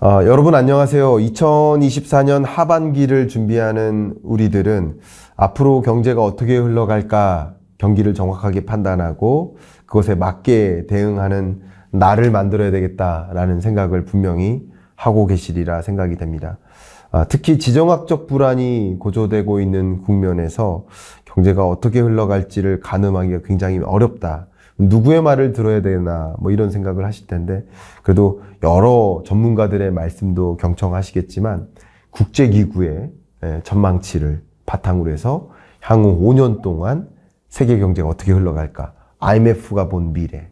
여러분 안녕하세요. 2024년 하반기를 준비하는 우리들은 앞으로 경제가 어떻게 흘러갈까 경기를 정확하게 판단하고 그것에 맞게 대응하는 날을 만들어야 되겠다라는 생각을 분명히 하고 계시리라 생각이 됩니다. 특히 지정학적 불안이 고조되고 있는 국면에서 경제가 어떻게 흘러갈지를 가늠하기가 굉장히 어렵다. 누구의 말을 들어야 되나 이런 생각을 하실 텐데, 그래도 여러 전문가들의 말씀도 경청하시겠지만 국제기구의 전망치를 바탕으로 해서 향후 5년 동안 세계 경제가 어떻게 흘러갈까, IMF가 본 미래,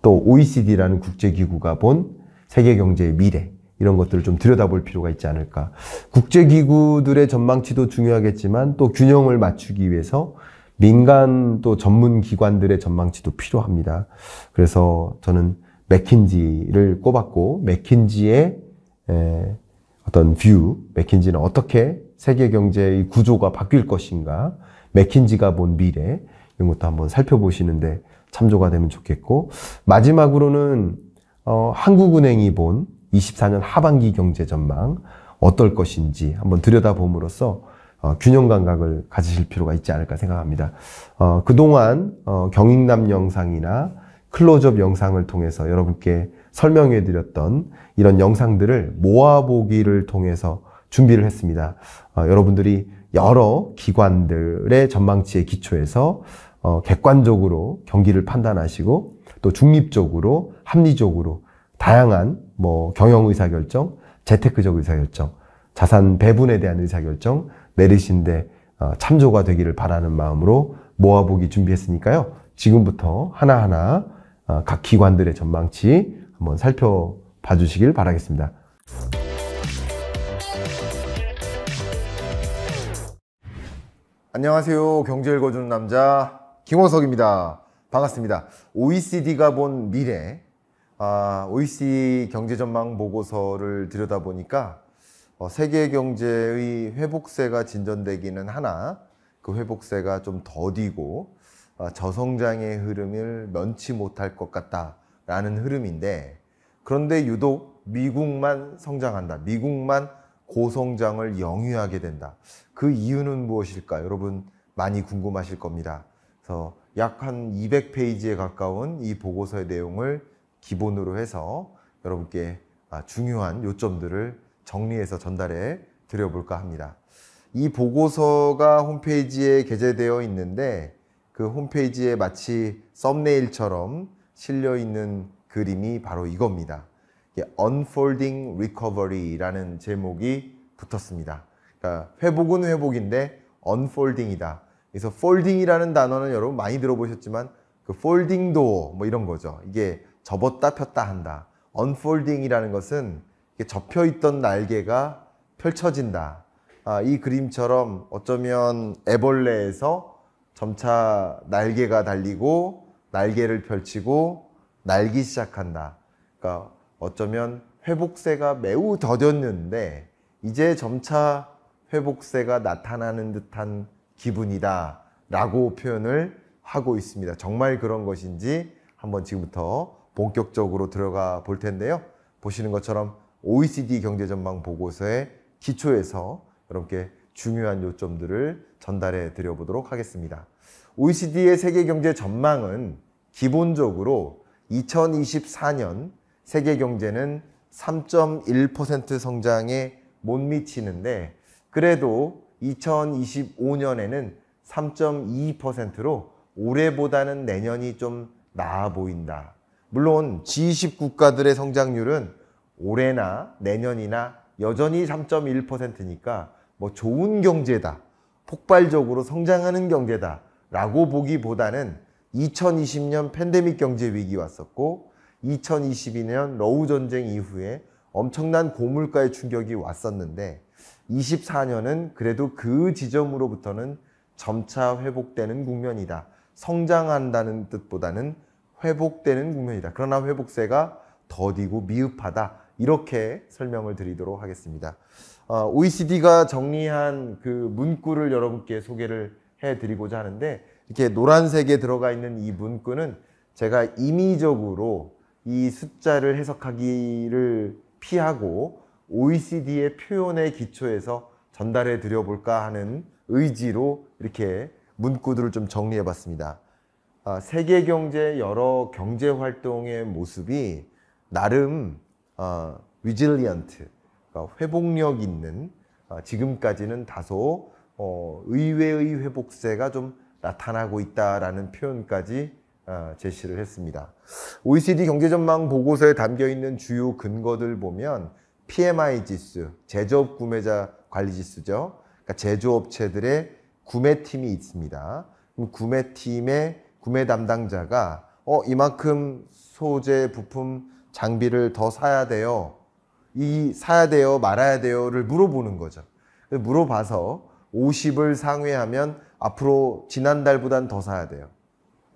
또 OECD라는 국제기구가 본 세계 경제의 미래, 이런 것들을 좀 들여다볼 필요가 있지 않을까. 국제기구들의 전망치도 중요하겠지만 또 균형을 맞추기 위해서 민간 또 전문 기관들의 전망치도 필요합니다. 그래서 저는 맥킨지를 꼽았고, 맥킨지의 어떤 뷰, 맥킨지는 어떻게 세계 경제의 구조가 바뀔 것인가, 맥킨지가 본 미래, 이런 것도 한번 살펴보시는데 참조가 되면 좋겠고, 마지막으로는 한국은행이 본 24년 하반기 경제 전망 어떨 것인지 한번 들여다봄으로써 균형 감각을 가지실 필요가 있지 않을까 생각합니다. 그동안 경익남 영상이나 클로즈업 영상을 통해서 여러분께 설명해 드렸던 이런 영상들을 모아보기를 통해서 준비를 했습니다. 여러분들이 여러 기관들의 전망치에 기초해서 객관적으로 경기를 판단하시고 또 중립적으로 합리적으로 다양한 경영 의사결정, 재테크적 의사결정, 자산 배분에 대한 의사결정 내리신데 참조가 되기를 바라는 마음으로 모아보기 준비했으니까요. 지금부터 하나하나 각 기관들의 전망치 한번 살펴봐 주시길 바라겠습니다. 안녕하세요. 경제 읽어주는 남자 김호석입니다. 반갑습니다. OECD가 본 미래, OECD 경제 전망 보고서를 들여다보니까 세계 경제의 회복세가 진전되기는 하나 그 회복세가 좀 더디고 저성장의 흐름을 면치 못할 것 같다라는 흐름인데, 그런데 유독 미국만 성장한다, 미국만 고성장을 영위하게 된다. 그 이유는 무엇일까? 여러분 많이 궁금하실 겁니다. 그래서 약 한 200페이지에 가까운 이 보고서의 내용을 기본으로 해서 여러분께 중요한 요점들을 정리해서 전달해 드려볼까 합니다. 이 보고서가 홈페이지에 게재되어 있는데, 그 홈페이지에 마치 썸네일처럼 실려 있는 그림이 바로 이겁니다. Unfolding Recovery라는 제목이 붙었습니다. 그러니까 회복은 회복인데 Unfolding이다. 그래서 folding이라는 단어는 여러분 많이 들어보셨지만 그 folding door 이런 거죠. 이게 접었다 폈다 한다. Unfolding이라는 것은 접혀있던 날개가 펼쳐진다. 이 그림처럼 어쩌면 애벌레에서 점차 날개가 달리고 날개를 펼치고 날기 시작한다. 그러니까 어쩌면 회복세가 매우 더뎠는데 이제 점차 회복세가 나타나는 듯한 기분이다 라고 표현을 하고 있습니다. 정말 그런 것인지 한번 지금부터 본격적으로 들어가 볼 텐데요. 보시는 것처럼 OECD 경제전망 보고서의 기초에서 여러분께 중요한 요점들을 전달해 드려 보도록 하겠습니다. OECD의 세계 경제 전망은 기본적으로 2024년 세계 경제는 3.1% 성장에 못 미치는데, 그래도 2025년에는 3.2%로 올해보다는 내년이 좀 나아 보인다. 물론 G20 국가들의 성장률은 올해나 내년이나 여전히 3.1%니까 좋은 경제다, 폭발적으로 성장하는 경제다 라고 보기보다는 2020년 팬데믹 경제 위기 왔었고 2022년 러우 전쟁 이후에 엄청난 고물가의 충격이 왔었는데 24년은 그래도 그 지점으로부터는 점차 회복되는 국면이다. 성장한다는 뜻보다는 회복되는 국면이다. 그러나 회복세가 더디고 미흡하다. 이렇게 설명을 드리도록 하겠습니다. OECD가 정리한 그 문구를 여러분께 소개를 해드리고자 하는데, 이렇게 노란색에 들어가 있는 이 문구는 제가 임의적으로 이 숫자를 해석하기를 피하고 OECD의 표현에 기초해서 전달해 드려볼까 하는 의지로 이렇게 문구들을 좀 정리해 봤습니다. 세계 경제 여러 경제 활동의 모습이 나름 resilient, 그러니까 회복력 있는, 지금까지는 다소 의외의 회복세가 좀 나타나고 있다라는 표현까지 제시를 했습니다. OECD 경제전망 보고서에 담겨 있는 주요 근거들 보면 PMI 지수, 제조업 구매자 관리 지수죠. 그러니까 제조업체들의 구매팀이 있습니다. 그럼 구매팀의 구매 담당자가 이만큼 소재, 부품, 장비를 더 사야 돼요. 사야 돼요, 말아야 돼요를 물어보는 거죠. 물어봐서 50을 상회하면 앞으로 지난달보다는 더 사야 돼요.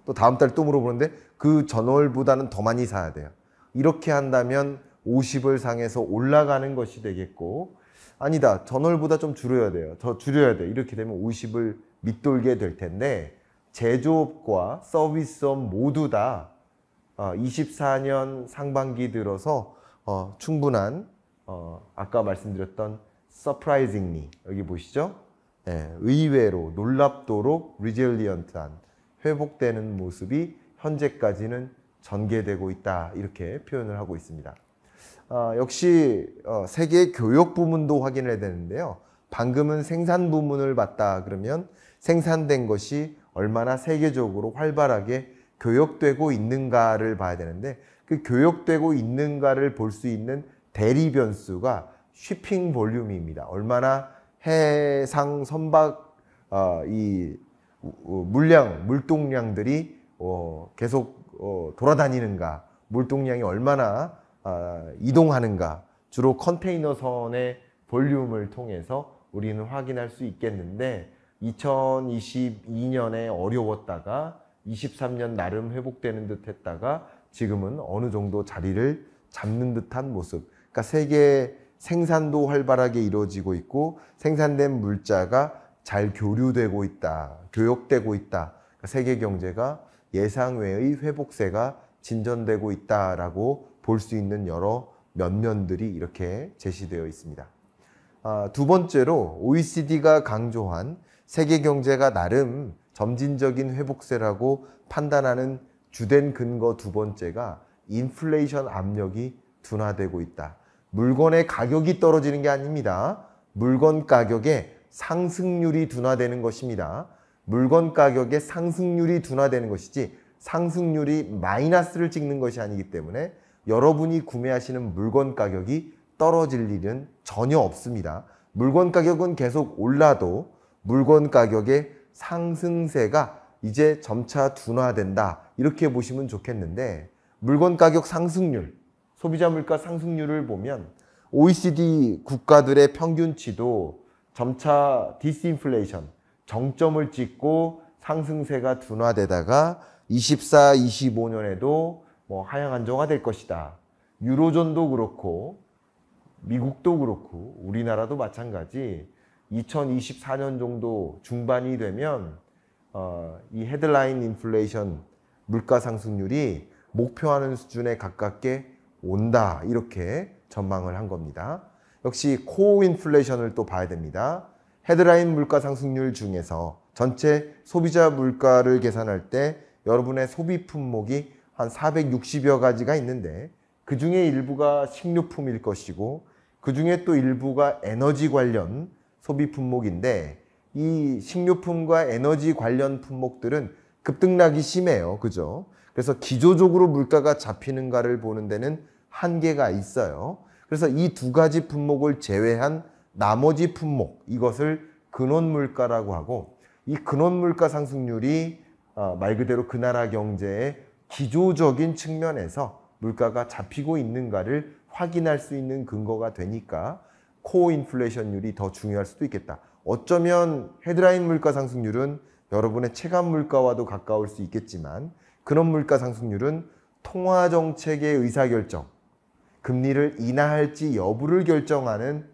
또 다음 달 또 물어보는데 그 전월보다는 더 많이 사야 돼요. 이렇게 한다면 50을 상해서 올라가는 것이 되겠고, 아니다, 전월보다 좀 줄여야 돼요. 더 줄여야 돼. 이렇게 되면 50을 밑돌게 될 텐데, 제조업과 서비스업 모두 다 24년 상반기 들어서 충분한 아까 말씀드렸던 surprisingly, 여기 보시죠? 의외로 놀랍도록 resilient,한 회복되는 모습이 현재까지는 전개되고 있다, 이렇게 표현을 하고 있습니다. 역시 세계 교육 부문도 확인해야 되는데요. 방금은 생산 부문을 봤다 그러면 생산된 것이 얼마나 세계적으로 활발하게 교역되고 있는가를 봐야 되는데, 그 교역되고 있는가를 볼 수 있는 대리 변수가 쉬핑 볼륨입니다. 얼마나 해상 선박 물동량들이 계속 돌아다니는가, 물동량이 얼마나 이동하는가, 주로 컨테이너선의 볼륨을 통해서 우리는 확인할 수 있겠는데, 2022년에 어려웠다가 23년 나름 회복되는 듯 했다가 지금은 어느 정도 자리를 잡는 듯한 모습. 그러니까 세계 생산도 활발하게 이루어지고 있고 생산된 물자가 잘 교류되고 있다, 교역되고 있다. 그러니까 세계 경제가 예상외의 회복세가 진전되고 있다라고 볼 수 있는 여러 면면들이 이렇게 제시되어 있습니다. 두 번째로 OECD가 강조한 세계 경제가 나름 점진적인 회복세라고 판단하는 주된 근거 두 번째가 인플레이션 압력이 둔화되고 있다. 물건의 가격이 떨어지는 게 아닙니다. 물건 가격의 상승률이 둔화되는 것입니다. 물건 가격의 상승률이 둔화되는 것이지 상승률이 마이너스를 찍는 것이 아니기 때문에 여러분이 구매하시는 물건 가격이 떨어질 일은 전혀 없습니다. 물건 가격은 계속 올라도 물건 가격의 상승세가 이제 점차 둔화된다, 이렇게 보시면 좋겠는데, 물건 가격 상승률, 소비자 물가 상승률을 보면 OECD 국가들의 평균치도 점차 디스인플레이션, 정점을 찍고 상승세가 둔화되다가 24, 25년에도 하향 안정화될 것이다. 유로존도 그렇고 미국도 그렇고 우리나라도 마찬가지 2024년 정도 중반이 되면 이 헤드라인 인플레이션 물가 상승률이 목표하는 수준에 가깝게 온다, 이렇게 전망을 한 겁니다. 역시 코어 인플레이션을 또 봐야 됩니다. 헤드라인 물가 상승률 중에서 전체 소비자 물가를 계산할 때 여러분의 소비 품목이 한 460여 가지가 있는데, 그 중에 일부가 식료품일 것이고 그 중에 또 일부가 에너지 관련 소비 품목인데, 이 식료품과 에너지 관련 품목들은 급등락이 심해요. 그죠? 그래서 기조적으로 물가가 잡히는가를 보는 데는 한계가 있어요. 그래서 이 두 가지 품목을 제외한 나머지 품목, 이것을 근원물가라고 하고, 이 근원물가 상승률이 말 그대로 그 나라 경제의 기조적인 측면에서 물가가 잡히고 있는가를 확인할 수 있는 근거가 되니까 코어 인플레이션율이 더 중요할 수도 있겠다. 어쩌면 헤드라인 물가 상승률은 여러분의 체감 물가와도 가까울 수 있겠지만, 근원 물가 상승률은 통화 정책의 의사결정, 금리를 인하할지 여부를 결정하는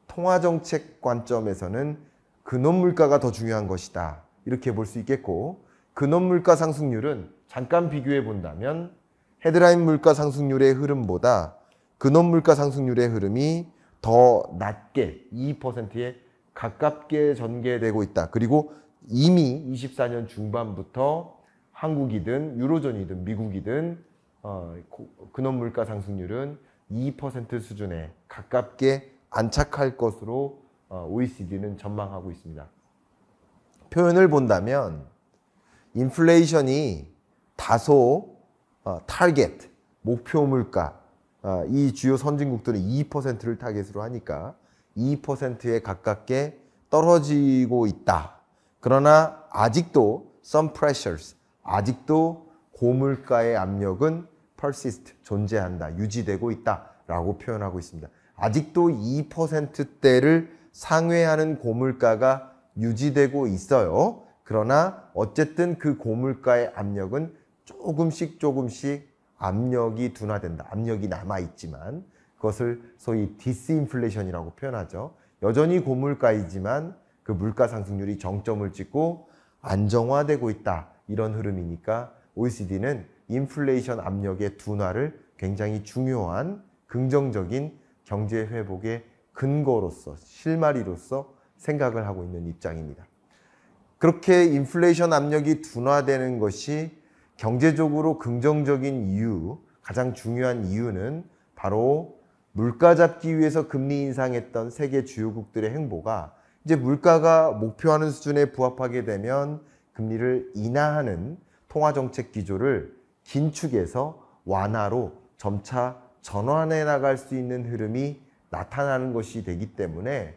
통화 정책 관점에서는 근원 물가가 더 중요한 것이다, 이렇게 볼 수 있겠고, 근원 물가 상승률은 잠깐 비교해 본다면 헤드라인 물가 상승률의 흐름보다 근원 물가 상승률의 흐름이 더 낮게 2%에 가깝게 전개되고 있다. 그리고 이미 24년 중반부터 한국이든 유로존이든 미국이든 근원 물가 상승률은 2% 수준에 가깝게 안착할 것으로 OECD는 전망하고 있습니다. 표현을 본다면 인플레이션이 다소 타겟, 목표 물가, 이 주요 선진국들은 2%를 타겟으로 하니까 2%에 가깝게 떨어지고 있다. 그러나 아직도 some pressures, 아직도 고물가의 압력은 persist, 존재한다, 유지되고 있다라고 표현하고 있습니다. 아직도 2%대를 상회하는 고물가가 유지되고 있어요. 그러나 어쨌든 그 고물가의 압력은 조금씩 압력이 둔화된다. 압력이 남아있지만 그것을 소위 디스인플레이션이라고 표현하죠. 여전히 고물가이지만 그 물가 상승률이 정점을 찍고 안정화되고 있다. 이런 흐름이니까 OECD는 인플레이션 압력의 둔화를 굉장히 중요한 긍정적인 경제 회복의 근거로서, 실마리로서 생각을 하고 있는 입장입니다. 그렇게 인플레이션 압력이 둔화되는 것이 경제적으로 긍정적인 이유, 가장 중요한 이유는 바로 물가 잡기 위해서 금리 인상했던 세계 주요국들의 행보가 이제 물가가 목표하는 수준에 부합하게 되면 금리를 인하하는 통화정책 기조를 긴축해서 완화로 점차 전환해 나갈 수 있는 흐름이 나타나는 것이 되기 때문에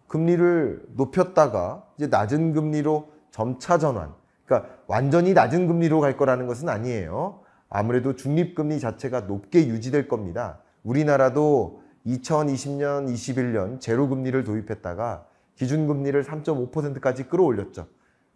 금리를 높였다가 이제 낮은 금리로 점차 전환, 그러니까 완전히 낮은 금리로 갈 거라는 것은 아니에요. 아무래도 중립금리 자체가 높게 유지될 겁니다. 우리나라도 2020년, 21년 제로금리를 도입했다가 기준금리를 3.5%까지 끌어올렸죠.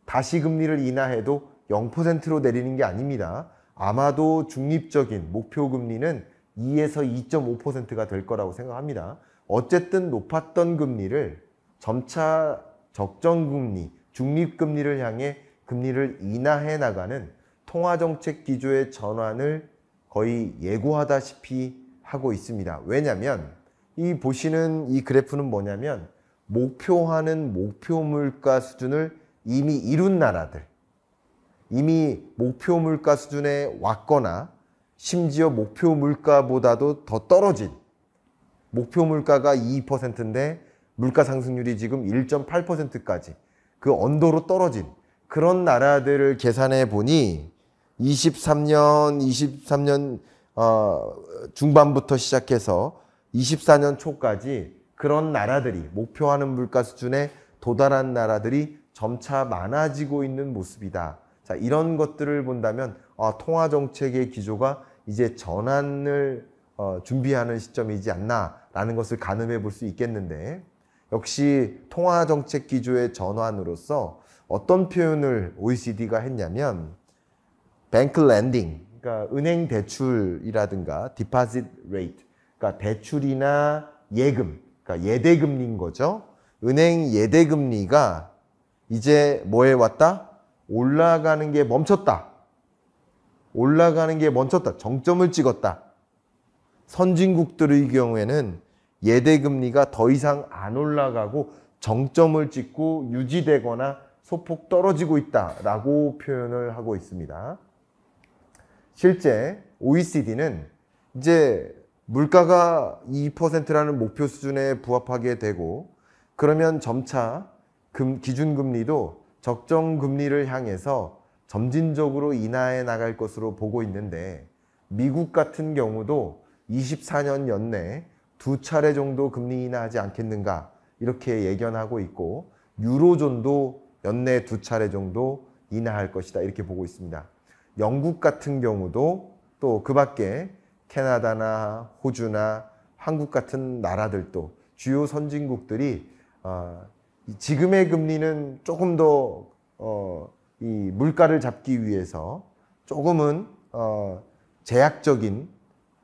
다시 금리를 인하해도 0%로 내리는 게 아닙니다. 아마도 중립적인 목표금리는 2에서 2.5%가 될 거라고 생각합니다. 어쨌든 높았던 금리를 점차 적정금리, 중립금리를 향해 금리를 인하해 나가는 통화정책 기조의 전환을 거의 예고하다시피 하고 있습니다. 왜냐하면 이 보시는 이 그래프는 뭐냐면 목표하는 목표 물가 수준을 이미 이룬 나라들, 이미 목표 물가 수준에 왔거나 심지어 목표 물가보다도 더 떨어진, 목표 물가가 2%인데 물가 상승률이 지금 1.8%까지 그 언더로 떨어진 그런 나라들을 계산해 보니 23년 중반부터 시작해서 24년 초까지 그런 나라들이 목표하는 물가 수준에 도달한 나라들이 점차 많아지고 있는 모습이다. 자, 이런 것들을 본다면 통화정책의 기조가 이제 전환을 준비하는 시점이지 않나라는 것을 가늠해 볼 수 있겠는데, 역시 통화정책 기조의 전환으로서 어떤 표현을 OECD가 했냐면 뱅크 랜딩, 그러니까 은행 대출이라든가 디파짓 레이트, 그러니까 대출이나 예금, 그러니까 예대금리인 거죠. 은행 예대금리가 이제 뭐에 왔다? 올라가는 게 멈췄다. 올라가는 게 멈췄다. 정점을 찍었다. 선진국들의 경우에는 예대금리가 더 이상 안 올라가고 정점을 찍고 유지되거나 소폭 떨어지고 있다라고 표현을 하고 있습니다. 실제 OECD는 이제 물가가 2%라는 목표 수준에 부합하게 되고 그러면 점차 기준금리도 적정금리를 향해서 점진적으로 인하해 나갈 것으로 보고 있는데, 미국 같은 경우도 24년 연내 2차례 정도 금리 인하하지 않겠는가 이렇게 예견하고 있고, 유로존도 연내 2차례 정도 인하할 것이다 이렇게 보고 있습니다. 영국 같은 경우도 또 그 밖에 캐나다나 호주나 한국 같은 나라들도 주요 선진국들이 지금의 금리는 조금 더 이 물가를 잡기 위해서 조금은 제약적인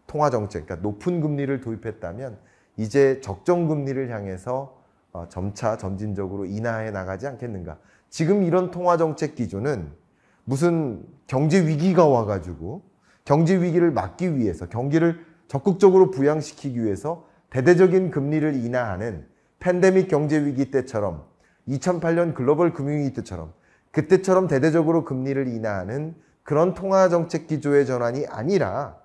통화정책, 그러니까 높은 금리를 도입했다면 이제 적정금리를 향해서 점차 점진적으로 인하해 나가지 않겠는가. 지금 이런 통화정책 기조는 무슨 경제 위기가 와가지고 경제 위기를 막기 위해서, 경기를 적극적으로 부양시키기 위해서 대대적인 금리를 인하하는 팬데믹 경제 위기 때처럼 2008년 글로벌 금융위기 때처럼 그때처럼 대대적으로 금리를 인하하는 그런 통화정책 기조의 전환이 아니라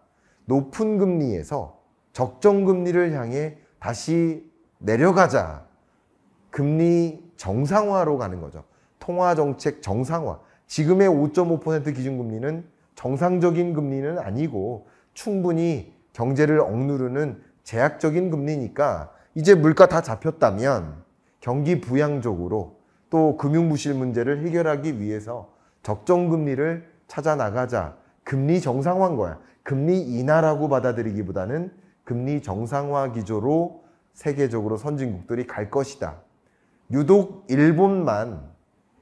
높은 금리에서 적정 금리를 향해 다시 내려가자. 금리 정상화로 가는 거죠. 통화정책 정상화. 지금의 5.5% 기준금리는 정상적인 금리는 아니고 충분히 경제를 억누르는 제약적인 금리니까 이제 물가 다 잡혔다면 경기 부양적으로 또 금융부실 문제를 해결하기 위해서 적정 금리를 찾아 나가자. 금리 정상화인 거야. 금리 인하라고 받아들이기보다는 금리 정상화 기조로 세계적으로 선진국들이 갈 것이다. 유독 일본만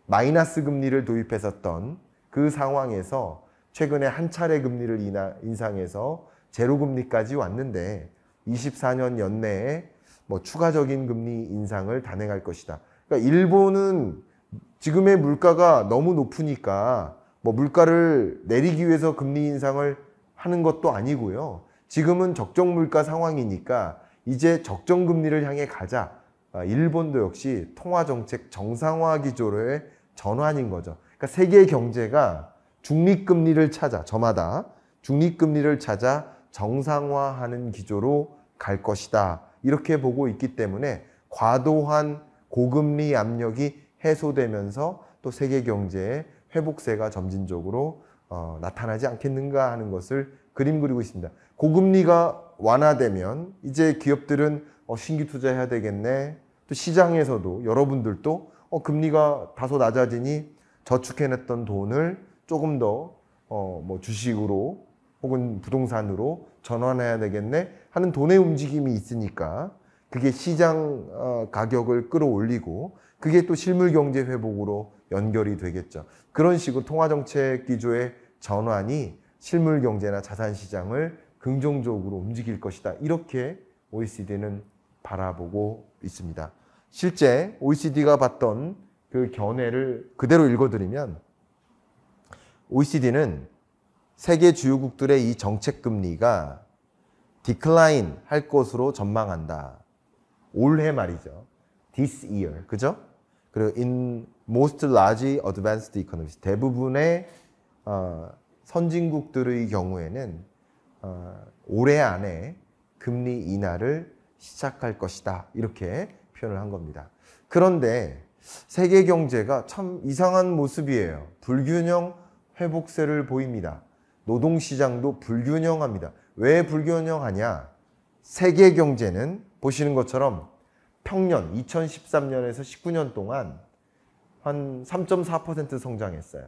마이너스 금리를 도입했었던 그 상황에서 최근에 한 차례 금리를 인상해서 제로 금리까지 왔는데 24년 연내에 뭐 추가적인 금리 인상을 단행할 것이다. 그러니까 일본은 지금의 물가가 너무 높으니까 뭐 물가를 내리기 위해서 금리 인상을 하는 것도 아니고요. 지금은 적정 물가 상황이니까 이제 적정 금리를 향해 가자. 일본도 역시 통화정책 정상화 기조로의 전환인 거죠. 그러니까 세계 경제가 중립금리를 찾아, 저마다 중립금리를 찾아 정상화하는 기조로 갈 것이다. 이렇게 보고 있기 때문에 과도한 고금리 압력이 해소되면서 또 세계 경제의 회복세가 점진적으로 나타나지 않겠는가 하는 것을 그림 그리고 있습니다. 고금리가 완화되면 이제 기업들은 신규 투자해야 되겠네. 또 시장에서도 여러분들도 금리가 다소 낮아지니 저축해냈던 돈을 조금 더 뭐 주식으로 혹은 부동산으로 전환해야 되겠네 하는 돈의 움직임이 있으니까 그게 시장 가격을 끌어올리고 그게 또 실물 경제 회복으로 연결이 되겠죠. 그런 식으로 통화정책 기조의 전환이 실물 경제나 자산 시장을 긍정적으로 움직일 것이다. 이렇게 OECD는 바라보고 있습니다. 실제 OECD가 봤던 그 견해를 그대로 읽어드리면 OECD는 세계 주요국들의 이 정책 금리가 디클라인 할 것으로 전망한다. 올해 말이죠. This year. 그죠? 그리고 in most large advanced economies. 대부분의 선진국들의 경우에는 올해 안에 금리 인하를 시작할 것이다. 이렇게 표현을 한 겁니다. 그런데 세계 경제가 참 이상한 모습이에요. 불균형 회복세를 보입니다. 노동시장도 불균형합니다. 왜 불균형하냐? 세계 경제는 보시는 것처럼 평년 2013년에서 19년 동안 한 3.4% 성장했어요.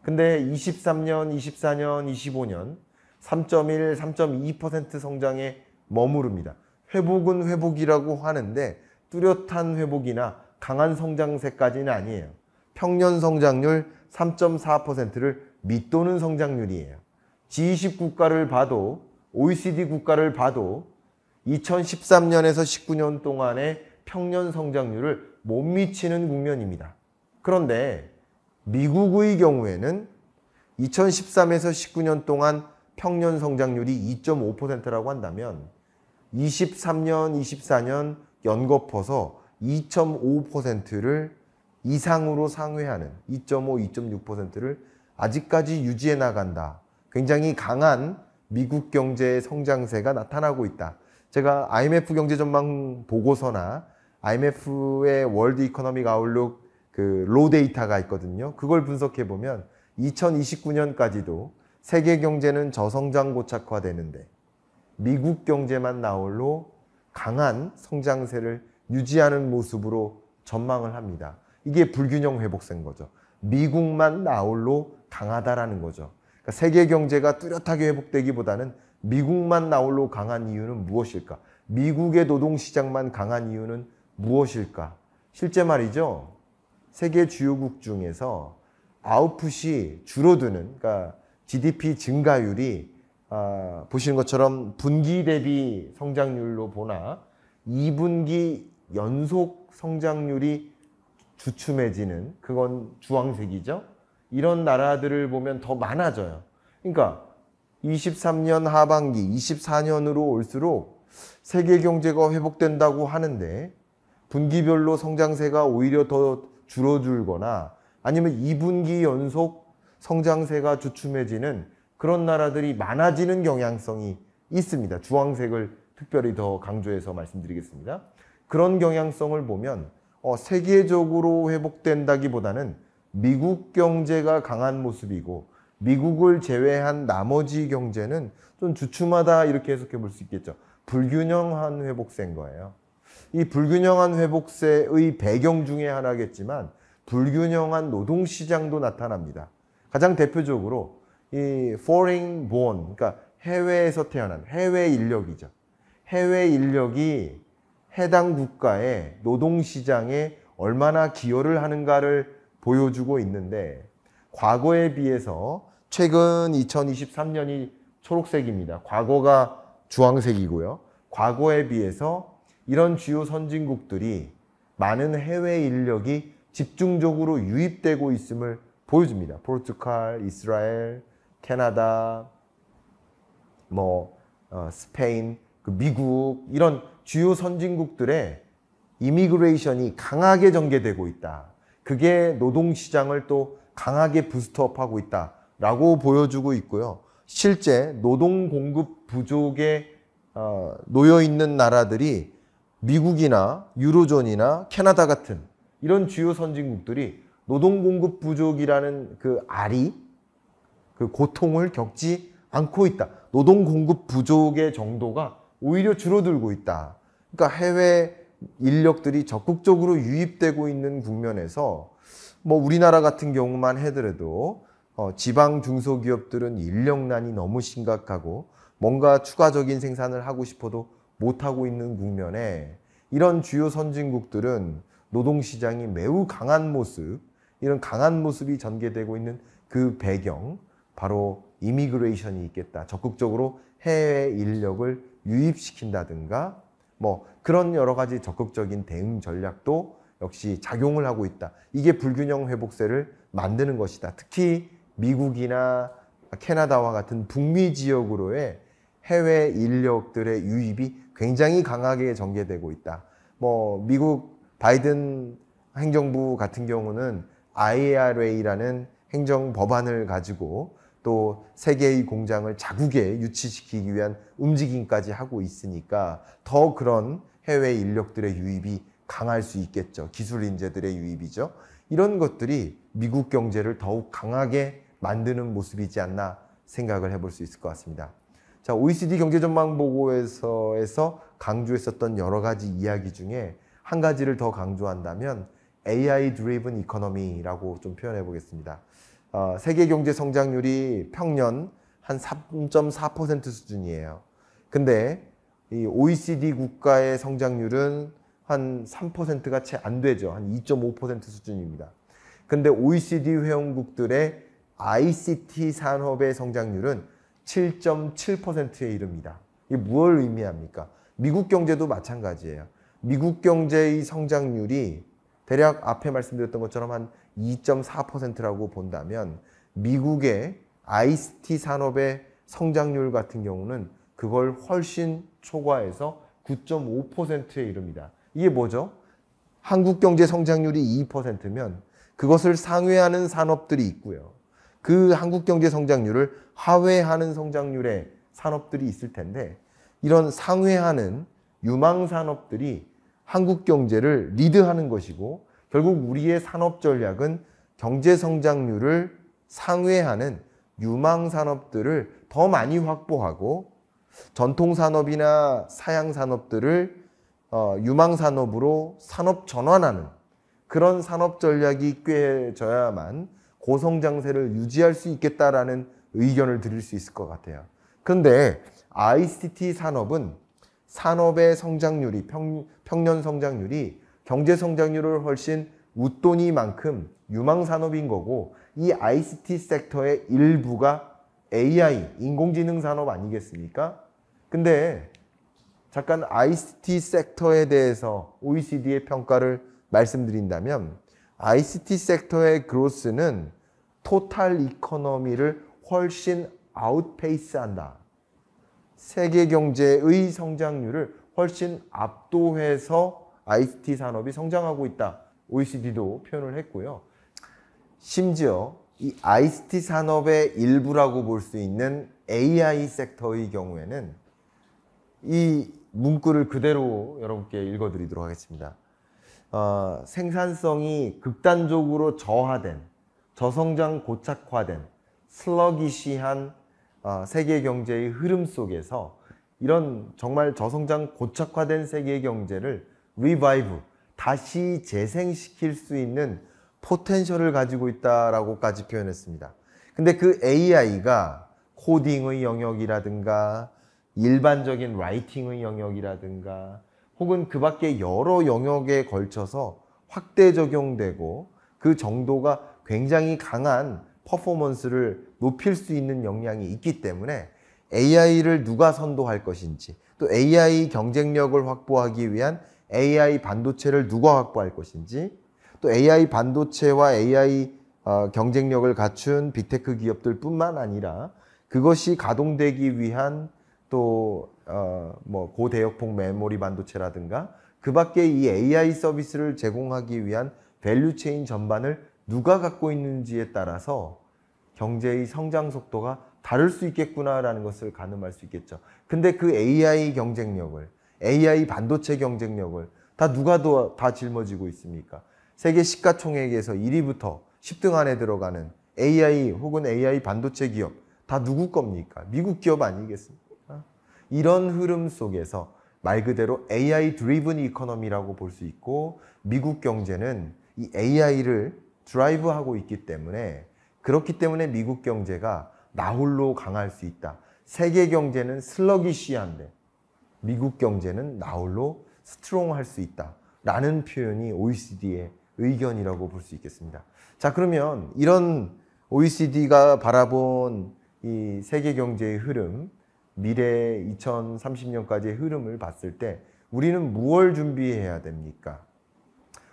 근데 23년, 24년, 25년 3.1, 3.2% 성장에 머무릅니다. 회복은 회복이라고 하는데 뚜렷한 회복이나 강한 성장세까지는 아니에요. 평년 성장률 3.4%를 밑도는 성장률이에요. G20 국가를 봐도 OECD 국가를 봐도 2013년에서 19년 동안의 평년 성장률을 못 미치는 국면입니다. 그런데 미국의 경우에는 2013에서 19년 동안 평년 성장률이 2.5%라고 한다면 23년, 24년 연거퍼서 2.5%를 이상으로 상회하는 2.5, 2.6%를 아직까지 유지해 나간다. 굉장히 강한 미국 경제의 성장세가 나타나고 있다. 제가 IMF 경제전망 보고서나 IMF의 월드 이코노믹 아웃룩 그 로 데이터가 있거든요. 그걸 분석해 보면 2029년까지도 세계 경제는 저성장 고착화되는데 미국 경제만 나홀로 강한 성장세를 유지하는 모습으로 전망을 합니다. 이게 불균형 회복세인 거죠. 미국만 나홀로 강하다라는 거죠. 그러니까 세계 경제가 뚜렷하게 회복되기보다는 미국만 나홀로 강한 이유는 무엇일까? 미국의 노동시장만 강한 이유는 무엇일까? 실제 말이죠. 세계 주요국 중에서 아웃풋이 줄어드는, 그러니까 GDP 증가율이 보시는 것처럼 분기 대비 성장률로 보나 2분기 연속 성장률이 주춤해지는, 그건 주황색이죠. 이런 나라들을 보면 더 많아져요. 그러니까 23년 하반기, 24년으로 올수록 세계 경제가 회복된다고 하는데 분기별로 성장세가 오히려 더 줄어들거나 아니면 2분기 연속 성장세가 주춤해지는 그런 나라들이 많아지는 경향성이 있습니다. 주황색을 특별히 더 강조해서 말씀드리겠습니다. 그런 경향성을 보면 세계적으로 회복된다기보다는 미국 경제가 강한 모습이고 미국을 제외한 나머지 경제는 좀 주춤하다 이렇게 해석해 볼 수 있겠죠. 불균형한 회복세인 거예요. 이 불균형한 회복세의 배경 중에 하나겠지만 불균형한 노동시장도 나타납니다. 가장 대표적으로 이 foreign born, 그러니까 해외에서 태어난 해외 인력이죠. 해외 인력이 해당 국가의 노동시장에 얼마나 기여를 하는가를 보여주고 있는데 과거에 비해서 최근 2023년이 초록색입니다. 과거가 주황색이고요. 과거에 비해서 이런 주요 선진국들이 많은 해외 인력이 집중적으로 유입되고 있음을 보여줍니다. 포르투갈, 이스라엘, 캐나다, 스페인, 미국 이런 주요 선진국들의 이미그레이션이 강하게 전개되고 있다. 그게 노동시장을 또 강하게 부스트업하고 있다라고 보여주고 있고요. 실제 노동 공급 부족에 놓여 있는 나라들이 미국이나 유로존이나 캐나다 같은 이런 주요 선진국들이 노동 공급 부족이라는 그 고통을 겪지 않고 있다. 노동 공급 부족의 정도가 오히려 줄어들고 있다. 그러니까 해외 인력들이 적극적으로 유입되고 있는 국면에서 우리나라 같은 경우만 해더라도 지방 중소기업들은 인력난이 너무 심각하고 뭔가 추가적인 생산을 하고 싶어도 못하고 있는 국면에 이런 주요 선진국들은 노동시장이 매우 강한 모습, 이런 강한 모습이 전개되고 있는 그 배경, 바로 이미그레이션이 있겠다. 적극적으로 해외 인력을 유입시킨다든가 그런 여러 가지 적극적인 대응 전략도 역시 작용을 하고 있다. 이게 불균형 회복세를 만드는 것이다. 특히 미국이나 캐나다와 같은 북미 지역으로의 해외 인력들의 유입이 굉장히 강하게 전개되고 있다. 미국 바이든 행정부 같은 경우는 IRA라는 행정 법안을 가지고 또 세계의 공장을 자국에 유치시키기 위한 움직임까지 하고 있으니까 더 그런 해외 인력들의 유입이 강할 수 있겠죠. 기술 인재들의 유입이죠. 이런 것들이 미국 경제를 더욱 강하게 만드는 모습이지 않나 생각을 해볼 수 있을 것 같습니다. 자, OECD 경제전망보고에서 강조했었던 여러 가지 이야기 중에 한 가지를 더 강조한다면 AI-driven economy라고 좀 표현해 보겠습니다. 세계 경제 성장률이 평년 한 3.4% 수준이에요. 근데 이 OECD 국가의 성장률은 한 3%가 채 안 되죠. 한 2.5% 수준입니다. 근데 OECD 회원국들의 ICT 산업의 성장률은 7.7%에 이릅니다. 이게 무엇을 의미합니까? 미국 경제도 마찬가지예요. 미국 경제의 성장률이 대략 앞에 말씀드렸던 것처럼 한 2.4%라고 본다면 미국의 ICT 산업의 성장률 같은 경우는 그걸 훨씬 초과해서 9.5%에 이릅니다. 이게 뭐죠? 한국 경제 성장률이 2%면 그것을 상회하는 산업들이 있고요. 그 한국 경제 성장률을 하회하는 성장률의 산업들이 있을 텐데 이런 상회하는 유망 산업들이 한국 경제를 리드하는 것이고 결국 우리의 산업 전략은 경제 성장률을 상회하는 유망 산업들을 더 많이 확보하고 전통 산업이나 사양 산업들을 유망 산업으로 산업 전환하는 그런 산업 전략이 꿰져야만 고성장세를 유지할 수 있겠다라는 의견을 드릴 수 있을 것 같아요. 그런데 ICT 산업은 산업의 성장률이 평년 성장률이 경제 성장률을 훨씬 웃돈이만큼 유망 산업인 거고 이 ICT 섹터의 일부가 AI, 인공지능 산업 아니겠습니까? 근데 잠깐 ICT 섹터에 대해서 OECD의 평가를 말씀드린다면 ICT 섹터의 토탈 이코노미를 훨씬 아웃페이스한다. 세계 경제의 성장률을 훨씬 압도해서 ICT 산업이 성장하고 있다. OECD도 표현을 했고요. 심지어 이 ICT 산업의 일부라고 볼 수 있는 AI 섹터의 경우에는 이 문구를 그대로 여러분께 읽어드리도록 하겠습니다. 생산성이 극단적으로 저하된, 저성장 고착화된, 슬러기시한 세계 경제의 흐름 속에서 이런 정말 저성장 고착화된 세계 경제를 리바이브, 다시 재생시킬 수 있는 포텐셜을 가지고 있다라고까지 표현했습니다. 근데 그 AI가 코딩의 영역이라든가 일반적인 라이팅의 영역이라든가 혹은 그 밖에 여러 영역에 걸쳐서 확대 적용되고 그 정도가 굉장히 강한 퍼포먼스를 높일 수 있는 역량이 있기 때문에 AI를 누가 선도할 것인지, 또 AI 경쟁력을 확보하기 위한 AI 반도체를 누가 확보할 것인지, 또 AI 반도체와 AI 경쟁력을 갖춘 빅테크 기업들 뿐만 아니라 그것이 가동되기 위한 또 고대역폭 메모리 반도체라든가 그 밖에 이 AI 서비스를 제공하기 위한 밸류체인 전반을 누가 갖고 있는지에 따라서 경제의 성장 속도가 다를 수 있겠구나라는 것을 가늠할 수 있겠죠. 근데 그 AI 경쟁력을, AI 반도체 경쟁력을 다 누가 다 짊어지고 있습니까? 세계 시가총액에서 1위부터 10등 안에 들어가는 AI 혹은 AI 반도체 기업 다 누구 겁니까? 미국 기업 아니겠습니까? 이런 흐름 속에서 말 그대로 AI 드리븐 이코노미라고 볼 수 있고, 미국 경제는 이 AI를 드라이브하고 있기 때문에, 그렇기 때문에 미국 경제가 나홀로 강할 수 있다. 세계 경제는 슬러기시한데 미국 경제는 나홀로 스트롱할 수 있다. 라는 표현이 OECD의 의견이라고 볼 수 있겠습니다. 자, 그러면 이런 OECD가 바라본 이 세계 경제의 흐름, 미래 2030년까지의 흐름을 봤을 때 우리는 무엇을 준비해야 됩니까?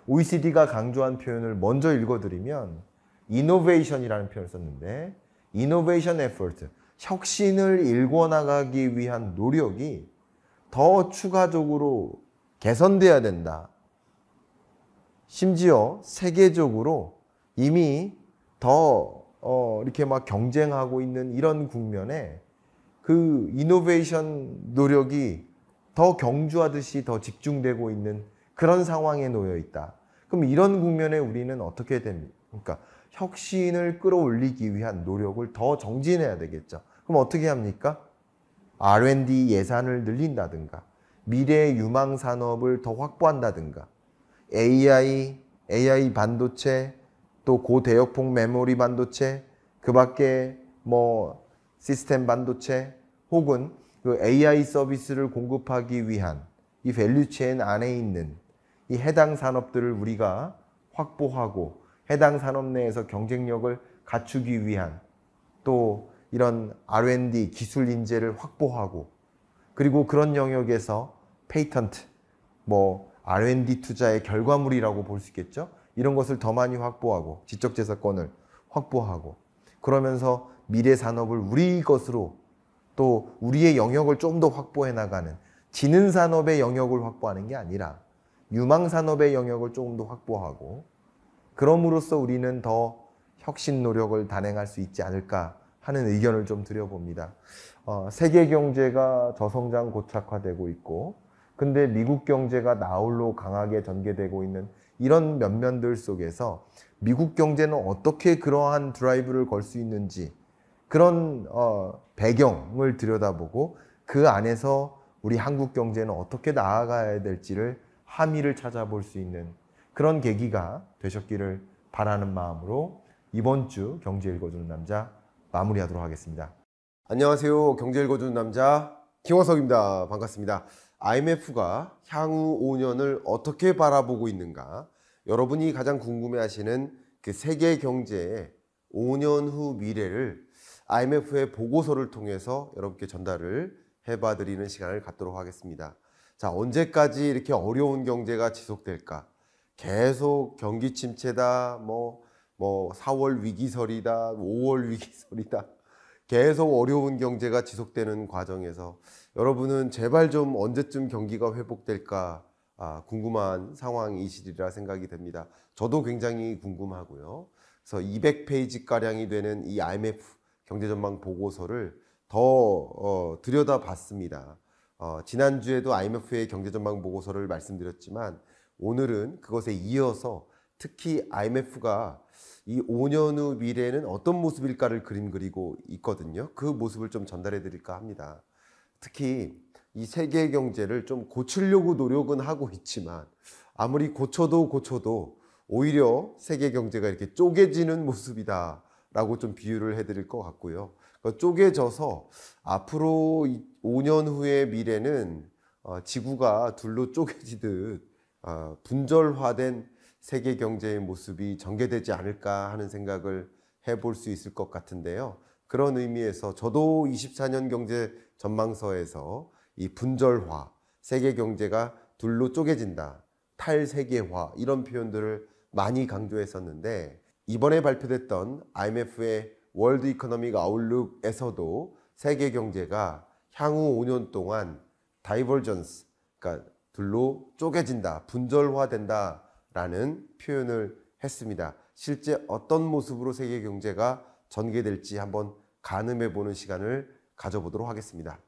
OECD가 강조한 표현을 먼저 읽어드리면 이노베이션이라는 표현을 썼는데, 이노베이션 에포트, 혁신을 일궈나가기 위한 노력이 더 추가적으로 개선돼야 된다. 심지어 세계적으로 이미 더 이렇게 막 경쟁하고 있는 이런 국면에 그 이노베이션 노력이 더 경주하듯이 더 집중되고 있는 그런 상황에 놓여 있다. 그럼 이런 국면에 우리는 어떻게 됩니까? 그러니까 혁신을 끌어올리기 위한 노력을 더 정진해야 되겠죠. 그럼 어떻게 합니까? R&D 예산을 늘린다든가, 미래 유망 산업을 더 확보한다든가, AI 반도체, 또 고대역폭 메모리 반도체, 그 밖에 시스템 반도체, 혹은 그 AI 서비스를 공급하기 위한 이 밸류체인 안에 있는 이 해당 산업들을 우리가 확보하고 해당 산업 내에서 경쟁력을 갖추기 위한 또 이런 R&D 기술 인재를 확보하고, 그리고 그런 영역에서 페이턴트, R&D 투자의 결과물이라고 볼 수 있겠죠. 이런 것을 더 많이 확보하고 지적재산권을 확보하고, 그러면서 미래 산업을 우리 것으로 또 우리의 영역을 좀 더 확보해 나가는, 지능 산업의 영역을 확보하는 게 아니라 유망 산업의 영역을 조금 더 확보하고, 그럼으로써 우리는 더 혁신 노력을 단행할 수 있지 않을까 하는 의견을 좀 드려봅니다. 세계 경제가 저성장 고착화되고 있고, 근데 미국 경제가 나홀로 강하게 전개되고 있는 이런 면면들 속에서 미국 경제는 어떻게 그러한 드라이브를 걸 수 있는지, 그런 배경을 들여다보고 그 안에서 우리 한국 경제는 어떻게 나아가야 될지를 함의를 찾아볼 수 있는 그런 계기가 되셨기를 바라는 마음으로 이번 주 경제 읽어주는 남자 마무리하도록 하겠습니다. 안녕하세요. 경제 읽어주는 남자 김원석입니다. 반갑습니다. IMF가 향후 5년을 어떻게 바라보고 있는가? 여러분이 가장 궁금해하시는 그 세계 경제의 5년 후 미래를 IMF의 보고서를 통해서 여러분께 전달을 해봐드리는 시간을 갖도록 하겠습니다. 자, 언제까지 이렇게 어려운 경제가 지속될까? 계속 경기 침체다, 4월 위기설이다, 5월 위기설이다. 계속 어려운 경제가 지속되는 과정에서 여러분은 제발 좀 언제쯤 경기가 회복될까 궁금한 상황이시리라 생각이 됩니다. 저도 굉장히 궁금하고요. 그래서 200페이지가량이 되는 이 IMF 경제전망 보고서를 더 들여다봤습니다. 지난주에도 IMF의 경제전망 보고서를 말씀드렸지만 오늘은 그것에 이어서 특히 IMF가 이 5년 후 미래는 어떤 모습일까를 그림 그리고 있거든요. 그 모습을 좀 전달해 드릴까 합니다. 특히 이 세계 경제를 좀 고치려고 노력은 하고 있지만 아무리 고쳐도 오히려 세계 경제가 이렇게 쪼개지는 모습이다 라고 좀 비유를 해 드릴 것 같고요. 쪼개져서 앞으로 5년 후의 미래는 지구가 둘로 쪼개지듯 분절화된 세계 경제의 모습이 전개되지 않을까 하는 생각을 해볼 수 있을 것 같은데요. 그런 의미에서 저도 24년 경제 전망서에서 이 분절화, 세계 경제가 둘로 쪼개진다, 탈세계화 이런 표현들을 많이 강조했었는데 이번에 발표됐던 IMF의 월드 이코노믹 아웃룩에서도 세계 경제가 향후 5년 동안 다이버전스, 그러니까 둘로 쪼개진다, 분절화된다 라는 표현을 했습니다. 실제 어떤 모습으로 세계 경제가 전개될지 한번 가늠해 보는 시간을 가져보도록 하겠습니다.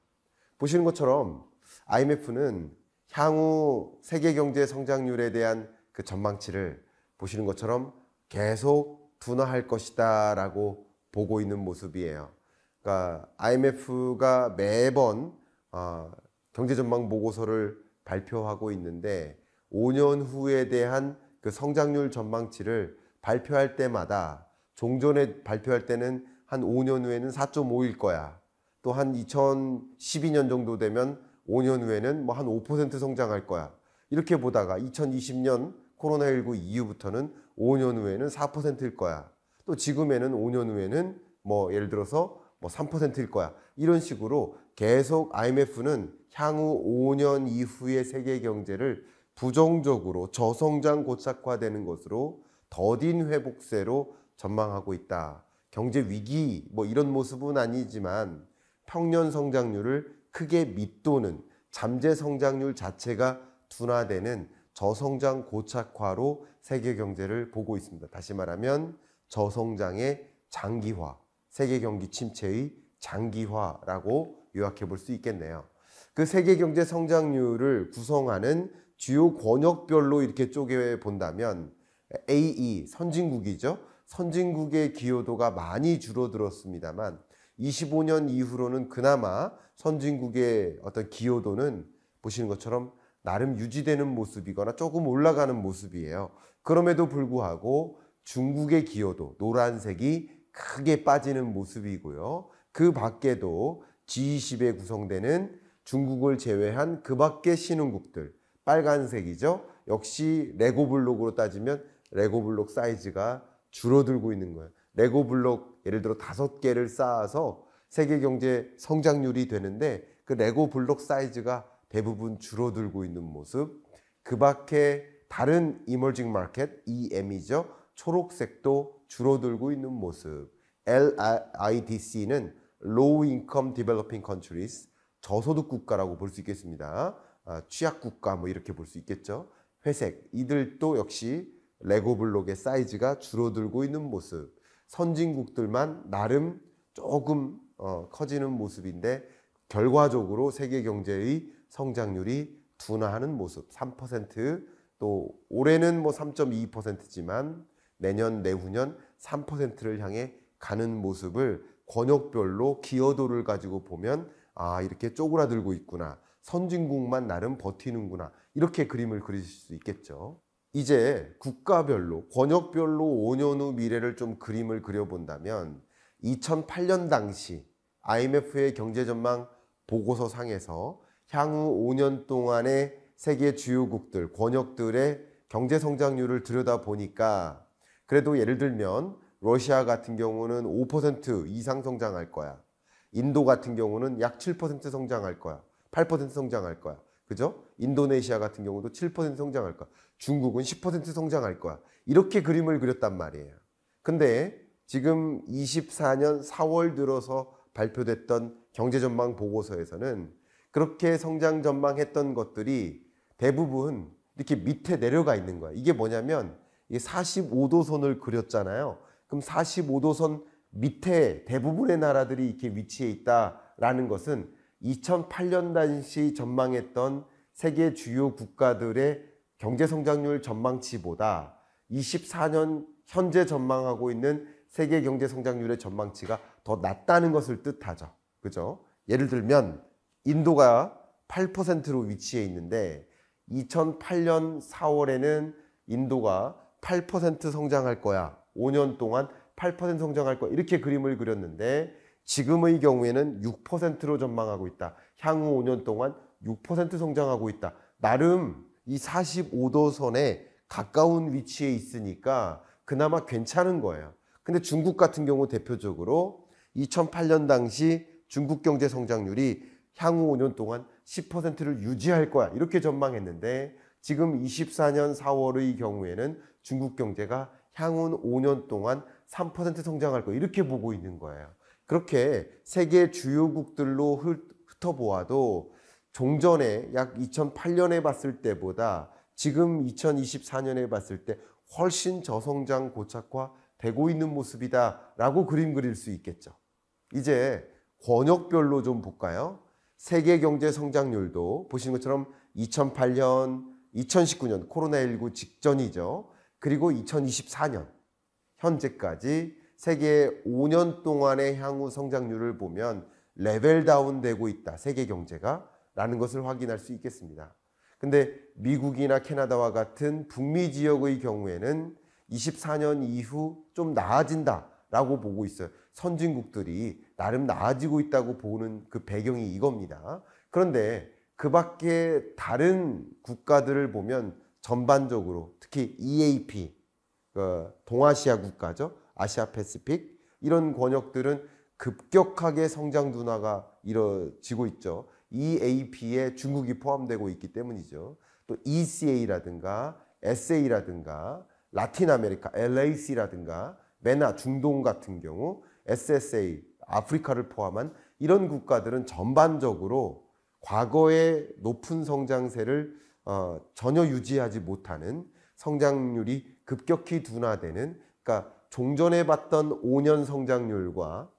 보시는 것처럼 IMF는 향후 세계 경제 성장률에 대한 그 전망치를 보시는 것처럼 계속 둔화할 것이다 라고 보고 있는 모습이에요. 그러니까 IMF가 매번 경제 전망 보고서를 발표하고 있는데 5년 후에 대한 그 성장률 전망치를 발표할 때마다 종전에 발표할 때는 한 5년 후에는 4.5일 거야. 또 한 2012년 정도 되면 5년 후에는 뭐 한 5% 성장할 거야. 이렇게 보다가 2020년 코로나19 이후부터는 5년 후에는 4%일 거야. 또 지금에는 5년 후에는 뭐 예를 들어서 뭐 3%일 거야. 이런 식으로 계속 IMF는 향후 5년 이후의 세계 경제를 부정적으로 저성장 고착화되는 것으로 더딘 회복세로 전망하고 있다. 경제 위기 뭐 이런 모습은 아니지만 평년 성장률을 크게 밑도는 잠재 성장률 자체가 둔화되는 저성장 고착화로 세계 경제를 보고 있습니다. 다시 말하면 저성장의 장기화, 세계 경기 침체의 장기화라고 요약해 볼 수 있겠네요. 그 세계 경제 성장률을 구성하는 주요 권역별로 이렇게 쪼개 본다면 AE, 선진국이죠. 선진국의 기여도가 많이 줄어들었습니다만 25년 이후로는 그나마 선진국의 어떤 기여도는 보시는 것처럼 나름 유지되는 모습이거나 조금 올라가는 모습이에요. 그럼에도 불구하고 중국의 기여도, 노란색이 크게 빠지는 모습이고요. 그 밖에도 G20에 구성되는 중국을 제외한 그 밖의 신흥국들, 빨간색이죠. 역시 레고 블록으로 따지면 레고 블록 사이즈가 줄어들고 있는 거예요. 레고 블록 예를 들어 5개를 쌓아서 세계 경제 성장률이 되는데 그 레고 블록 사이즈가 대부분 줄어들고 있는 모습. 그 밖에 다른 이머징 마켓, EM이죠. 초록색도 줄어들고 있는 모습. LIDC는 Low Income Developing Countries, 저소득 국가라고 볼 수 있겠습니다. 취약 국가 뭐 이렇게 볼 수 있겠죠. 회색, 이들도 역시 레고 블록의 사이즈가 줄어들고 있는 모습. 선진국들만 나름 조금 커지는 모습인데 결과적으로 세계 경제의 성장률이 둔화하는 모습. 3%, 또 올해는 뭐 3.2%지만 내년 내후년 3%를 향해 가는 모습을 권역별로 기여도를 가지고 보면 이렇게 쪼그라들고 있구나. 선진국만 나름 버티는구나. 이렇게 그림을 그리실 수 있겠죠. 이제 국가별로, 권역별로 5년 후 미래를 좀 그림을 그려본다면 2008년 당시 IMF의 경제전망 보고서 상에서 향후 5년 동안의 세계 주요국들, 권역들의 경제 성장률을 들여다보니까 그래도 예를 들면 러시아 같은 경우는 5% 이상 성장할 거야. 인도 같은 경우는 약 7% 성장할 거야. 8% 성장할 거야. 그죠? 인도네시아 같은 경우도 7% 성장할 거야. 중국은 10% 성장할 거야. 이렇게 그림을 그렸단 말이에요. 근데 지금 24년 4월 들어서 발표됐던 경제전망 보고서에서는 그렇게 성장 전망했던 것들이 대부분 이렇게 밑에 내려가 있는 거야. 이게 뭐냐면 45도선을 그렸잖아요. 그럼 45도선 밑에 대부분의 나라들이 이렇게 위치해 있다라는 것은 2008년 당시 전망했던 세계 주요 국가들의 경제 성장률 전망치보다 24년 현재 전망하고 있는 세계 경제 성장률의 전망치가 더 낮다는 것을 뜻하죠. 그죠? 예를 들면 인도가 8%로 위치해 있는데 2008년 4월에는 인도가 8% 성장할 거야. 5년 동안 8% 성장할 거야. 이렇게 그림을 그렸는데 지금의 경우에는 6%로 전망하고 있다. 향후 5년 동안 6% 성장하고 있다. 나름 이 45도선에 가까운 위치에 있으니까 그나마 괜찮은 거예요. 근데 중국 같은 경우 대표적으로 2008년 당시 중국 경제 성장률이 향후 5년 동안 10%를 유지할 거야. 이렇게 전망했는데 지금 24년 4월의 경우에는 중국 경제가 향후 5년 동안 3% 성장할 거야. 이렇게 보고 있는 거예요. 그렇게 세계 주요국들로 훑어보아도 종전에 약 2008년에 봤을 때보다 지금 2024년에 봤을 때 훨씬 저성장 고착화되고 있는 모습이다라고 그림 그릴 수 있겠죠. 이제 권역별로 좀 볼까요? 세계 경제 성장률도 보시는 것처럼 2008년, 2019년 코로나19 직전이죠. 그리고 2024년 현재까지 세계 5년 동안의 향후 성장률을 보면 레벨 다운되고 있다. 세계 경제가 라는 것을 확인할 수 있겠습니다. 근데 미국이나 캐나다와 같은 북미 지역의 경우에는 24년 이후 좀 나아진다라고 보고 있어요. 선진국들이 나름 나아지고 있다고 보는 그 배경이 이겁니다. 그런데 그 밖에 다른 국가들을 보면 전반적으로 특히 EAP, 동아시아 국가죠. 아시아 패시픽 이런 권역들은 급격하게 성장 둔화가 이뤄지고 있죠. EAP에 중국이 포함되고 있기 때문이죠. 또 ECA라든가 SA라든가 라틴 아메리카, LAC라든가 메나, 중동 같은 경우 SSA, 아프리카를 포함한 이런 국가들은 전반적으로 과거의 높은 성장세를 전혀 유지하지 못하는 성장률이 급격히 둔화되는, 그러니까 종전에 봤던 5년 성장률과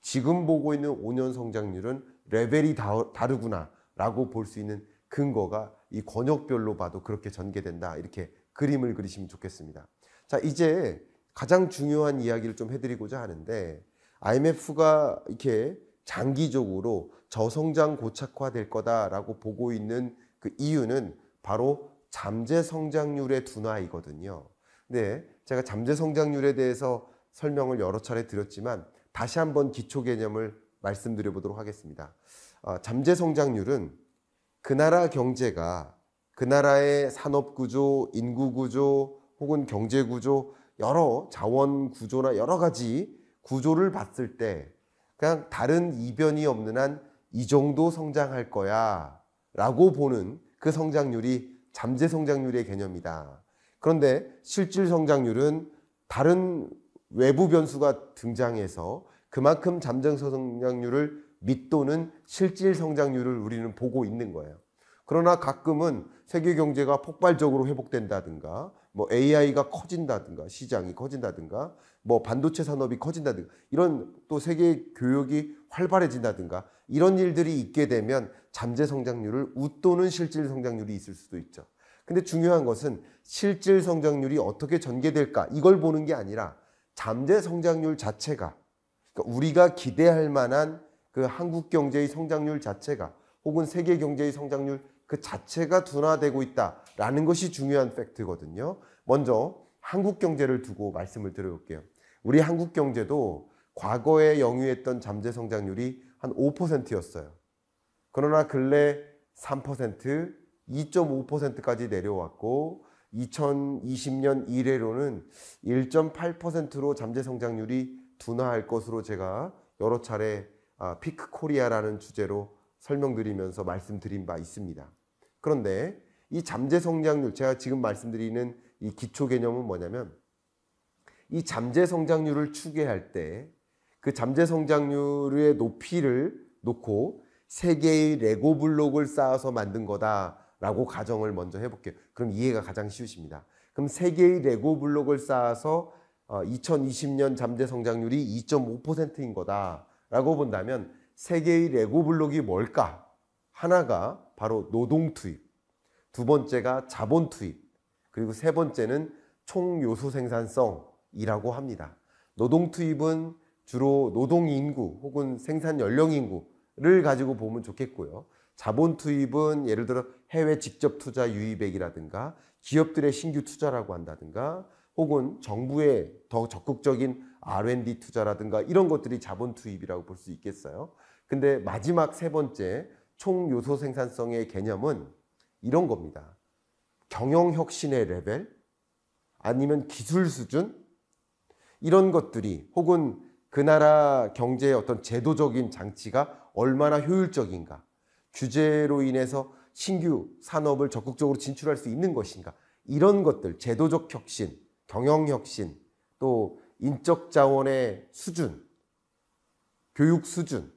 지금 보고 있는 5년 성장률은 레벨이 다르구나라고 볼 수 있는 근거가 이 권역별로 봐도 그렇게 전개된다. 이렇게 그림을 그리시면 좋겠습니다. 자, 이제 가장 중요한 이야기를 좀 해드리고자 하는데 IMF가 이렇게 장기적으로 저성장 고착화될 거다라고 보고 있는 그 이유는 바로 잠재 성장률의 둔화이거든요. 근데 제가 잠재 성장률에 대해서 설명을 여러 차례 드렸지만 다시 한번 기초 개념을 말씀드려 보도록 하겠습니다. 잠재 성장률은 그 나라 경제가 그 나라의 산업 구조, 인구 구조 혹은 경제 구조, 여러 자원 구조나 여러 가지 구조를 봤을 때 그냥 다른 이변이 없는 한 이 정도 성장할 거야 라고 보는 그 성장률이 잠재 성장률의 개념이다. 그런데 실질 성장률은 다른 외부 변수가 등장해서 그만큼 잠재 성장률을 밑도는 실질 성장률을 우리는 보고 있는 거예요. 그러나 가끔은 세계 경제가 폭발적으로 회복된다든가, 뭐 AI가 커진다든가, 시장이 커진다든가, 뭐 반도체 산업이 커진다든가, 이런 또 세계 교역이 활발해진다든가, 이런 일들이 있게 되면 잠재 성장률을 웃도는 실질 성장률이 있을 수도 있죠. 근데 중요한 것은 실질 성장률이 어떻게 전개될까, 이걸 보는 게 아니라 잠재 성장률 자체가, 그러니까 우리가 기대할 만한 그 한국 경제의 성장률 자체가 혹은 세계 경제의 성장률 그 자체가 둔화되고 있다라는 것이 중요한 팩트거든요. 먼저 한국 경제를 두고 말씀을 드려볼게요. 우리 한국 경제도 과거에 영위했던 잠재 성장률이 한 5%였어요. 그러나 근래 3%, 2.5%까지 내려왔고 2020년 이래로는 1.8%로 잠재 성장률이 둔화할 것으로 제가 여러 차례 피크 코리아라는 주제로 설명드리면서 말씀드린 바 있습니다. 그런데 이 잠재 성장률, 제가 지금 말씀드리는 이 기초 개념은 뭐냐면 이 잠재 성장률을 추계할 때 그 잠재 성장률의 높이를 놓고 세 개의 레고 블록을 쌓아서 만든 거다라고 가정을 먼저 해볼게요. 그럼 이해가 가장 쉬우십니다. 그럼 세 개의 레고 블록을 쌓아서 2020년 잠재 성장률이 2.5%인 거다라고 본다면 세 개의 레고 블록이 뭘까? 하나가 바로 노동 투입, 두 번째가 자본 투입, 그리고 세 번째는 총 요소 생산성이라고 합니다. 노동 투입은 주로 노동 인구 혹은 생산 연령 인구를 가지고 보면 좋겠고요. 자본 투입은 예를 들어 해외 직접 투자 유입액이라든가 기업들의 신규 투자라고 한다든가 혹은 정부의 더 적극적인 R&D 투자라든가 이런 것들이 자본 투입이라고 볼 수 있겠어요. 근데 마지막 세 번째 총 요소 생산성의 개념은 이런 겁니다. 경영 혁신의 레벨 아니면 기술 수준 이런 것들이 혹은 그 나라 경제의 어떤 제도적인 장치가 얼마나 효율적인가, 규제로 인해서 신규 산업을 적극적으로 진출할 수 있는 것인가, 이런 것들, 제도적 혁신, 경영 혁신, 또 인적 자원의 수준, 교육 수준,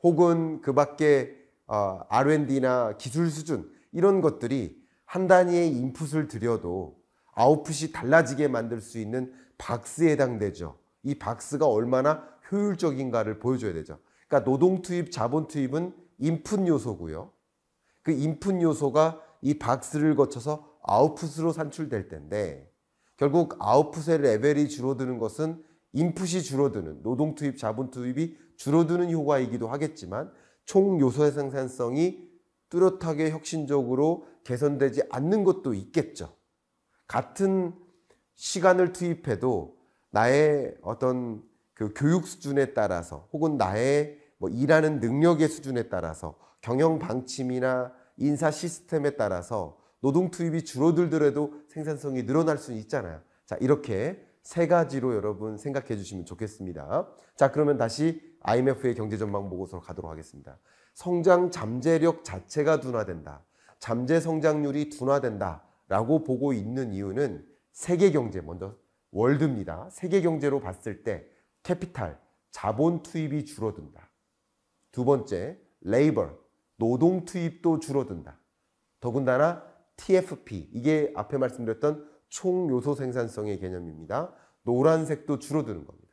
혹은 그 밖에 R&D나 기술 수준, 이런 것들이 한 단위의 인풋을 들여도 아웃풋이 달라지게 만들 수 있는 박스에 해당되죠. 이 박스가 얼마나 효율적인가를 보여줘야 되죠. 그러니까 노동 투입, 자본 투입은 인풋 요소고요. 그 인풋 요소가 이 박스를 거쳐서 아웃풋으로 산출될 텐데 결국 아웃풋의 레벨이 줄어드는 것은 인풋이 줄어드는, 노동 투입, 자본 투입이 줄어드는 효과이기도 하겠지만 총 요소의 생산성이 뚜렷하게 혁신적으로 개선되지 않는 것도 있겠죠. 같은 시간을 투입해도 나의 어떤 그 교육 수준에 따라서 혹은 나의 일하는 능력의 수준에 따라서 경영 방침이나 인사 시스템에 따라서 노동 투입이 줄어들더라도 생산성이 늘어날 수 있잖아요. 자, 이렇게 세 가지로 여러분 생각해 주시면 좋겠습니다. 자, 그러면 다시 IMF의 경제 전망 보고서로 가도록 하겠습니다. 성장 잠재력 자체가 둔화된다. 잠재 성장률이 둔화된다. 라고 보고 있는 이유는 세계 경제, 먼저 월드입니다. 세계 경제로 봤을 때 캐피탈, 자본 투입이 줄어든다. 두 번째, 레이버, 노동 투입도 줄어든다. 더군다나 TFP, 이게 앞에 말씀드렸던 총 요소 생산성의 개념입니다. 노란색도 줄어드는 겁니다.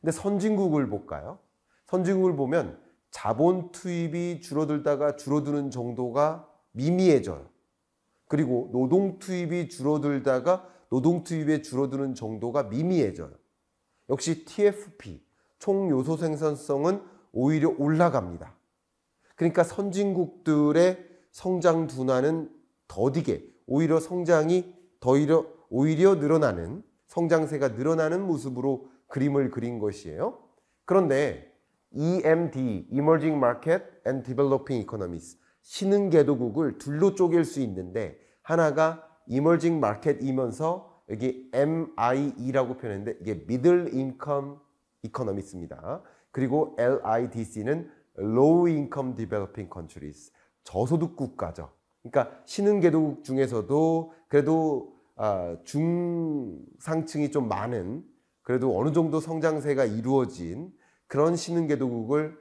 근데 선진국을 볼까요? 선진국을 보면 자본 투입이 줄어들다가 줄어드는 정도가 미미해져요. 그리고 노동 투입이 줄어들다가 노동 투입에 줄어드는 정도가 미미해져요. 역시 TFP, 총 요소 생산성은 오히려 올라갑니다. 그러니까 선진국들의 성장 둔화는 더디게, 오히려 성장이 오히려 늘어나는, 성장세가 늘어나는 모습으로 그림을 그린 것이에요. 그런데 EMD, Emerging Market and Developing Economies, 신흥개도국을 둘로 쪼갤 수 있는데 하나가 Emerging Market이면서 여기 MIE라고 표현했는데 이게 Middle Income Economies입니다. 그리고 LIDC는 Low Income Developing Countries, 저소득 국가죠. 그러니까 신흥개도국 중에서도 그래도 중상층이 좀 많은, 그래도 어느 정도 성장세가 이루어진 그런 신흥개도국을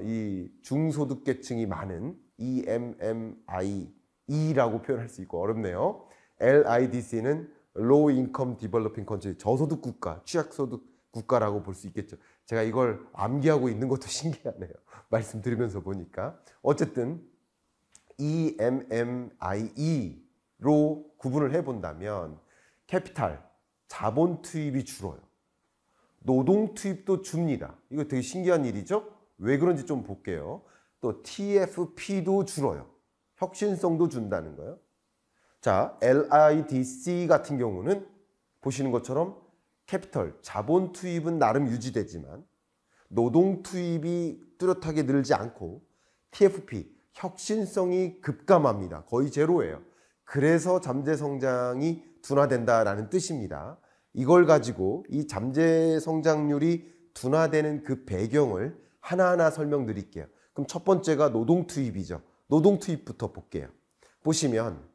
이 중소득계층이 많은 EMMIE라고 표현할 수 있고 어렵네요. LIDC는 Low Income Developing Country, 저소득 국가, 취약소득 국가라고 볼 수 있겠죠. 제가 이걸 암기하고 있는 것도 신기하네요. 말씀 드리면서 보니까. 어쨌든 EMMIE로 구분을 해본다면 캐피탈, 자본 투입이 줄어요. 노동 투입도 줍니다. 이거 되게 신기한 일이죠? 왜 그런지 좀 볼게요. 또 TFP도 줄어요. 혁신성도 준다는 거예요. 자, LIDC 같은 경우는 보시는 것처럼 캐피털, 자본 투입은 나름 유지되지만 노동 투입이 뚜렷하게 늘지 않고 TFP, 혁신성이 급감합니다. 거의 제로예요. 그래서 잠재 성장이 둔화된다라는 뜻입니다. 이걸 가지고 이 잠재 성장률이 둔화되는 그 배경을 하나하나 설명드릴게요. 그럼 첫 번째가 노동 투입이죠. 노동 투입부터 볼게요. 보시면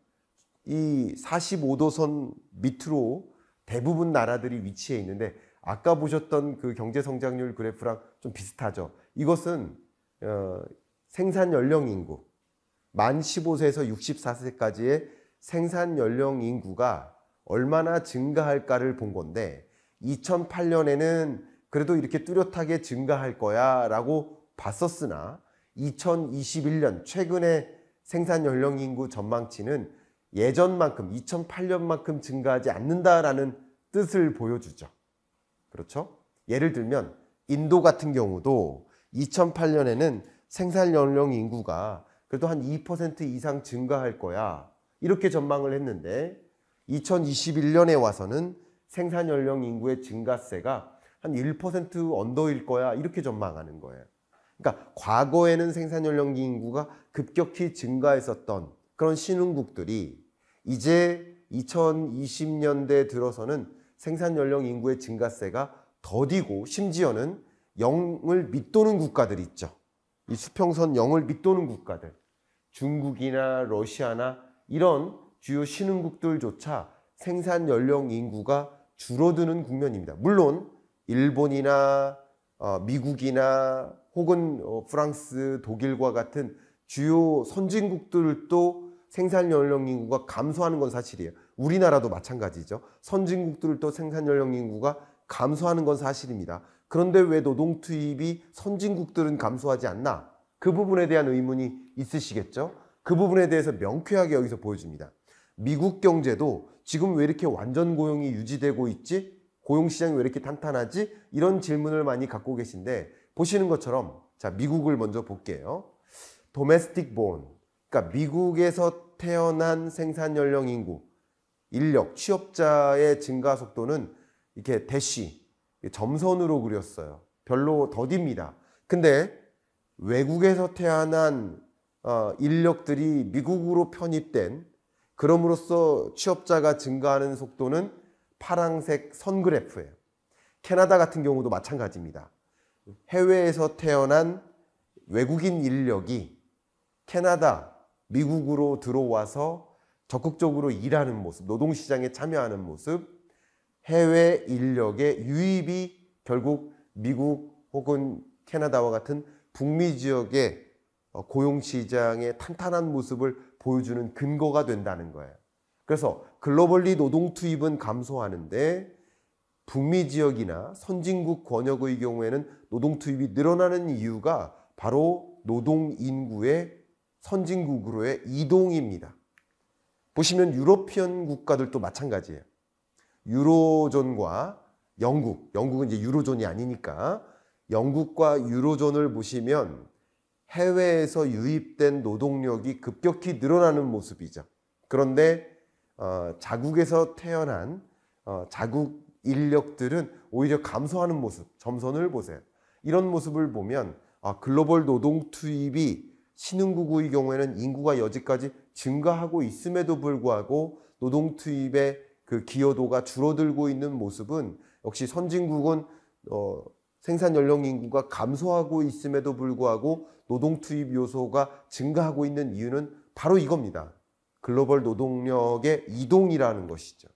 이 45도선 밑으로 대부분 나라들이 위치해 있는데 아까 보셨던 그 경제 성장률 그래프랑 좀 비슷하죠. 이것은 생산 연령 인구, 만 15세에서 64세까지의 생산 연령 인구가 얼마나 증가할까를 본 건데 2008년에는 그래도 이렇게 뚜렷하게 증가할 거야 라고 봤었으나 2021년 최근의 생산 연령 인구 전망치는 예전만큼 2008년만큼 증가하지 않는다라는 뜻을 보여주죠. 그렇죠? 예를 들면 인도 같은 경우도 2008년에는 생산 연령 인구가 그래도 한 2% 이상 증가할 거야 이렇게 전망을 했는데 2021년에 와서는 생산 연령 인구의 증가세가 한 1% 언더일 거야 이렇게 전망하는 거예요. 그러니까 과거에는 생산 연령 인구가 급격히 증가했었던 그런 신흥국들이 이제 2020년대 들어서는 생산 연령 인구의 증가세가 더디고 심지어는 0을 밑도는 국가들이 있죠. 이 수평선 0을 밑도는 국가들, 중국이나 러시아나 이런 주요 신흥국들조차 생산 연령 인구가 줄어드는 국면입니다. 물론 일본이나 미국이나 혹은 프랑스, 독일과 같은 주요 선진국들도 생산 연령 인구가 감소하는 건 사실이에요. 우리나라도 마찬가지죠. 선진국들도 생산 연령 인구가 감소하는 건 사실입니다. 그런데 왜 노동 투입이 선진국들은 감소하지 않나? 그 부분에 대한 의문이 있으시겠죠? 그 부분에 대해서 명쾌하게 여기서 보여줍니다. 미국 경제도 지금 왜 이렇게 완전 고용이 유지되고 있지? 고용시장이 왜 이렇게 탄탄하지? 이런 질문을 많이 갖고 계신데 보시는 것처럼 자 미국을 먼저 볼게요. Domestic born, 그러니까 미국에서 태어난 생산 연령 인구, 인력, 취업자의 증가 속도는 이렇게 대시, 점선으로 그렸어요. 별로 더딥니다. 근데 외국에서 태어난 인력들이 미국으로 편입된 그럼으로써 취업자가 증가하는 속도는 파란색 선 그래프예요. 캐나다 같은 경우도 마찬가지입니다. 해외에서 태어난 외국인 인력이 캐나다, 미국으로 들어와서 적극적으로 일하는 모습, 노동시장에 참여하는 모습, 해외 인력의 유입이 결국 미국 혹은 캐나다와 같은 북미 지역의 고용시장의 탄탄한 모습을 보여주는 근거가 된다는 거예요. 그래서 글로벌리 노동 투입은 감소하는데 북미 지역이나 선진국 권역의 경우에는 노동 투입이 늘어나는 이유가 바로 노동 인구의 선진국으로의 이동입니다. 보시면 유러피언 국가들도 마찬가지예요. 유로존과 영국은 이제 유로존이 아니니까 영국과 유로존을 보시면 해외에서 유입된 노동력이 급격히 늘어나는 모습이죠. 그런데 자국에서 태어난 자국 인력들은 오히려 감소하는 모습, 점선을 보세요. 이런 모습을 보면 글로벌 노동 투입이 신흥국의 경우에는 인구가 여지까지 증가하고 있음에도 불구하고 노동 투입의 그 기여도가 줄어들고 있는 모습은 역시 선진국은 생산 연령 인구가 감소하고 있음에도 불구하고 노동 투입 요소가 증가하고 있는 이유는 바로 이겁니다. 글로벌 노동력의 이동이라는 것이죠.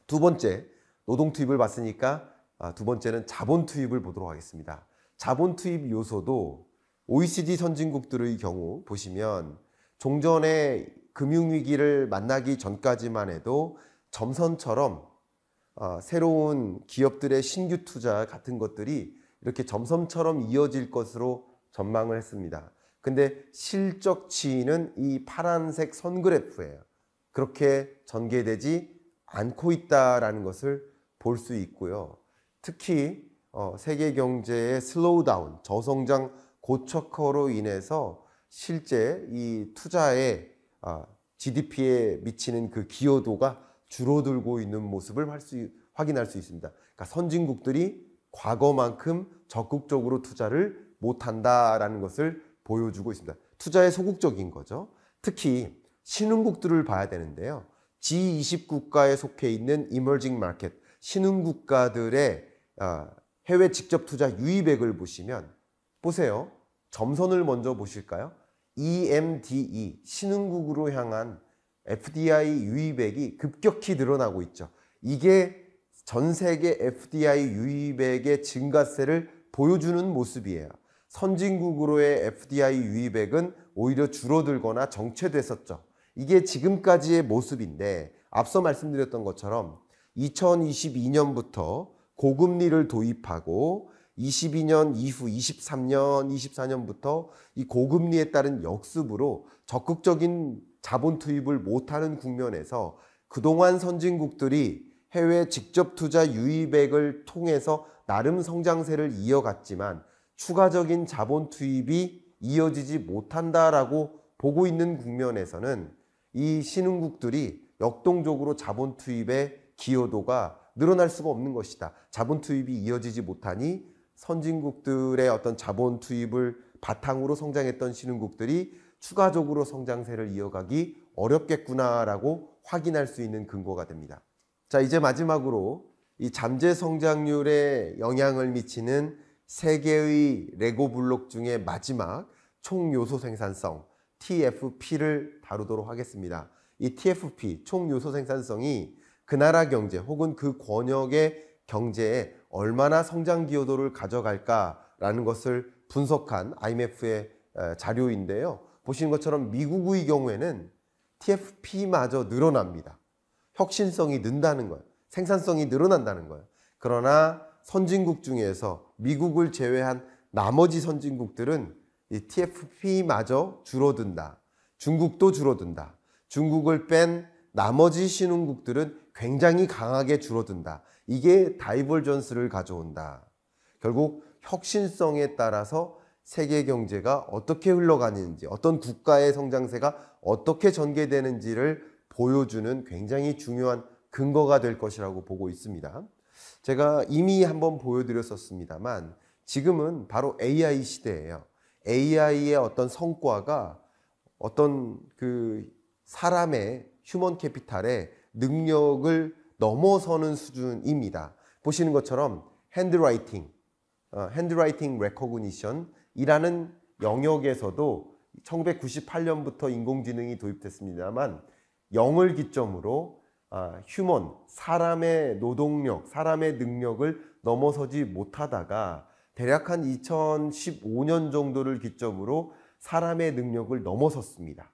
두 번째, 노동 투입을 봤으니까 두 번째는 자본 투입을 보도록 하겠습니다. 자본 투입 요소도 OECD 선진국들의 경우 보시면 종전에 금융위기를 만나기 전까지만 해도 점선처럼 새로운 기업들의 신규 투자 같은 것들이 이렇게 점선처럼 이어질 것으로 전망을 했습니다. 근데 실적치는 이 파란색 선 그래프예요. 그렇게 전개되지 않고 있다라는 것을 볼 수 있고요. 특히 세계 경제의 슬로우다운, 저성장 고착화로 인해서 실제 이 투자의 GDP에 미치는 그 기여도가 줄어들고 있는 모습을 확인할 수 있습니다. 그러니까 선진국들이 과거만큼 적극적으로 투자를 못한다라는 것을 보여주고 있습니다. 투자에 소극적인 거죠. 특히 신흥국들을 봐야 되는데요. G20 국가에 속해 있는 Emerging Market, 신흥국가들의 해외 직접 투자 유입액을 보시면 보세요. 점선을 먼저 보실까요? EMDE, 신흥국으로 향한 FDI 유입액이 급격히 늘어나고 있죠. 이게 전 세계 FDI 유입액의 증가세를 보여주는 모습이에요. 선진국으로의 FDI 유입액은 오히려 줄어들거나 정체됐었죠. 이게 지금까지의 모습인데 앞서 말씀드렸던 것처럼 2022년부터 고금리를 도입하고 22년 이후 23년, 24년부터 이 고금리에 따른 역습으로 적극적인 자본 투입을 못하는 국면에서 그동안 선진국들이 해외 직접 투자 유입액을 통해서 나름 성장세를 이어갔지만 추가적인 자본 투입이 이어지지 못한다라고 보고 있는 국면에서는 이 신흥국들이 역동적으로 자본 투입의 기여도가 늘어날 수가 없는 것이다. 자본 투입이 이어지지 못하니 선진국들의 어떤 자본 투입을 바탕으로 성장했던 신흥국들이 추가적으로 성장세를 이어가기 어렵겠구나라고 확인할 수 있는 근거가 됩니다. 자, 이제 마지막으로 이 잠재 성장률에 영향을 미치는 세 개의 레고 블록 중에 마지막 총 요소 생산성 TFP를 다루도록 하겠습니다. 이 TFP 총 요소 생산성이 그 나라 경제 혹은 그 권역의 경제에 얼마나 성장 기여도를 가져갈까라는 것을 분석한 IMF의 자료인데요. 보시는 것처럼 미국의 경우에는 TFP마저 늘어납니다. 혁신성이 는다는 거예요. 생산성이 늘어난다는 거예요. 그러나 선진국 중에서 미국을 제외한 나머지 선진국들은 이 TFP마저 줄어든다. 중국도 줄어든다. 중국을 뺀 나머지 신흥국들은 굉장히 강하게 줄어든다. 이게 다이버전스를 가져온다. 결국 혁신성에 따라서 세계 경제가 어떻게 흘러가는지, 어떤 국가의 성장세가 어떻게 전개되는지를 보여주는 굉장히 중요한 근거가 될 것이라고 보고 있습니다. 제가 이미 한번 보여드렸었습니다만 지금은 바로 AI 시대예요. AI의 어떤 성과가 어떤 그 사람의 휴먼 캐피탈의 능력을 넘어서는 수준입니다. 보시는 것처럼 핸드라이팅 레코그니션이라는 영역에서도 1998년부터 인공지능이 도입됐습니다만 0을 기점으로 사람의 노동력, 사람의 능력을 넘어서지 못하다가 대략 한 2015년 정도를 기점으로 사람의 능력을 넘어섰습니다.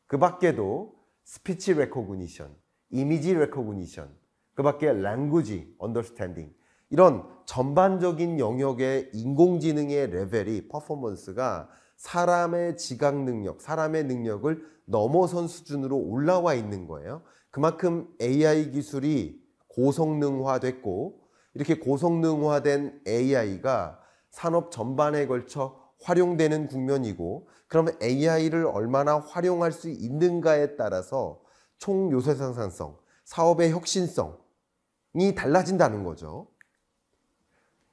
그 밖에도 스피치 레코그니션, 이미지 레코그니션, 그 밖에 language understanding 이런 전반적인 영역의 인공지능의 레벨이 퍼포먼스가 사람의 지각 능력, 사람의 능력을 넘어선 수준으로 올라와 있는 거예요. 그만큼 AI 기술이 고성능화됐고 이렇게 고성능화된 AI가 산업 전반에 걸쳐 활용되는 국면이고 그러면 AI를 얼마나 활용할 수 있는가에 따라서 총 요소 생산성, 사업의 혁신성이 달라진다는 거죠.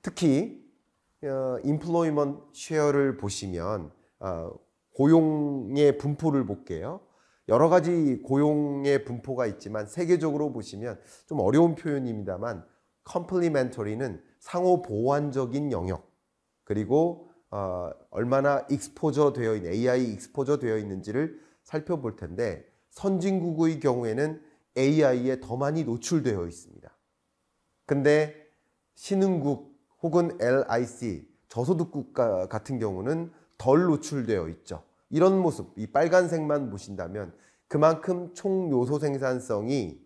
특히 employment share를 보시면 고용의 분포를 볼게요. 여러 가지 고용의 분포가 있지만 세계적으로 보시면 좀 어려운 표현입니다만 complementary는 상호 보완적인 영역 그리고 얼마나 익스포저 되어 있는 AI 익스포저 되어 있는지를 살펴볼 텐데 선진국의 경우에는 AI에 더 많이 노출되어 있습니다. 근데 신흥국 혹은 LIC 저소득 국가 같은 경우는 덜 노출되어 있죠. 이런 모습, 이 빨간색만 보신다면 그만큼 총 요소 생산성이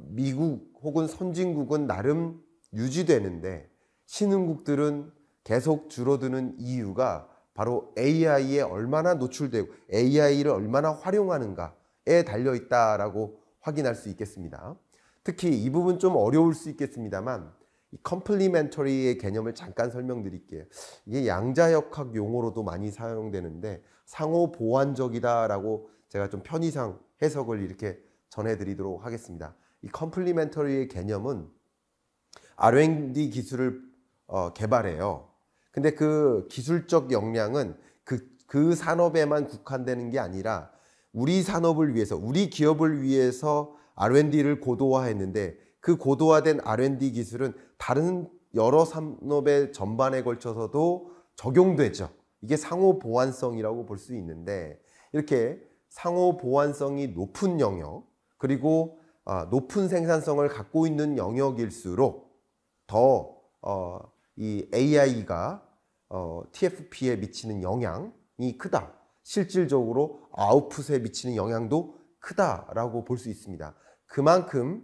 미국 혹은 선진국은 나름 유지되는데 신흥국들은 계속 줄어드는 이유가 바로 AI에 얼마나 노출되고 AI를 얼마나 활용하는가에 달려있다라고 확인할 수 있겠습니다. 특히 이 부분 좀 어려울 수 있겠습니다만 이 컴플리멘터리의 개념을 잠깐 설명드릴게요. 이게 양자역학 용어로도 많이 사용되는데 상호 보완적이다라고 제가 좀 편의상 해석을 이렇게 전해드리도록 하겠습니다. 이 컴플리멘터리의 개념은 R&D 기술을 개발해요. 근데 그 기술적 역량은 그 산업에만 국한되는 게 아니라 우리 산업을 위해서, 우리 기업을 위해서 R&D를 고도화했는데 그 고도화된 R&D 기술은 다른 여러 산업의 전반에 걸쳐서도 적용되죠. 이게 상호 보완성이라고 볼 수 있는데 이렇게 상호 보완성이 높은 영역 그리고 높은 생산성을 갖고 있는 영역일수록 더 이 AI가 TFP에 미치는 영향이 크다. 실질적으로 아웃풋에 미치는 영향도 크다라고 볼 수 있습니다. 그만큼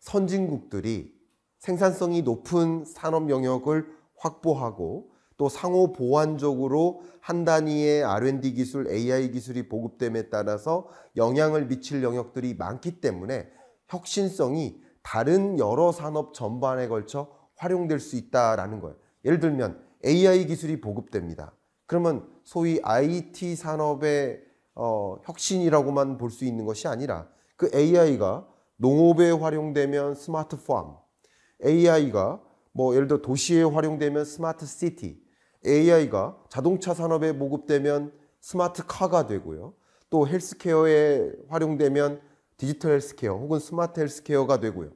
선진국들이 생산성이 높은 산업 영역을 확보하고 또 상호 보완적으로 한 단위의 R&D 기술, AI 기술이 보급됨에 따라서 영향을 미칠 영역들이 많기 때문에 혁신성이 다른 여러 산업 전반에 걸쳐 활용될 수 있다라는 거예요. 예를 들면 AI 기술이 보급됩니다. 그러면 소위 IT 산업의 혁신이라고만 볼 수 있는 것이 아니라 그 AI가 농업에 활용되면 스마트 팜, AI가 예를 들어 도시에 활용되면 스마트 시티, AI가 자동차 산업에 보급되면 스마트 카가 되고요. 또 헬스케어에 활용되면 디지털 헬스케어 혹은 스마트 헬스케어가 되고요.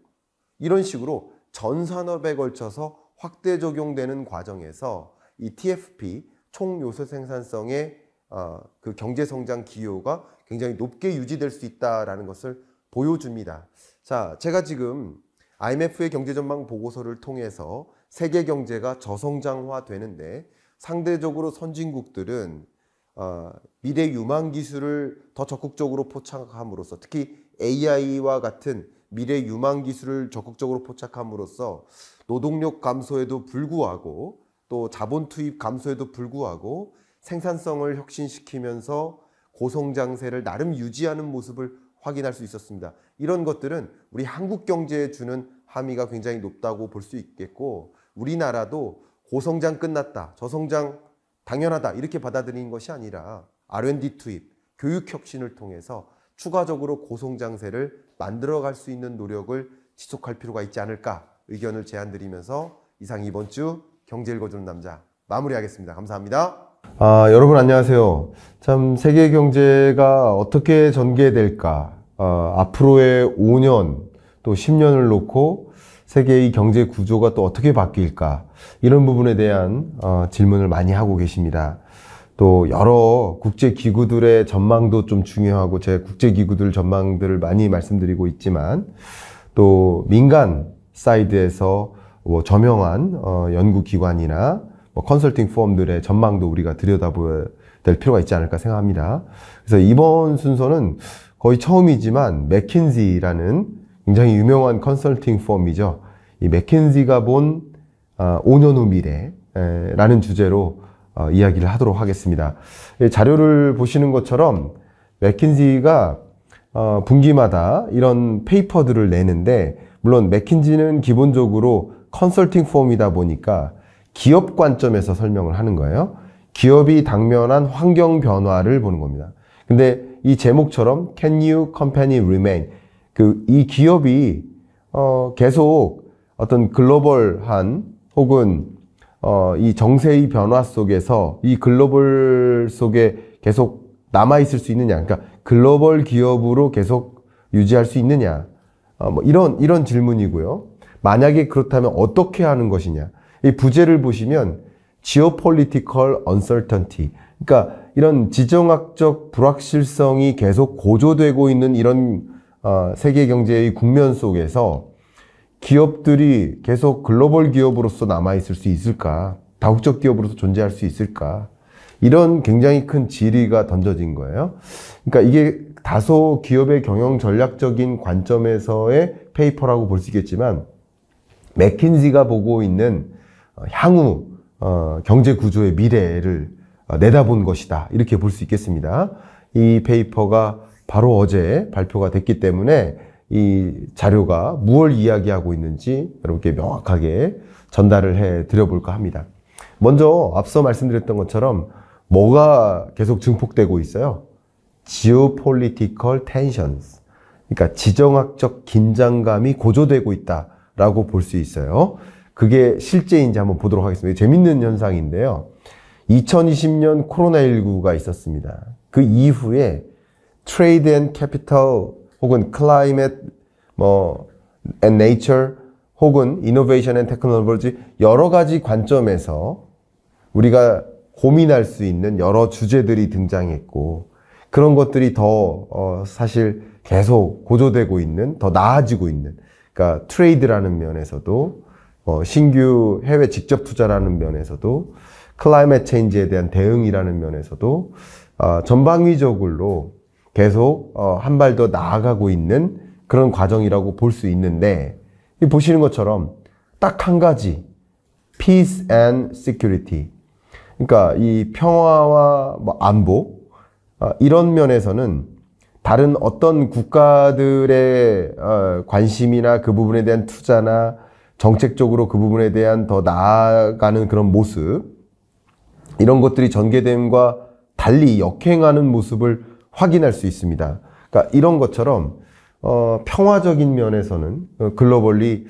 이런 식으로 전 산업에 걸쳐서 확대 적용되는 과정에서 이 TFP 총 요소 생산성의 그 경제 성장 기여가 굉장히 높게 유지될 수 있다라는 것을 보여줍니다. 자, 제가 지금 IMF의 경제전망 보고서를 통해서 세계 경제가 저성장화되는데 상대적으로 선진국들은 미래 유망 기술을 더 적극적으로 포착함으로써 특히 AI와 같은 미래 유망 기술을 적극적으로 포착함으로써 노동력 감소에도 불구하고 또 자본 투입 감소에도 불구하고 생산성을 혁신시키면서 고성장세를 나름 유지하는 모습을 확인할 수 있었습니다. 이런 것들은 우리 한국 경제에 주는 함의가 굉장히 높다고 볼 수 있겠고 우리나라도 고성장 끝났다, 저성장 당연하다 이렇게 받아들이는 것이 아니라 R&D 투입, 교육 혁신을 통해서 추가적으로 고성장세를 만들어갈 수 있는 노력을 지속할 필요가 있지 않을까 의견을 제안드리면서 이상 이번 주 경제 읽어주는 남자 마무리하겠습니다. 감사합니다. 여러분 안녕하세요. 참 세계 경제가 어떻게 전개될까? 앞으로의 5년 또 10년을 놓고 세계의 경제 구조가 또 어떻게 바뀔까? 이런 부분에 대한 질문을 많이 하고 계십니다. 또 여러 국제기구들의 전망도 좀 중요하고 제 국제기구들 전망들을 많이 말씀드리고 있지만 또 민간 사이드에서 저명한 연구기관이나 컨설팅 펌들의 전망도 우리가 들여다봐야 될 필요가 있지 않을까 생각합니다. 그래서 이번 순서는 거의 처음이지만 맥킨지라는 굉장히 유명한 컨설팅 펌이죠. 이 맥킨지가 본 5년 후 미래라는 주제로 이야기를 하도록 하겠습니다. 자료를 보시는 것처럼 맥킨지가 분기마다 이런 페이퍼들을 내는데 물론 맥킨지는 기본적으로 컨설팅 펌이다 보니까 기업 관점에서 설명을 하는 거예요. 기업이 당면한 환경 변화를 보는 겁니다. 근데 이 제목처럼 Can you company remain? 이 기업이 계속 어떤 글로벌한 혹은 이 정세의 변화 속에서 이 글로벌 속에 계속 남아있을 수 있느냐. 그러니까 글로벌 기업으로 계속 유지할 수 있느냐. 이런 질문이고요. 만약에 그렇다면 어떻게 하는 것이냐. 이 부제를 보시면 geopolitical uncertainty. 그러니까 이런 지정학적 불확실성이 계속 고조되고 있는 이런 세계 경제의 국면 속에서 기업들이 계속 글로벌 기업으로서 남아있을 수 있을까? 다국적 기업으로서 존재할 수 있을까? 이런 굉장히 큰 질의가 던져진 거예요. 그러니까 이게 다소 기업의 경영 전략적인 관점에서의 페이퍼라고 볼 수 있겠지만 맥킨지가 보고 있는 향후 경제 구조의 미래를 내다본 것이다. 이렇게 볼 수 있겠습니다. 이 페이퍼가 바로 어제 발표가 됐기 때문에 이 자료가 무엇을 이야기하고 있는지 여러분께 명확하게 전달을 해 드려볼까 합니다. 먼저 앞서 말씀드렸던 것처럼 뭐가 계속 증폭되고 있어요? Geopolitical tensions. 그러니까 지정학적 긴장감이 고조되고 있다라고 볼 수 있어요. 그게 실제인지 한번 보도록 하겠습니다. 재밌는 현상인데요. 2020년 코로나19가 있었습니다. 그 이후에 Trade and Capital 혹은 Climate and Nature 혹은 Innovation and Technology 여러 가지 관점에서 우리가 고민할 수 있는 여러 주제들이 등장했고 그런 것들이 더 사실 계속 고조되고 있는, 더 나아지고 있는, 그러니까 트레이드라는 면에서도, 신규 해외 직접 투자라는 면에서도, 클라이밋 체인지에 대한 대응이라는 면에서도, 전방위적으로 계속 한 발 더 나아가고 있는 그런 과정이라고 볼 수 있는데, 보시는 것처럼 딱 한 가지, peace and security. 그러니까 이 평화와 안보, 이런 면에서는 다른 어떤 국가들의 관심이나 그 부분에 대한 투자나 정책적으로 그 부분에 대한 더 나아가는 그런 모습, 이런 것들이 전개됨과 달리 역행하는 모습을 확인할 수 있습니다. 그러니까 이런 것처럼 평화적인 면에서는 글로벌리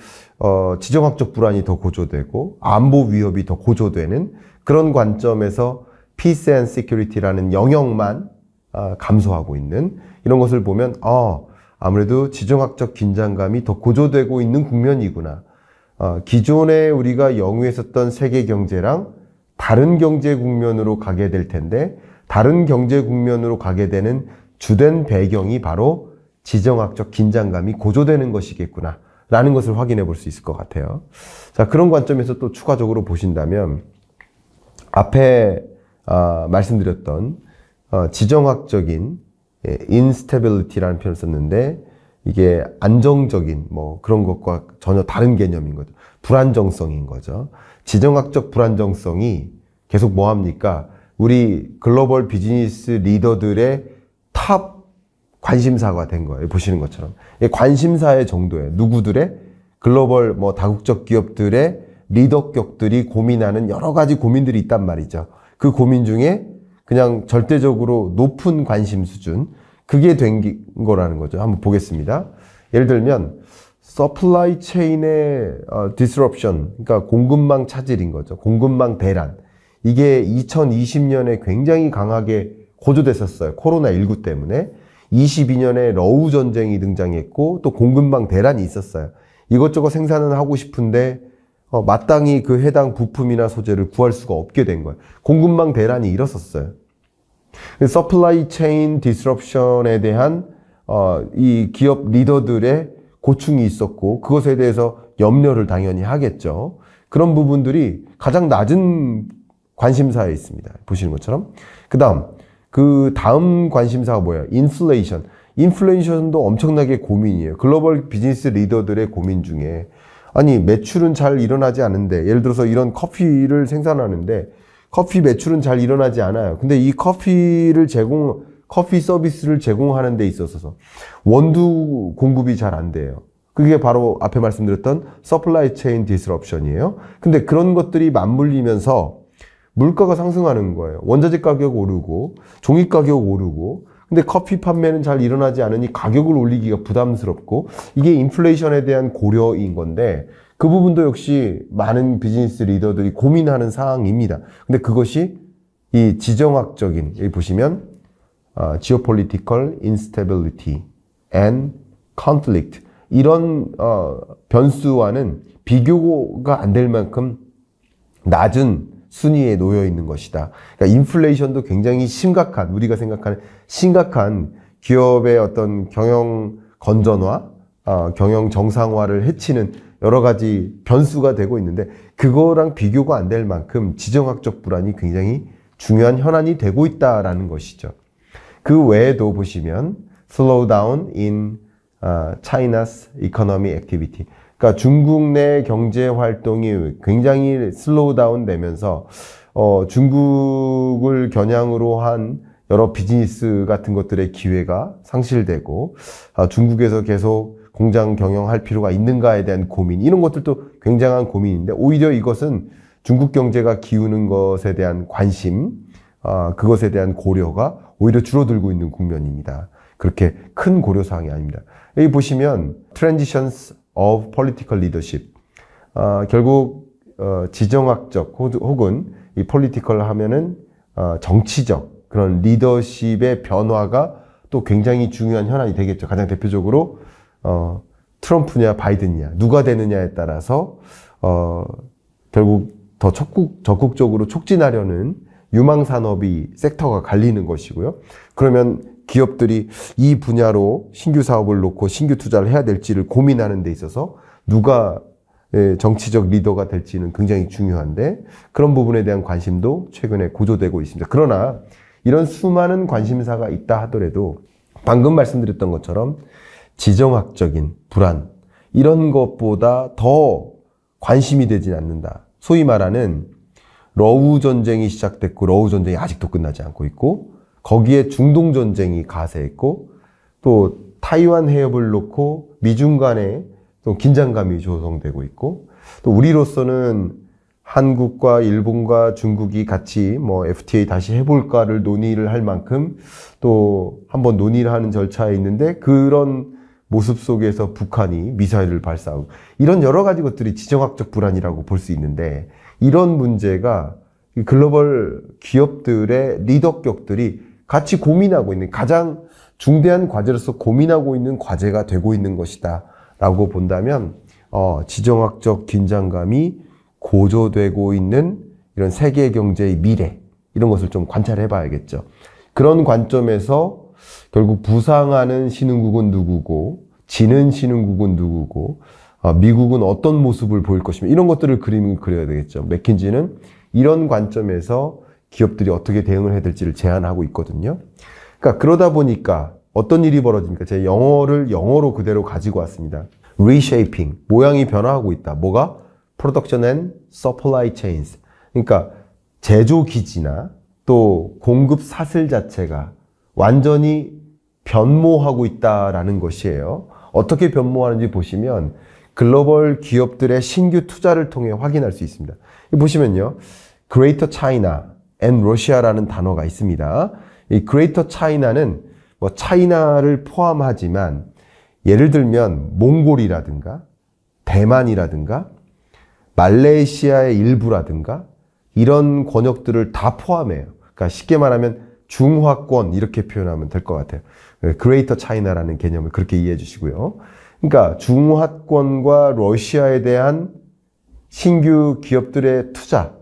지정학적 불안이 더 고조되고 안보 위협이 더 고조되는 그런 관점에서 Peace and Security라는 영역만 감소하고 있는 이런 것을 보면 아무래도 지정학적 긴장감이 더 고조되고 있는 국면이구나. 기존에 우리가 영위했었던 세계 경제랑 다른 경제 국면으로 가게 될 텐데 다른 경제 국면으로 가게 되는 주된 배경이 바로 지정학적 긴장감이 고조되는 것이겠구나 라는 것을 확인해 볼 수 있을 것 같아요. 자, 그런 관점에서 또 추가적으로 보신다면 앞에 말씀드렸던 지정학적인 instability라는 표현을 썼는데 이게 안정적인 그런 것과 전혀 다른 개념인 거죠. 불안정성인 거죠. 지정학적 불안정성이 계속 뭐합니까? 우리 글로벌 비즈니스 리더들의 탑 관심사가 된 거예요. 보시는 것처럼. 관심사의 정도에 누구들의 글로벌 다국적 기업들의 리더격들이 고민하는 여러 가지 고민들이 있단 말이죠. 그 고민 중에 그냥 절대적으로 높은 관심 수준, 그게 된 거라는 거죠. 한번 보겠습니다. 예를 들면 서플라이 체인의 disruption, 그러니까 공급망 차질인 거죠. 공급망 대란. 이게 2020년에 굉장히 강하게 고조됐었어요. 코로나19 때문에. 22년에 러우 전쟁이 등장했고 또 공급망 대란이 있었어요. 이것저것 생산을 하고 싶은데 마땅히 그 해당 부품이나 소재를 구할 수가 없게 된 거예요. 공급망 대란이 일었었어요. 서플라이 체인 디스럽션에 대한 이 기업 리더들의 고충이 있었고 그것에 대해서 염려를 당연히 하겠죠. 그런 부분들이 가장 낮은 관심사에 있습니다. 보시는 것처럼. 그 다음 관심사가 뭐예요? 인플레이션. 인플레이션도 엄청나게 고민이에요. 글로벌 비즈니스 리더들의 고민 중에 아니 매출은 잘 일어나지 않는데 예를 들어서 이런 커피를 생산하는데 커피 매출은 잘 일어나지 않아요. 근데 이 커피 서비스를 제공하는 데 있어서 원두 공급이 잘 안 돼요. 그게 바로 앞에 말씀드렸던 서플라이 체인 디스럽션이에요. 근데 그런 것들이 맞물리면서 물가가 상승하는 거예요. 원자재 가격 오르고 종이 가격 오르고 근데 커피 판매는 잘 일어나지 않으니 가격을 올리기가 부담스럽고 이게 인플레이션에 대한 고려인 건데 그 부분도 역시 많은 비즈니스 리더들이 고민하는 사항입니다. 근데 그것이 이 지정학적인 여기 보시면 geopolitical instability and conflict 이런 변수와는 비교가 안 될 만큼 낮은 순위에 놓여 있는 것이다. 그러니까 인플레이션도 굉장히 심각한 우리가 생각하는 심각한 기업의 어떤 경영 건전화, 경영 정상화를 해치는 여러 가지 변수가 되고 있는데 그거랑 비교가 안 될 만큼 지정학적 불안이 굉장히 중요한 현안이 되고 있다라는 것이죠. 그 외에도 보시면 slowdown in China's economic activity. 그러니까 중국 내 경제 활동이 굉장히 슬로우다운 되면서 중국을 겨냥으로 한 여러 비즈니스 같은 것들의 기회가 상실되고 중국에서 계속 공장 경영할 필요가 있는가에 대한 고민 이런 것들도 굉장한 고민인데 오히려 이것은 중국 경제가 기우는 것에 대한 관심 그것에 대한 고려가 오히려 줄어들고 있는 국면입니다. 그렇게 큰 고려사항이 아닙니다. 여기 보시면 Transitions of Political Leadership 결국 지정학적 혹은 이 political 하면은 정치적 그런 리더십의 변화가 또 굉장히 중요한 현안이 되겠죠. 가장 대표적으로 트럼프냐 바이든이냐 누가 되느냐에 따라서 결국 더 적극적으로 촉진하려는 유망 산업이 섹터가 갈리는 것이고요. 그러면 기업들이 이 분야로 신규 사업을 놓고 신규 투자를 해야 될지를 고민하는 데 있어서 누가 정치적 리더가 될지는 굉장히 중요한데 그런 부분에 대한 관심도 최근에 고조되고 있습니다. 그러나 이런 수많은 관심사가 있다 하더라도 방금 말씀드렸던 것처럼 지정학적인 불안 이런 것보다 더 관심이 되진 않는다. 소위 말하는 러우 전쟁이 시작됐고 러우 전쟁이 아직도 끝나지 않고 있고 거기에 중동 전쟁이 가세했고 또 타이완 해협을 놓고 미중 간에 또 긴장감이 조성되고 있고 또 우리로서는 한국과 일본과 중국이 같이 뭐 FTA 다시 해볼까를 논의를 할 만큼 또 한번 논의를 하는 절차에 있는데 그런 모습 속에서 북한이 미사일을 발사하고 이런 여러 가지 것들이 지정학적 불안이라고 볼 수 있는데 이런 문제가 글로벌 기업들의 리더격들이 같이 고민하고 있는 가장 중대한 과제로서 고민하고 있는 과제가 되고 있는 것이다 라고 본다면 지정학적 긴장감이 고조되고 있는 이런 세계 경제의 미래 이런 것을 좀 관찰해 봐야겠죠. 그런 관점에서 결국 부상하는 신흥국은 누구고 지는 신흥국은 누구고 미국은 어떤 모습을 보일 것이며 이런 것들을 그림을 그려야 되겠죠. 맥킨지는 이런 관점에서 기업들이 어떻게 대응을 해야 될지를 제안하고 있거든요. 그러니까 그러다 보니까 어떤 일이 벌어집니까? 제가 영어를 영어로 그대로 가지고 왔습니다. reshaping, 모양이 변화하고 있다. 뭐가? production and supply chains. 그러니까 제조 기지나 또 공급 사슬 자체가 완전히 변모하고 있다라는 것이에요. 어떻게 변모하는지 보시면 글로벌 기업들의 신규 투자를 통해 확인할 수 있습니다. 보시면요. Greater China and Russia라는 단어가 있습니다. 이 Greater China는 뭐 차이나를 포함하지만 예를 들면 몽골이라든가 대만이라든가 말레이시아의 일부라든가 이런 권역들을 다 포함해요. 그러니까 쉽게 말하면 중화권 이렇게 표현하면 될 것 같아요. Greater China라는 개념을 그렇게 이해해 주시고요. 그러니까 중화권과 러시아에 대한 신규 기업들의 투자가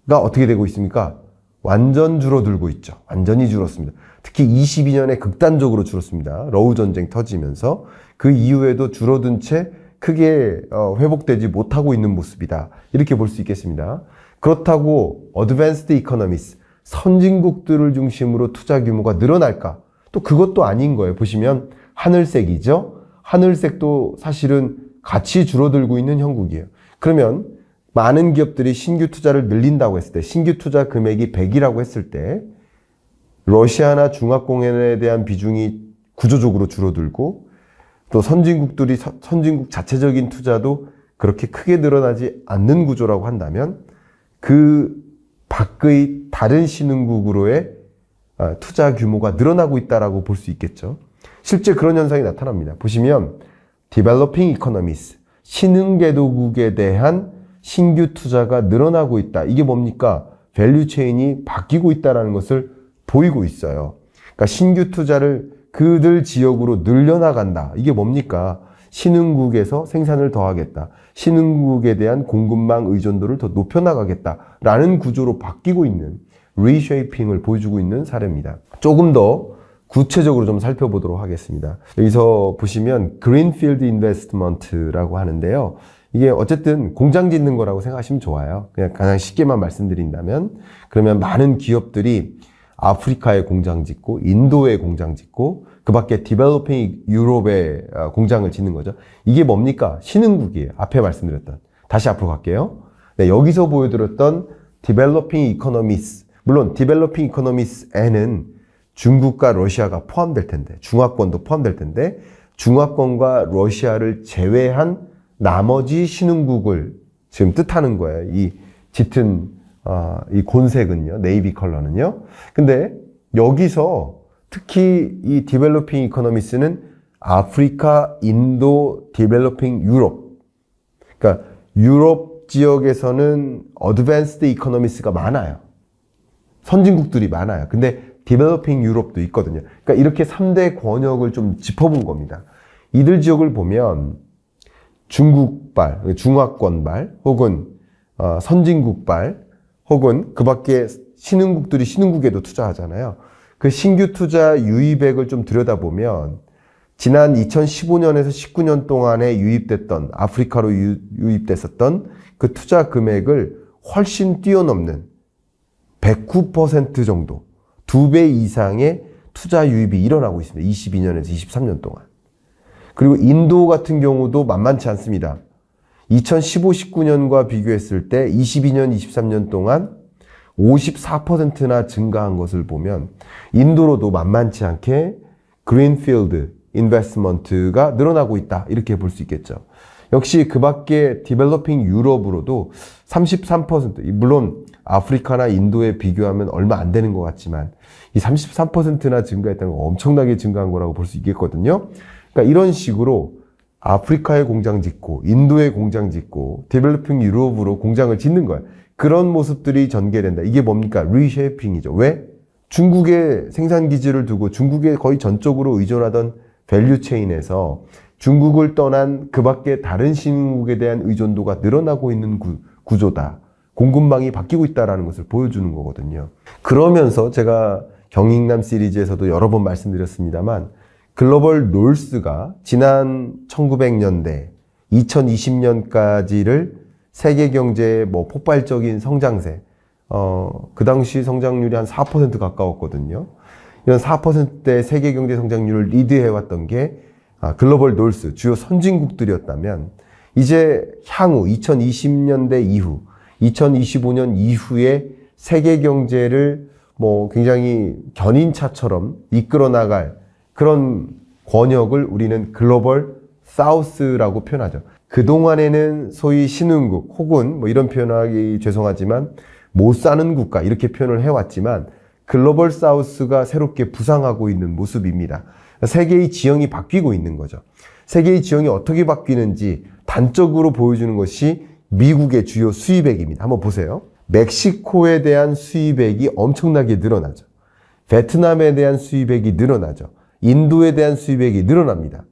어떻게 되고 있습니까? 완전 줄어들고 있죠. 완전히 줄었습니다. 특히 22년에 극단적으로 줄었습니다. 러우 전쟁 터지면서 그 이후에도 줄어든 채 크게 회복되지 못하고 있는 모습이다. 이렇게 볼 수 있겠습니다. 그렇다고 Advanced Economies, 선진국들을 중심으로 투자 규모가 늘어날까? 또 그것도 아닌 거예요. 보시면 하늘색이죠. 하늘색도 사실은 같이 줄어들고 있는 형국이에요. 그러면 많은 기업들이 신규 투자를 늘린다고 했을 때, 신규 투자 금액이 100이라고 했을 때 러시아나 중화공연에 대한 비중이 구조적으로 줄어들고 또 선진국들이 선진국 자체적인 투자도 그렇게 크게 늘어나지 않는 구조라고 한다면 그 밖의 다른 신흥국으로의 투자 규모가 늘어나고 있다라고 볼 수 있겠죠. 실제 그런 현상이 나타납니다. 보시면 Developing Economies, 신흥개도국에 대한 신규 투자가 늘어나고 있다. 이게 뭡니까? 밸류 체인이 바뀌고 있다는 것을 보이고 있어요. 그러니까 신규 투자를 그들 지역으로 늘려나간다. 이게 뭡니까? 신흥국에서 생산을 더 하겠다. 신흥국에 대한 공급망 의존도를 더 높여나가겠다라는 구조로 바뀌고 있는 리쉐이핑을 보여주고 있는 사례입니다. 조금 더 구체적으로 좀 살펴보도록 하겠습니다. 여기서 보시면 그린필드 인베스트먼트라고 하는데요. 이게 어쨌든 공장 짓는 거라고 생각하시면 좋아요. 그냥 가장 쉽게만 말씀드린다면 그러면 많은 기업들이 아프리카에 공장 짓고 인도에 공장 짓고 그 밖에 디벨로핑 유럽에 공장을 짓는 거죠. 이게 뭡니까? 신흥국이에요. 앞에 말씀드렸던. 다시 앞으로 갈게요. 네, 여기서 보여드렸던 디벨로핑 이코노미스, 물론 디벨로핑 이코노미스에는 중국과 러시아가 포함될 텐데 중화권도 포함될 텐데 중화권과 러시아를 제외한 나머지 신흥국을 지금 뜻하는 거예요. 이 짙은 이 곤색은요, 네이비 컬러는요. 근데 여기서 특히 이 디벨로핑 이코노미스는 아프리카, 인도, 디벨로핑 유럽. 그러니까 유럽 지역에서는 어드밴스드 이코노미스가 많아요. 선진국들이 많아요. 근데 디벨로핑 유럽도 있거든요. 그러니까 이렇게 3대 권역을 좀 짚어본 겁니다. 이들 지역을 보면 중국발, 중화권발, 혹은 선진국발, 혹은 그 밖에 신흥국들이 신흥국에도 투자하잖아요. 그 신규 투자 유입액을 좀 들여다보면 지난 2015년에서 19년 동안에 유입됐던 아프리카로 유입됐었던 그 투자 금액을 훨씬 뛰어넘는 109% 정도 2배 이상의 투자 유입이 일어나고 있습니다. 22년에서 23년 동안. 그리고 인도 같은 경우도 만만치 않습니다. 2015, 19년과 비교했을 때 22년, 23년 동안 54%나 증가한 것을 보면 인도로도 만만치 않게 그린필드 인베스트먼트가 늘어나고 있다. 이렇게 볼 수 있겠죠. 역시 그 밖에 디벨로핑 유럽으로도 33%, 물론 아프리카나 인도에 비교하면 얼마 안 되는 것 같지만 이 33%나 증가했다는 건 엄청나게 증가한 거라고 볼 수 있겠거든요. 그러니까 이런 식으로 아프리카에 공장 짓고 인도에 공장 짓고 디벨로핑 유럽으로 공장을 짓는 거예요. 그런 모습들이 전개된다. 이게 뭡니까? 리쉐이핑이죠. 왜? 중국에 생산 기지를 두고 중국에 거의 전적으로 의존하던 밸류 체인에서 중국을 떠난 그 밖에 다른 신흥국에 대한 의존도가 늘어나고 있는 구조다. 공급망이 바뀌고 있다는 것을 보여주는 거거든요. 그러면서 제가 경익남 시리즈에서도 여러 번 말씀드렸습니다만 글로벌 노스가 지난 1900년대, 2020년까지를 세계 경제의 폭발적인 성장세, 그 당시 성장률이 한 4% 가까웠거든요. 이런 4%대 세계 경제 성장률을 리드해왔던 게 글로벌 노스, 주요 선진국들이었다면 이제 향후 2020년대 이후, 2025년 이후에 세계 경제를 굉장히 견인차처럼 이끌어 나갈 그런 권역을 우리는 글로벌 사우스라고 표현하죠. 그동안에는 소위 신흥국 혹은 이런 표현하기 죄송하지만 못 사는 국가 이렇게 표현을 해왔지만 글로벌 사우스가 새롭게 부상하고 있는 모습입니다. 세계의 지형이 바뀌고 있는 거죠. 세계의 지형이 어떻게 바뀌는지 단적으로 보여주는 것이 미국의 주요 수입액입니다. 한번 보세요. 멕시코에 대한 수입액이 엄청나게 늘어나죠. 베트남에 대한 수입액이 늘어나죠. 인도에 대한 수입액이 늘어납니다.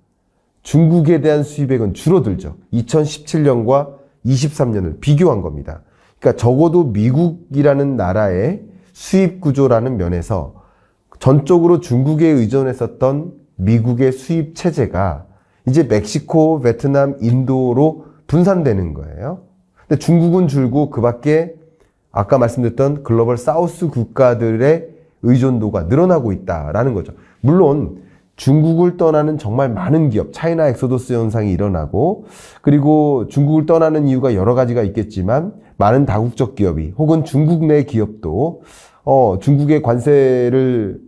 중국에 대한 수입액은 줄어들죠. 2017년과 23년을 비교한 겁니다. 그러니까 적어도 미국이라는 나라의 수입 구조라는 면에서 전적으로 중국에 의존했었던 미국의 수입 체제가 이제 멕시코, 베트남, 인도로 분산되는 거예요. 근데 중국은 줄고 그 밖에 아까 말씀드렸던 글로벌 사우스 국가들의 의존도가 늘어나고 있다라는 거죠. 물론 중국을 떠나는 정말 많은 기업, 차이나 엑소더스 현상이 일어나고 그리고 중국을 떠나는 이유가 여러 가지가 있겠지만 많은 다국적 기업이 혹은 중국 내 기업도 중국의 관세를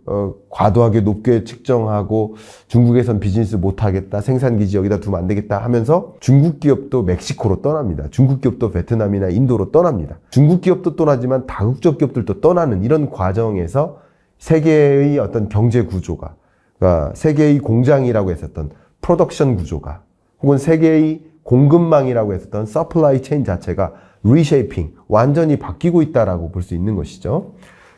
과도하게 높게 측정하고 중국에선 비즈니스 못하겠다, 생산기지 여기다 두면 안 되겠다 하면서 중국 기업도 멕시코로 떠납니다. 중국 기업도 베트남이나 인도로 떠납니다. 중국 기업도 떠나지만 다국적 기업들도 떠나는 이런 과정에서 세계의 어떤 경제 구조가, 그러니까 세계의 공장이라고 했었던 프로덕션 구조가 혹은 세계의 공급망이라고 했었던 서플라이 체인 자체가 리쉐이핑, 완전히 바뀌고 있다라고 볼 수 있는 것이죠.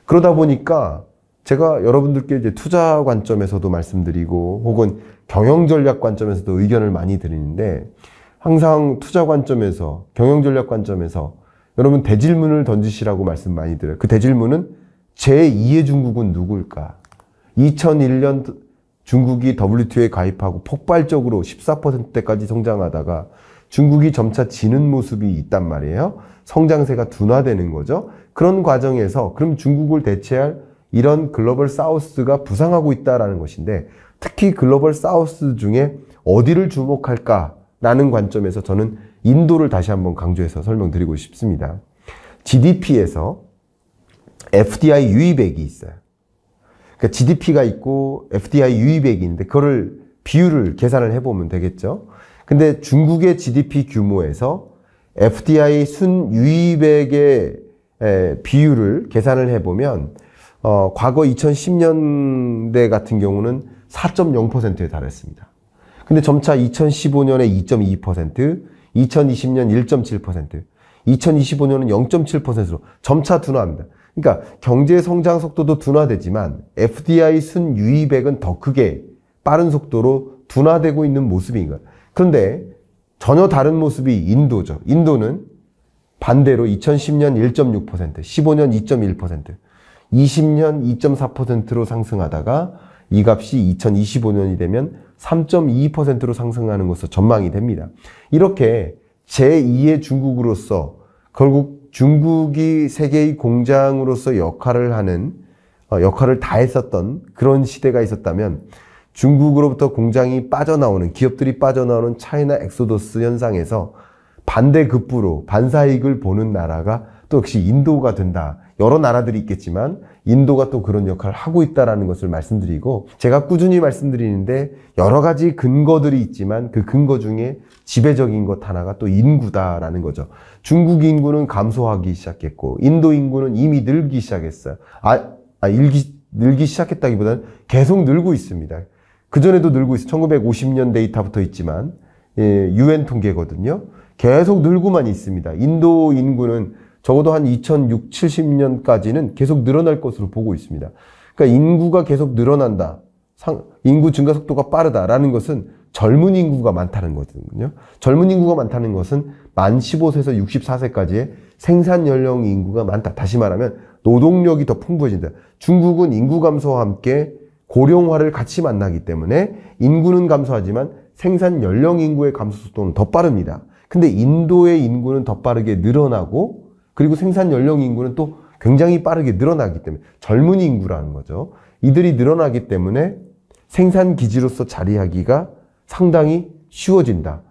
그러다 보니까 제가 여러분들께 이제 투자 관점에서도 말씀드리고 혹은 경영 전략 관점에서도 의견을 많이 드리는데 항상 투자 관점에서, 경영 전략 관점에서 여러분 대질문을 던지시라고 말씀 많이 드려요. 그 대질문은 제2의 중국은 누굴까? 2001년 중국이 WTO에 가입하고 폭발적으로 14%대까지 성장하다가 중국이 점차 지는 모습이 있단 말이에요. 성장세가 둔화되는 거죠. 그런 과정에서 그럼 중국을 대체할 이런 글로벌 사우스가 부상하고 있다라는 것인데 특히 글로벌 사우스 중에 어디를 주목할까라는 관점에서 저는 인도를 다시 한번 강조해서 설명드리고 싶습니다. GDP에서 FDI 유입액이 있어요. 그러니까 GDP가 있고 FDI 유입액이 있는데 그거를 비율을 계산을 해보면 되겠죠. 근데 중국의 GDP 규모에서 FDI 순유입액의 비율을 계산을 해보면 과거 2010년대 같은 경우는 4.0%에 달했습니다. 근데 점차 2015년에 2.2%, 2020년 1.7%, 2025년은 0.7%로 점차 둔화합니다. 그러니까 경제 성장 속도도 둔화되지만 FDI 순유입액은 더 크게 빠른 속도로 둔화되고 있는 모습인 거예요. 그런데 전혀 다른 모습이 인도죠. 인도는 반대로 2010년 1.6%, 15년 2.1%, 20년 2.4%로 상승하다가 이 값이 2025년이 되면 3.2%로 상승하는 것으로 전망이 됩니다. 이렇게 제2의 중국으로서 결국 중국이 세계의 공장으로서 역할을 다했었던 그런 시대가 있었다면 중국으로부터 공장이 빠져나오는, 기업들이 빠져나오는 차이나 엑소더스 현상에서 반대급부로 반사이익을 보는 나라가 또 역시 인도가 된다. 여러 나라들이 있겠지만 인도가 또 그런 역할을 하고 있다는 것을 말씀드리고, 제가 꾸준히 말씀드리는데 여러 가지 근거들이 있지만 그 근거 중에 지배적인 것 하나가 또 인구다라는 거죠. 중국 인구는 감소하기 시작했고 인도 인구는 이미 늘기 시작했어요. 늘기 시작했다기보다는 계속 늘고 있습니다. 그전에도 늘고 있어요. 1950년 데이터부터 있지만 UN 통계거든요. 계속 늘고만 있습니다. 인도 인구는 적어도 한 2060, 70년까지는 계속 늘어날 것으로 보고 있습니다. 그러니까 인구가 계속 늘어난다. 인구 증가 속도가 빠르다라는 것은 젊은 인구가 많다는 거거든요. 젊은 인구가 많다는 것은 만 15세에서 64세까지의 생산 연령 인구가 많다. 다시 말하면 노동력이 더 풍부해진다. 중국은 인구 감소와 함께 고령화를 같이 만나기 때문에 인구는 감소하지만 생산 연령 인구의 감소 속도는 더 빠릅니다. 근데 인도의 인구는 더 빠르게 늘어나고 그리고 생산 연령 인구는 또 굉장히 빠르게 늘어나기 때문에 젊은 인구라는 거죠. 이들이 늘어나기 때문에 생산 기지로서 자리하기가 상당히 쉬워진다.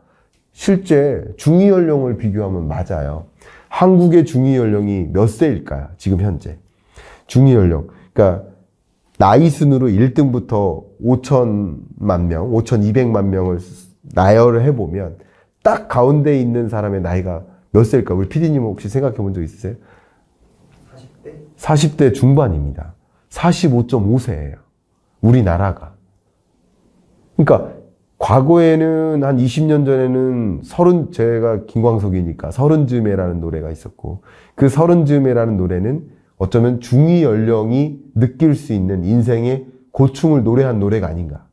실제 중위 연령을 비교하면 맞아요. 한국의 중위 연령이 몇 세일까요? 지금 현재. 중위 연령. 그러니까 나이 순으로 1등부터 5천만 명, 5,200만 명을 나열을 해보면 딱 가운데 있는 사람의 나이가 몇 세일까? 우리 PD님 혹시 생각해 본 적 있으세요? 40대? 40대 중반입니다. 45.5세예요. 우리나라가. 그러니까 과거에는 한 20년 전에는 제가 김광석이니까 서른즈음에라는 노래가 있었고 그 서른즈음에라는 노래는 어쩌면 중위 연령이 느낄 수 있는 인생의 고충을 노래한 노래가 아닌가.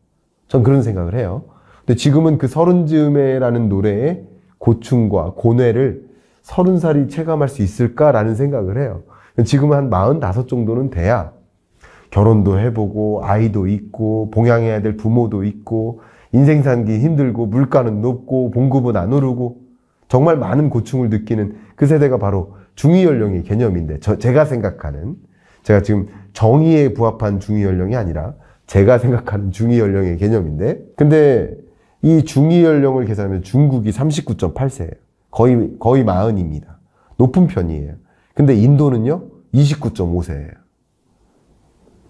전 그런 생각을 해요. 근데 지금은 그 서른즈음에라는 노래의 고충과 고뇌를 30살이 체감할 수 있을까라는 생각을 해요. 지금은 한 45 정도는 돼야 결혼도 해보고 아이도 있고 봉양해야 될 부모도 있고 인생 살기 힘들고 물가는 높고 봉급은 안 오르고 정말 많은 고충을 느끼는 그 세대가 바로 중위 연령의 개념인데 제가 지금 정의에 부합한 중위 연령이 아니라 제가 생각하는 중위 연령의 개념인데 근데 이 중위 연령을 계산하면 중국이 39.8세예요. 거의 40입니다. 높은 편이에요. 근데 인도는요 29.5세예요.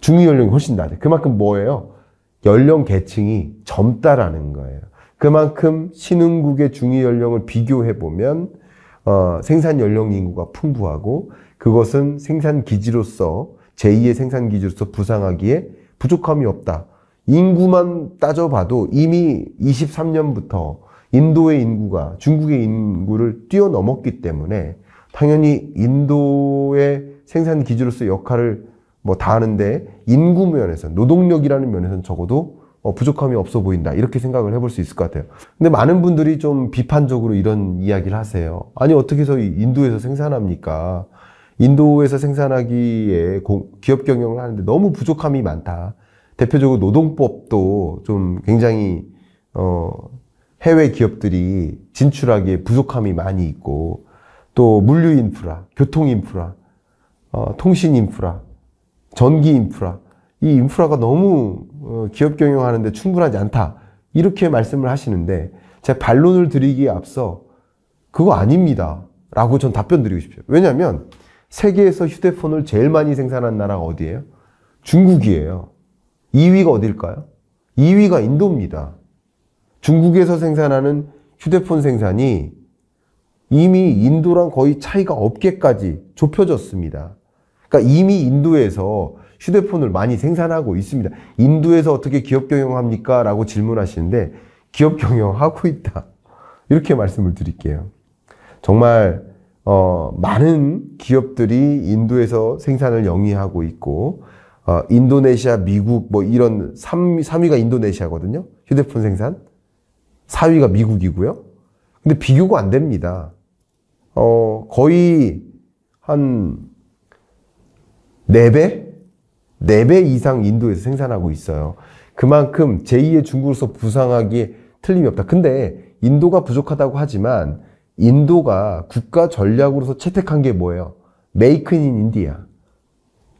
중위 연령이 훨씬 낮아요. 그만큼 뭐예요? 연령 계층이 젊다라는 거예요. 그만큼 신흥국의 중위 연령을 비교해 보면 생산 연령 인구가 풍부하고 그것은 생산 기지로서 제2의 생산 기지로서 부상하기에 부족함이 없다. 인구만 따져봐도 이미 23년부터 인도의 인구가 중국의 인구를 뛰어넘었기 때문에 당연히 인도의 생산 기지로서 역할을 다하는데 인구 면에서 노동력이라는 면에서는 적어도 부족함이 없어 보인다. 이렇게 생각을 해볼 수 있을 것 같아요. 근데 많은 분들이 좀 비판적으로 이런 이야기를 하세요. 아니 어떻게 해서 인도에서 생산합니까? 인도에서 생산하기에 기업 경영을 하는데 너무 부족함이 많다. 대표적으로 노동법도 좀 굉장히 해외 기업들이 진출하기에 부족함이 많이 있고 또 물류 인프라, 교통 인프라, 통신 인프라, 전기 인프라 이 인프라가 너무 기업 경영하는데 충분하지 않다. 이렇게 말씀을 하시는데 제가 반론을 드리기에 앞서 그거 아닙니다. 라고 전 답변 드리고 싶어요. 왜냐하면 세계에서 휴대폰을 제일 많이 생산한 나라가 어디예요? 중국이에요. 2위가 어딜까요? 2위가 인도입니다. 중국에서 생산하는 휴대폰 생산이 이미 인도랑 거의 차이가 없게까지 좁혀졌습니다. 그러니까 이미 인도에서 휴대폰을 많이 생산하고 있습니다. 인도에서 어떻게 기업 경영합니까? 라고 질문하시는데 기업 경영하고 있다. 이렇게 말씀을 드릴게요. 정말 많은 기업들이 인도에서 생산을 영위하고 있고 인도네시아, 미국 이런 3위가 인도네시아거든요. 휴대폰 생산. 4위가 미국이고요. 근데 비교가 안 됩니다. 거의 한 4배? 4배 이상 인도에서 생산하고 있어요. 그만큼 제2의 중국으로서 부상하기에 틀림이 없다. 근데 인도가 부족하다고 하지만 인도가 국가 전략으로서 채택한 게 뭐예요? 메이크 인 인디아.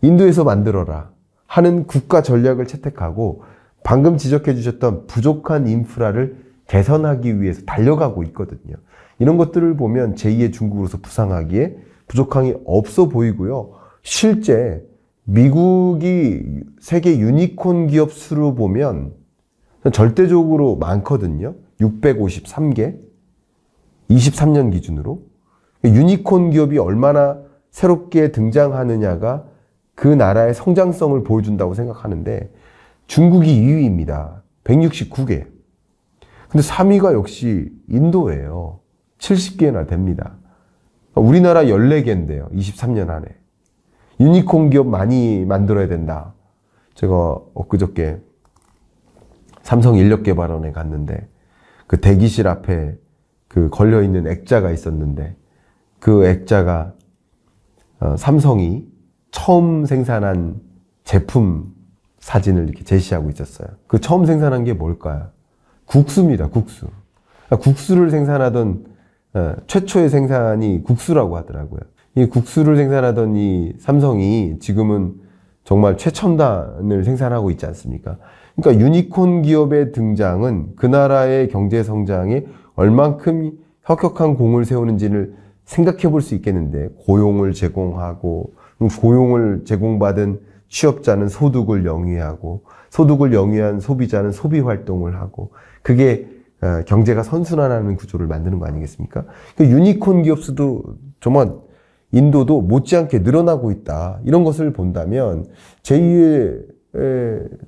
인도에서 만들어라 하는 국가 전략을 채택하고 방금 지적해 주셨던 부족한 인프라를 개선하기 위해서 달려가고 있거든요. 이런 것들을 보면 제2의 중국으로서 부상하기에 부족함이 없어 보이고요. 실제 미국이 세계 유니콘 기업 수로 보면 절대적으로 많거든요. 653개. 23년 기준으로. 유니콘 기업이 얼마나 새롭게 등장하느냐가 그 나라의 성장성을 보여준다고 생각하는데 중국이 2위입니다. 169개. 근데 3위가 역시 인도예요. 70개나 됩니다. 우리나라 14개인데요. 23년 안에. 유니콘 기업 많이 만들어야 된다. 제가 엊그저께 삼성인력개발원에 갔는데 그 대기실 앞에 그 걸려있는 액자가 있었는데 그 액자가 삼성이 처음 생산한 제품 사진을 이렇게 제시하고 있었어요. 그 처음 생산한 게 뭘까요? 국수입니다. 국수. 국수를 생산하던 최초의 생산이 국수라고 하더라고요. 이 국수를 생산하던 이 삼성이 지금은 정말 최첨단을 생산하고 있지 않습니까? 그러니까 유니콘 기업의 등장은 그 나라의 경제 성장에 얼만큼 혁혁한 공을 세우는지를 생각해 볼 수 있겠는데 고용을 제공하고 고용을 제공받은 취업자는 소득을 영위하고 소득을 영위한 소비자는 소비 활동을 하고 그게 경제가 선순환하는 구조를 만드는 거 아니겠습니까? 그 유니콘 기업 수도 정말 인도도 못지않게 늘어나고 있다. 이런 것을 본다면 제2의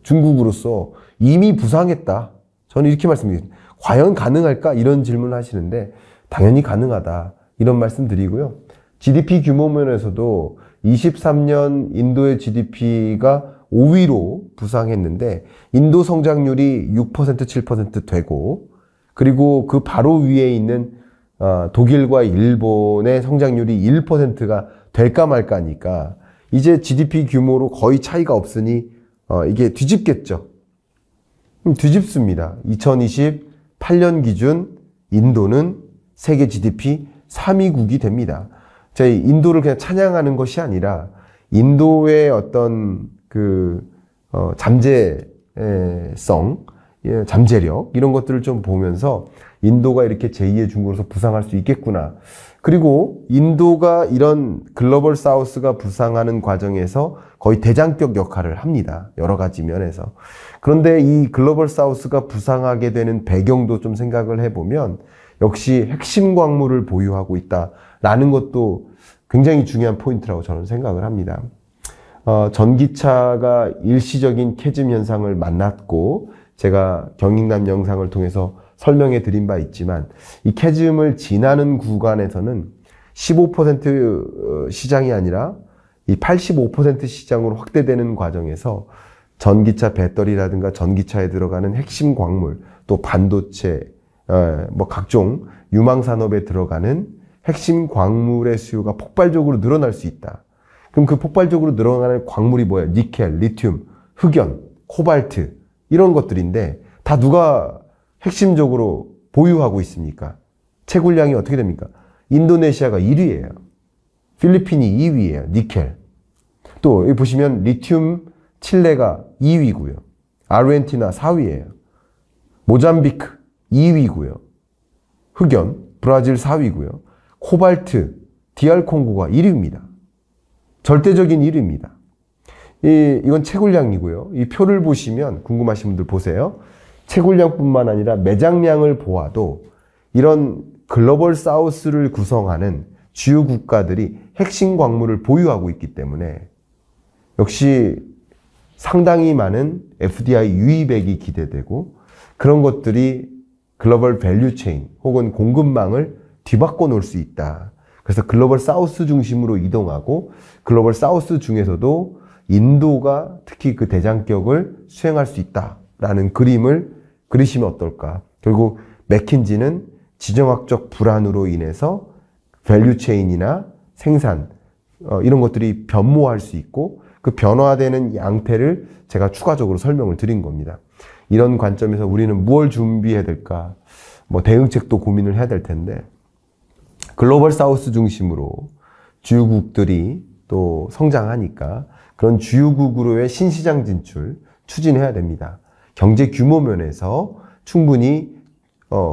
중국으로서 이미 부상했다. 저는 이렇게 말씀드립니다. 과연 가능할까? 이런 질문을 하시는데 당연히 가능하다. 이런 말씀 드리고요. GDP 규모 면에서도 23년 인도의 GDP가 5위로 부상했는데 인도 성장률이 6% 7% 되고 그리고 그 바로 위에 있는 독일과 일본의 성장률이 1%가 될까 말까니까 이제 GDP 규모로 거의 차이가 없으니 이게 뒤집겠죠. 뒤집습니다. 2028년 기준 인도는 세계 GDP 3위국이 됩니다. 저희 인도를 그냥 찬양하는 것이 아니라 인도의 어떤 잠재성, 잠재력 이런 것들을 좀 보면서 인도가 이렇게 제2의 중국으로서 부상할 수 있겠구나. 그리고 인도가 이런 글로벌 사우스가 부상하는 과정에서 거의 대장격 역할을 합니다. 여러 가지 면에서. 그런데 이 글로벌 사우스가 부상하게 되는 배경도 좀 생각을 해보면 역시 핵심 광물을 보유하고 있다라는 것도 굉장히 중요한 포인트라고 저는 생각을 합니다. 전기차가 일시적인 캐즘 현상을 만났고 제가 경익남 영상을 통해서 설명해 드린 바 있지만 이 캐즘을 지나는 구간에서는 15% 시장이 아니라 이 85% 시장으로 확대되는 과정에서 전기차 배터리라든가 전기차에 들어가는 핵심 광물 또 반도체 뭐 각종 유망 산업에 들어가는 핵심 광물의 수요가 폭발적으로 늘어날 수 있다. 그럼 그 폭발적으로 늘어나는 광물이 뭐예요? 니켈, 리튬, 흑연, 코발트 이런 것들인데 다 누가 핵심적으로 보유하고 있습니까? 채굴량이 어떻게 됩니까? 인도네시아가 1위예요. 필리핀이 2위예요. 니켈. 또 여기 보시면 리튬 칠레가 2위고요. 아르헨티나 4위예요. 모잠비크 2위고요. 흑연 브라질 4위고요. 코발트 DR 콩고가 1위입니다. 절대적인 1위입니다. 이건 채굴량이고요. 이 표를 보시면 궁금하신 분들 보세요. 채굴량뿐만 아니라 매장량을 보아도 이런 글로벌 사우스를 구성하는 주요 국가들이 핵심 광물을 보유하고 있기 때문에 역시 상당히 많은 FDI 유입액이 기대되고 그런 것들이 글로벌 밸류 체인 혹은 공급망을 뒤바꿔 놓을 수 있다. 그래서 글로벌 사우스 중심으로 이동하고 글로벌 사우스 중에서도 인도가 특히 그 대장격을 수행할 수 있다라는 그림을 그리시면 어떨까. 결국 맥킨지는 지정학적 불안으로 인해서 밸류 체인이나 생산 이런 것들이 변모할 수 있고 그 변화되는 양태를 제가 추가적으로 설명을 드린 겁니다. 이런 관점에서 우리는 무엇을 준비해야 될까? 뭐 대응책도 고민을 해야 될 텐데, 글로벌 사우스 중심으로 주요국들이 또 성장하니까 그런 주요국으로의 신시장 진출 추진해야 됩니다. 경제 규모 면에서 충분히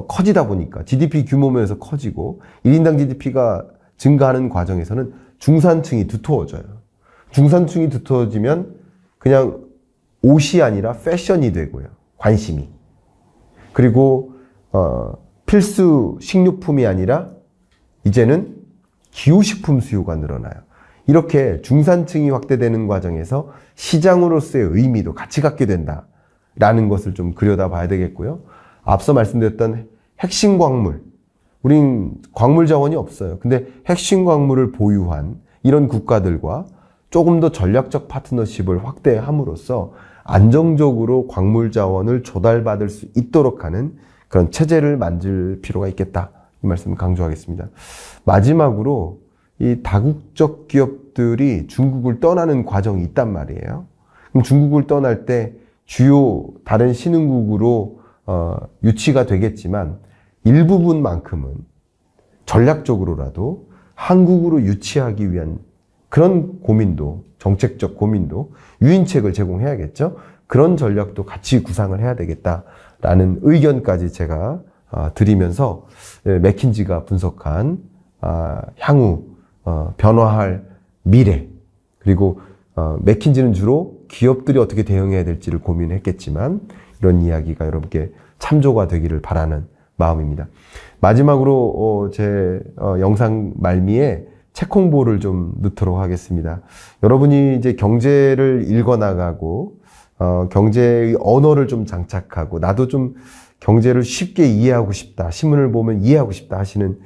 커지다 보니까 GDP 규모 면에서 커지고 1인당 GDP가 증가하는 과정에서는 중산층이 두터워져요. 중산층이 두터워지면 그냥 옷이 아니라 패션이 되고요. 관심이. 그리고 필수 식료품이 아니라 이제는 기후식품 수요가 늘어나요. 이렇게 중산층이 확대되는 과정에서 시장으로서의 의미도 같이 갖게 된다라는 것을 좀 들여다봐야 되겠고요. 앞서 말씀드렸던 핵심 광물, 우린 광물 자원이 없어요. 근데 핵심 광물을 보유한 이런 국가들과 조금 더 전략적 파트너십을 확대함으로써 안정적으로 광물 자원을 조달받을 수 있도록 하는 그런 체제를 만들 필요가 있겠다. 이 말씀을 강조하겠습니다. 마지막으로 이 다국적 기업들이 중국을 떠나는 과정이 있단 말이에요. 그럼 중국을 떠날 때 주요 다른 신흥국으로 유치가 되겠지만 일부분만큼은 전략적으로라도 한국으로 유치하기 위한 그런 고민도, 정책적 고민도, 유인책을 제공해야겠죠. 그런 전략도 같이 구상을 해야 되겠다라는 의견까지 제가 드리면서 맥킨지가 분석한 향후 변화할 미래, 그리고 맥킨지는 주로 기업들이 어떻게 대응해야 될지를 고민했겠지만 이런 이야기가 여러분께 참조가 되기를 바라는 마음입니다. 마지막으로 제 영상 말미에 책 홍보를 좀 넣도록 하겠습니다. 여러분이 이제 경제를 읽어나가고 경제의 언어를 좀 장착하고 나도 좀 경제를 쉽게 이해하고 싶다, 신문을 보면 이해하고 싶다 하시는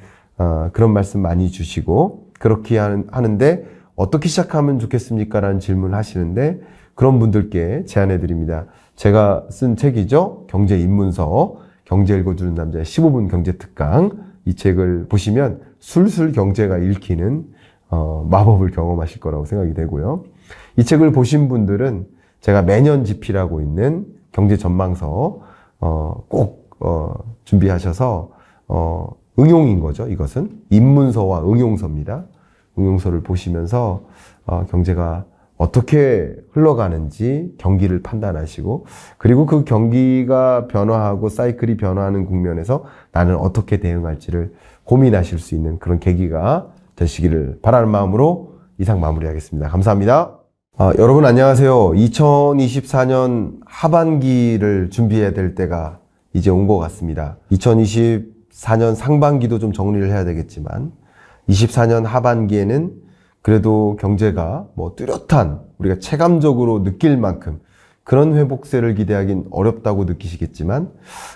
그런 말씀 많이 주시고, 그렇게 하는데 어떻게 시작하면 좋겠습니까? 라는 질문을 하시는데 그런 분들께 제안해 드립니다. 제가 쓴 책이죠. 경제 입문서, 경제 읽어주는 남자의 15분 경제특강. 이 책을 보시면 술술 경제가 읽히는 마법을 경험하실 거라고 생각이 되고요. 이 책을 보신 분들은 제가 매년 집필하고 있는 경제 전망서 꼭 준비하셔서 응용인 거죠. 이것은 입문서와 응용서입니다. 응용서를 보시면서 경제가 어떻게 흘러가는지 경기를 판단하시고, 그리고 그 경기가 변화하고 사이클이 변화하는 국면에서 나는 어떻게 대응할지를 고민하실 수 있는 그런 계기가 되시기를 바라는 마음으로 이상 마무리하겠습니다. 감사합니다. 여러분 안녕하세요. 2024년 하반기를 준비해야 될 때가 이제 온 것 같습니다. 2024년 상반기도 좀 정리를 해야 되겠지만 24년 하반기에는 그래도 경제가 뭐 뚜렷한, 우리가 체감적으로 느낄 만큼 그런 회복세를 기대하긴 어렵다고 느끼시겠지만,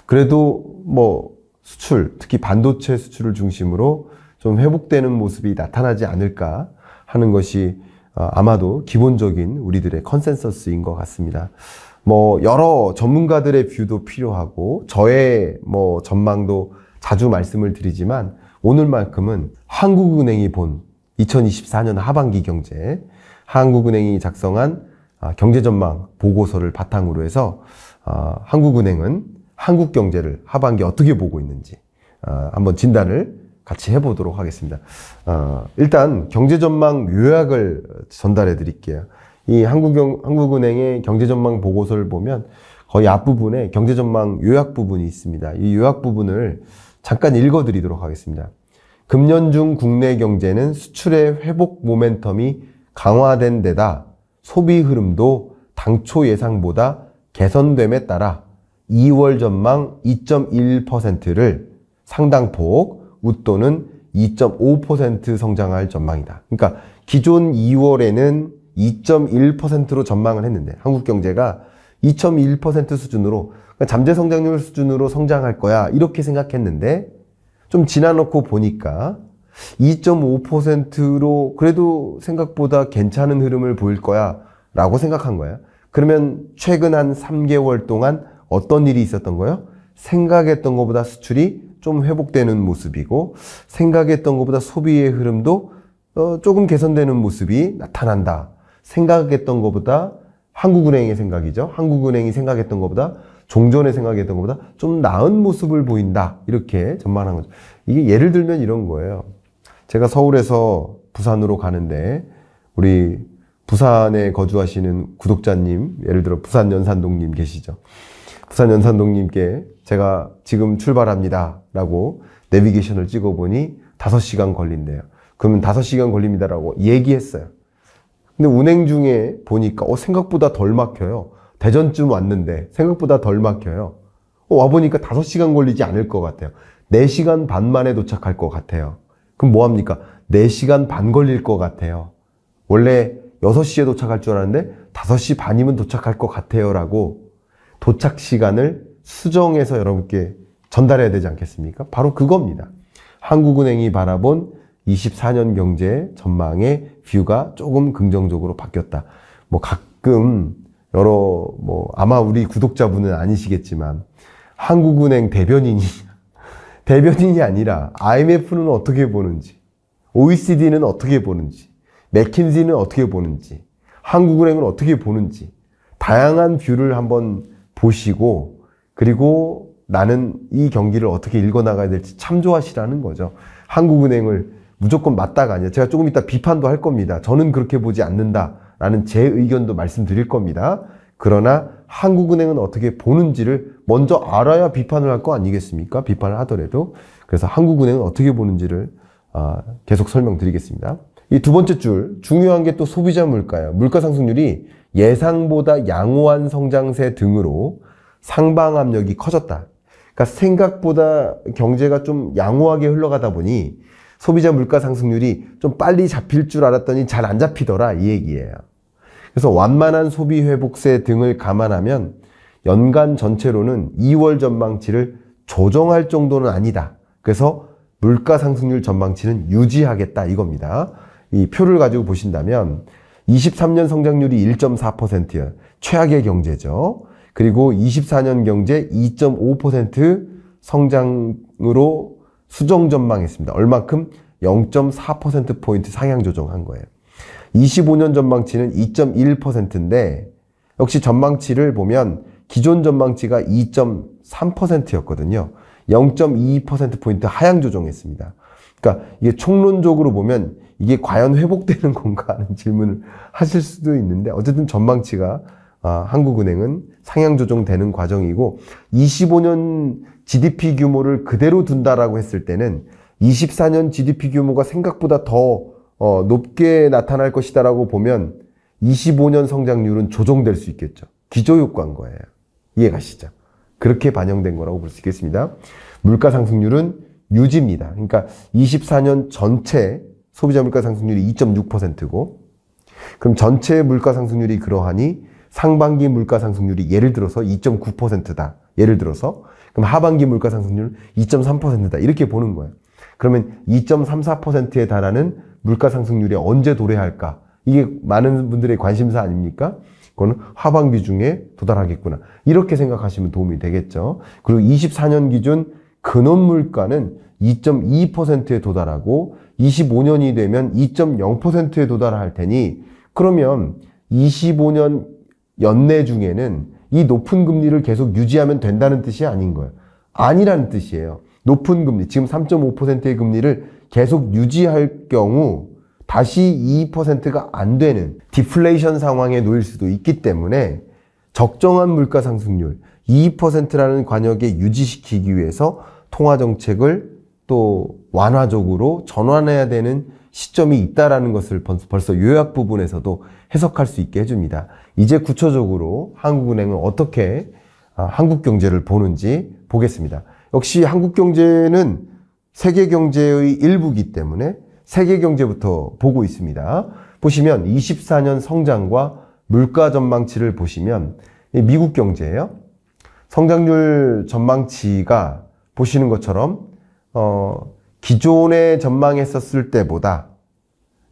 그래도 뭐 수출, 특히 반도체 수출을 중심으로 좀 회복되는 모습이 나타나지 않을까 하는 것이 아마도 기본적인 우리들의 컨센서스인 것 같습니다. 뭐 여러 전문가들의 뷰도 필요하고 저의 뭐 전망도 자주 말씀을 드리지만, 오늘만큼은 한국은행이 본 2024년 하반기 경제, 한국은행이 작성한 경제전망 보고서를 바탕으로 해서 한국은행은 한국 경제를 하반기 어떻게 보고 있는지 한번 진단을 같이 해보도록 하겠습니다. 일단 경제전망 요약을 전달해 드릴게요. 이 한국은행의 경제전망 보고서를 보면 거의 앞부분에 경제전망 요약 부분이 있습니다. 이 요약 부분을 잠깐 읽어 드리도록 하겠습니다. 금년 중 국내 경제는 수출의 회복 모멘텀이 강화된 데다 소비 흐름도 당초 예상보다 개선됨에 따라 2월 전망 2.1%를 상당폭 웃도는 2.5% 성장할 전망이다. 그러니까 기존 2월에는 2.1%로 전망을 했는데 한국 경제가 2.1% 수준으로, 그러니까 잠재 성장률 수준으로 성장할 거야 이렇게 생각했는데 좀 지나놓고 보니까 2.5%로 그래도 생각보다 괜찮은 흐름을 보일 거야 라고 생각한 거예요. 그러면 최근 한 3개월 동안 어떤 일이 있었던 거예요? 생각했던 것보다 수출이 좀 회복되는 모습이고, 생각했던 것보다 소비의 흐름도 조금 개선되는 모습이 나타난다. 생각했던 것보다 한국은행의 생각이죠. 한국은행이 생각했던 것보다 종전에 생각했던 것보다 좀 나은 모습을 보인다. 이렇게 전망한 거죠. 이게 예를 들면 이런 거예요. 제가 서울에서 부산으로 가는데 우리 부산에 거주하시는 구독자님, 예를 들어 부산 연산동님 계시죠. 부산 연산동님께 제가 지금 출발합니다 라고 내비게이션을 찍어보니 5시간 걸린대요. 그러면 5시간 걸립니다라고 얘기했어요. 근데 운행 중에 보니까 생각보다 덜 막혀요. 대전쯤 왔는데 생각보다 덜 막혀요. 와보니까 5시간 걸리지 않을 것 같아요. 4시간 반 만에 도착할 것 같아요. 그럼 뭐합니까? 4시간 반 걸릴 것 같아요. 원래 6시에 도착할 줄 알았는데 5시 반이면 도착할 것 같아요 라고 도착 시간을 수정해서 여러분께 전달해야 되지 않겠습니까? 바로 그겁니다. 한국은행이 바라본 24년 경제 전망의 뷰가 조금 긍정적으로 바뀌었다. 가끔 아마 우리 구독자분은 아니시겠지만 한국은행 대변인이 아니라 IMF는 어떻게 보는지, OECD는 어떻게 보는지, 맥킨지는 어떻게 보는지, 한국은행은 어떻게 보는지 다양한 뷰를 한번 보시고 그리고 나는 이 경기를 어떻게 읽어나가야 될지 참조하시라는 거죠. 한국은행을 무조건 맞다가 아니라 제가 조금 이따 비판도 할 겁니다. 저는 그렇게 보지 않는다라는 제 의견도 말씀드릴 겁니다. 그러나 한국은행은 어떻게 보는지를 먼저 알아야 비판을 할 거 아니겠습니까? 비판을 하더라도. 그래서 한국은행은 어떻게 보는지를 계속 설명드리겠습니다. 이 두 번째 줄, 중요한 게 또 소비자 물가예요. 물가 상승률이 예상보다 양호한 성장세 등으로 상방 압력이 커졌다. 그러니까 생각보다 경제가 좀 양호하게 흘러가다 보니 소비자 물가 상승률이 좀 빨리 잡힐 줄 알았더니 잘 안 잡히더라 이 얘기예요. 그래서 완만한 소비 회복세 등을 감안하면 연간 전체로는 2월 전망치를 조정할 정도는 아니다. 그래서 물가 상승률 전망치는 유지하겠다 이겁니다. 이 표를 가지고 보신다면 23년 성장률이 1.4%예요. 최악의 경제죠. 그리고 24년 경제 2.5% 성장으로 수정 전망했습니다. 얼마큼? 0.4%포인트 상향 조정한 거예요. 25년 전망치는 2.1%인데 역시 전망치를 보면 기존 전망치가 2.3%였거든요. 0.2%포인트 하향 조정했습니다. 그러니까 이게 총론적으로 보면 이게 과연 회복되는 건가 하는 질문을 하실 수도 있는데 어쨌든 전망치가 한국은행은 상향 조정되는 과정이고 25년 GDP 규모를 그대로 둔다라고 했을 때는 24년 GDP 규모가 생각보다 더 높게 나타날 것이다라고 보면 25년 성장률은 조정될 수 있겠죠. 기저효과인 거예요. 이해가시죠? 그렇게 반영된 거라고 볼 수 있겠습니다. 물가 상승률은 유지입니다. 그러니까 24년 전체 소비자 물가 상승률이 2.6%고 그럼 전체 물가 상승률이 그러하니 상반기 물가 상승률이 예를 들어서 2.9%다. 예를 들어서 그럼 하반기 물가 상승률은 2.3%다. 이렇게 보는 거예요. 그러면 2.34%에 달하는 물가 상승률이 언제 도래할까? 이게 많은 분들의 관심사 아닙니까? 그거는 하반기 중에 도달하겠구나. 이렇게 생각하시면 도움이 되겠죠. 그리고 24년 기준 근원 물가는 2.2%에 도달하고 25년이 되면 2.0%에 도달할 테니 그러면 25년 연내 중에는 이 높은 금리를 계속 유지하면 된다는 뜻이 아닌 거예요. 아니라는 뜻이에요. 높은 금리, 지금 3.5%의 금리를 계속 유지할 경우 다시 2%가 안 되는 디플레이션 상황에 놓일 수도 있기 때문에 적정한 물가 상승률 2%라는 관역에 유지시키기 위해서 통화정책을 또 완화적으로 전환해야 되는 시점이 있다라는 것을 벌써 요약 부분에서도 해석할 수 있게 해줍니다. 이제 구체적으로 한국은행은 어떻게 한국 경제를 보는지 보겠습니다. 역시 한국 경제는 세계 경제의 일부이기 때문에 세계 경제부터 보고 있습니다. 보시면 24년 성장과 물가 전망치를 보시면 미국 경제예요. 성장률 전망치가 보시는 것처럼 기존에 전망했었을 때보다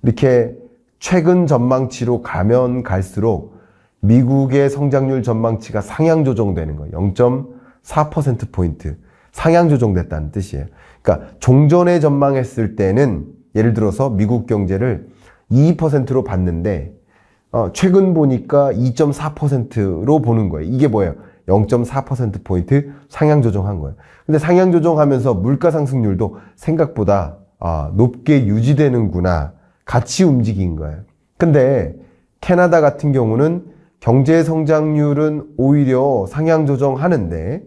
이렇게 최근 전망치로 가면 갈수록 미국의 성장률 전망치가 상향 조정되는 거예요. 0.4%포인트 상향 조정됐다는 뜻이에요. 그러니까 종전에 전망했을 때는 예를 들어서 미국 경제를 2%로 봤는데 최근 보니까 2.4%로 보는 거예요. 이게 뭐예요? 0.4%포인트 상향 조정한 거예요. 근데 상향 조정하면서 물가 상승률도 생각보다 높게 유지되는구나. 같이 움직인 거예요. 근데 캐나다 같은 경우는 경제 성장률은 오히려 상향 조정하는데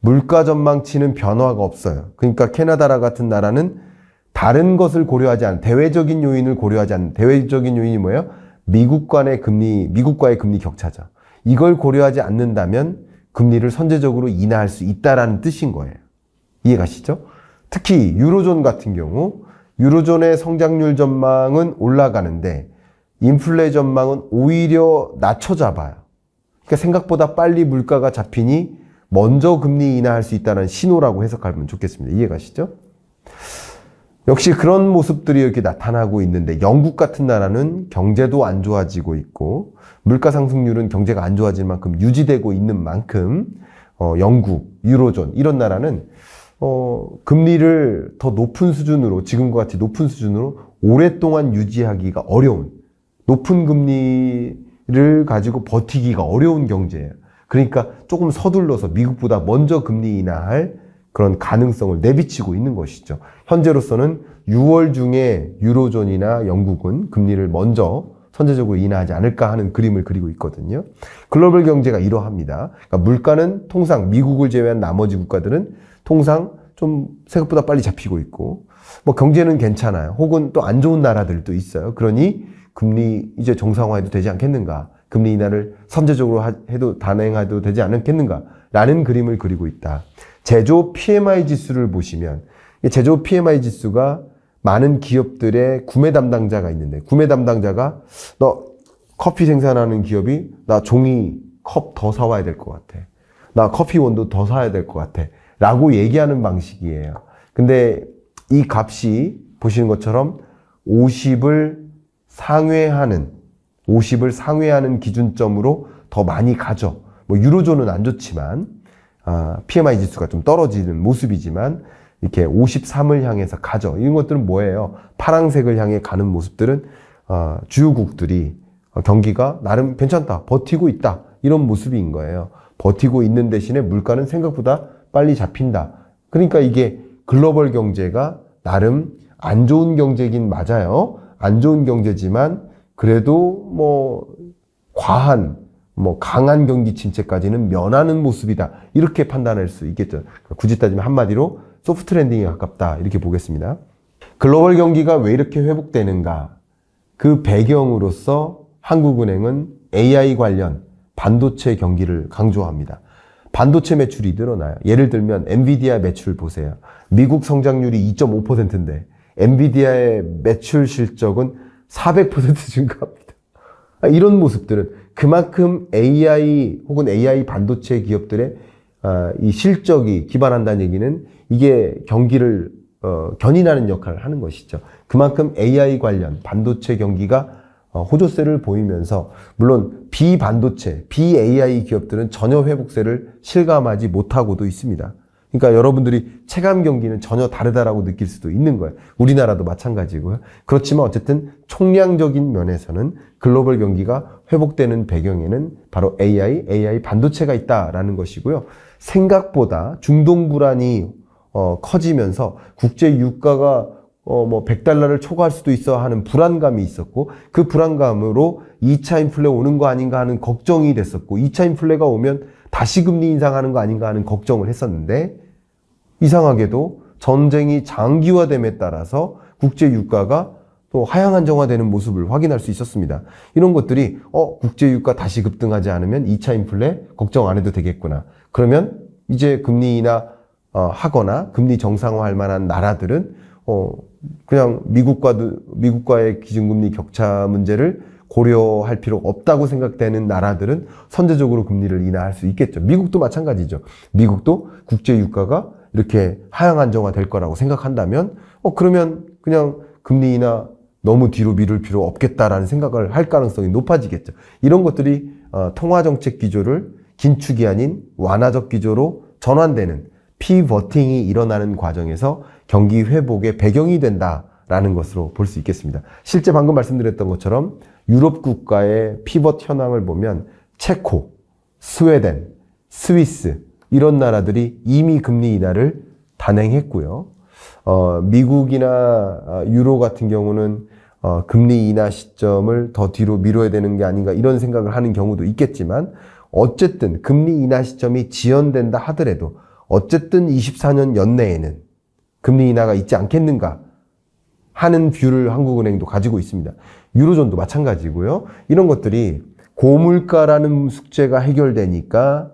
물가 전망치는 변화가 없어요. 그러니까 캐나다 같은 나라는 다른 것을 고려하지 않는, 대외적인 요인을 고려하지 않는, 대외적인 요인이 뭐예요? 미국과의 금리 격차죠. 이걸 고려하지 않는다면 금리를 선제적으로 인하할 수 있다라는 뜻인 거예요. 이해가시죠? 특히 유로존 같은 경우 유로존의 성장률 전망은 올라가는데 인플레 전망은 오히려 낮춰 잡아요. 그러니까 생각보다 빨리 물가가 잡히니 먼저 금리 인하할 수 있다는 신호라고 해석하면 좋겠습니다. 이해가시죠? 역시 그런 모습들이 이렇게 나타나고 있는데 영국 같은 나라는 경제도 안 좋아지고 있고 물가 상승률은 경제가 안 좋아질 만큼 유지되고 있는 만큼 영국, 유로존 이런 나라는 금리를 더 높은 수준으로 지금과 같이 높은 수준으로 오랫동안 유지하기가 어려운 높은 금리를 가지고 버티기가 어려운 경제예요. 그러니까 조금 서둘러서 미국보다 먼저 금리 인하할 그런 가능성을 내비치고 있는 것이죠. 현재로서는 6월 중에 유로존이나 영국은 금리를 먼저 선제적으로 인하하지 않을까 하는 그림을 그리고 있거든요. 글로벌 경제가 이러합니다. 그러니까 물가는 통상 미국을 제외한 나머지 국가들은 통상 좀 생각보다 빨리 잡히고 있고 뭐 경제는 괜찮아요. 혹은 또 안 좋은 나라들도 있어요. 그러니 금리 이제 정상화해도 되지 않겠는가? 금리 인하를 선제적으로 해도 단행해도 되지 않겠는가? 라는 그림을 그리고 있다. 제조 PMI 지수를 보시면 제조 PMI 지수가 많은 기업들의 구매 담당자가 있는데 구매 담당자가 너 커피 생산하는 기업이 나 종이 컵 더 사와야 될 것 같아. 나 커피 원두 더 사야 될 것 같아. 라고 얘기하는 방식이에요. 근데 이 값이 보시는 것처럼 50을 상회하는 기준점으로 더 많이 가죠. 뭐 유로존은 안 좋지만 PMI 지수가 좀 떨어지는 모습이지만 이렇게 53을 향해서 가죠. 이런 것들은 뭐예요? 파란색을 향해 가는 모습들은 주요국들이 경기가 나름 괜찮다, 버티고 있다 이런 모습인 거예요. 버티고 있는 대신에 물가는 생각보다 빨리 잡힌다. 그러니까 이게 글로벌 경제가 나름 안 좋은 경제긴 맞아요. 안 좋은 경제지만 그래도 뭐 과한 강한 경기 침체까지는 면하는 모습이다. 이렇게 판단할 수 있겠죠. 굳이 따지면 한마디로 소프트 랜딩에 가깝다. 이렇게 보겠습니다. 글로벌 경기가 왜 이렇게 회복되는가? 그 배경으로서 한국은행은 AI 관련 반도체 경기를 강조합니다. 반도체 매출이 늘어나요. 예를 들면 엔비디아 매출 보세요. 미국 성장률이 2.5%인데 엔비디아의 매출 실적은 400% 증가합니다. 이런 모습들은 그만큼 AI 혹은 AI 반도체 기업들의 이 실적이 기반한다는 얘기는 이게 경기를 견인하는 역할을 하는 것이죠. 그만큼 AI 관련 반도체 경기가 호조세를 보이면서 물론 비반도체, 비AI 기업들은 전혀 회복세를 실감하지 못하고도 있습니다. 그러니까 여러분들이 체감 경기는 전혀 다르다라고 느낄 수도 있는 거예요. 우리나라도 마찬가지고요. 그렇지만 어쨌든 총량적인 면에서는 글로벌 경기가 회복되는 배경에는 바로 AI 반도체가 있다라는 것이고요. 생각보다 중동 불안이 커지면서 국제 유가가 뭐 $100를 초과할 수도 있어 하는 불안감이 있었고 그 불안감으로 2차 인플레 오는 거 아닌가 하는 걱정이 됐었고 2차 인플레가 오면 다시 금리 인상하는 거 아닌가 하는 걱정을 했었는데 이상하게도 전쟁이 장기화됨에 따라서 국제 유가가 또 하향 안정화되는 모습을 확인할 수 있었습니다. 이런 것들이 국제 유가 다시 급등하지 않으면 2차 인플레 걱정 안 해도 되겠구나. 그러면 이제 금리 인하 하거나 금리 정상화할 만한 나라들은 그냥 미국과의 기준금리 격차 문제를 고려할 필요가 없다고 생각되는 나라들은 선제적으로 금리를 인하할 수 있겠죠. 미국도 마찬가지죠. 미국도 국제 유가가 이렇게 하향 안정화 될 거라고 생각한다면 그러면 그냥 금리 인하 너무 뒤로 미룰 필요 없겠다라는 생각을 할 가능성이 높아지겠죠. 이런 것들이 통화정책 기조를 긴축이 아닌 완화적 기조로 전환되는 피버팅이 일어나는 과정에서 경기 회복의 배경이 된다라는 것으로 볼 수 있겠습니다. 실제 방금 말씀드렸던 것처럼 유럽 국가의 피벗 현황을 보면 체코, 스웨덴, 스위스 이런 나라들이 이미 금리 인하를 단행했고요. 미국이나 유로 같은 경우는 금리 인하 시점을 더 뒤로 미뤄야 되는 게 아닌가 이런 생각을 하는 경우도 있겠지만 어쨌든 금리 인하 시점이 지연된다 하더라도 어쨌든 24년 연내에는 금리 인하가 있지 않겠는가 하는 뷰를 한국은행도 가지고 있습니다. 유로존도 마찬가지고요. 이런 것들이 고물가라는 숙제가 해결되니까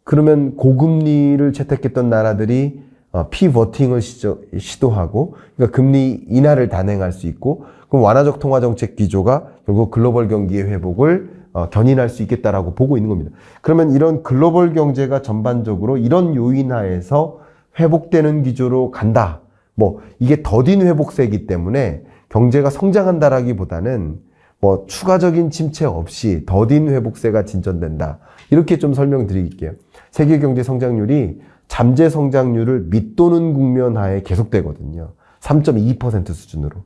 그러면 고금리를 채택했던 나라들이 피버팅을 시도하고 그러니까 금리 인하를 단행할 수 있고 그럼 완화적 통화정책 기조가 결국 글로벌 경기의 회복을 견인할 수 있겠다라고 보고 있는 겁니다. 그러면 이런 글로벌 경제가 전반적으로 이런 요인 하에서 회복되는 기조로 간다. 뭐 이게 더딘 회복세이기 때문에 경제가 성장한다라기보다는 뭐 추가적인 침체 없이 더딘 회복세가 진전된다. 이렇게 좀 설명드릴게요. 세계 경제 성장률이 잠재 성장률을 밑도는 국면 하에 계속되거든요. 3.2% 수준으로.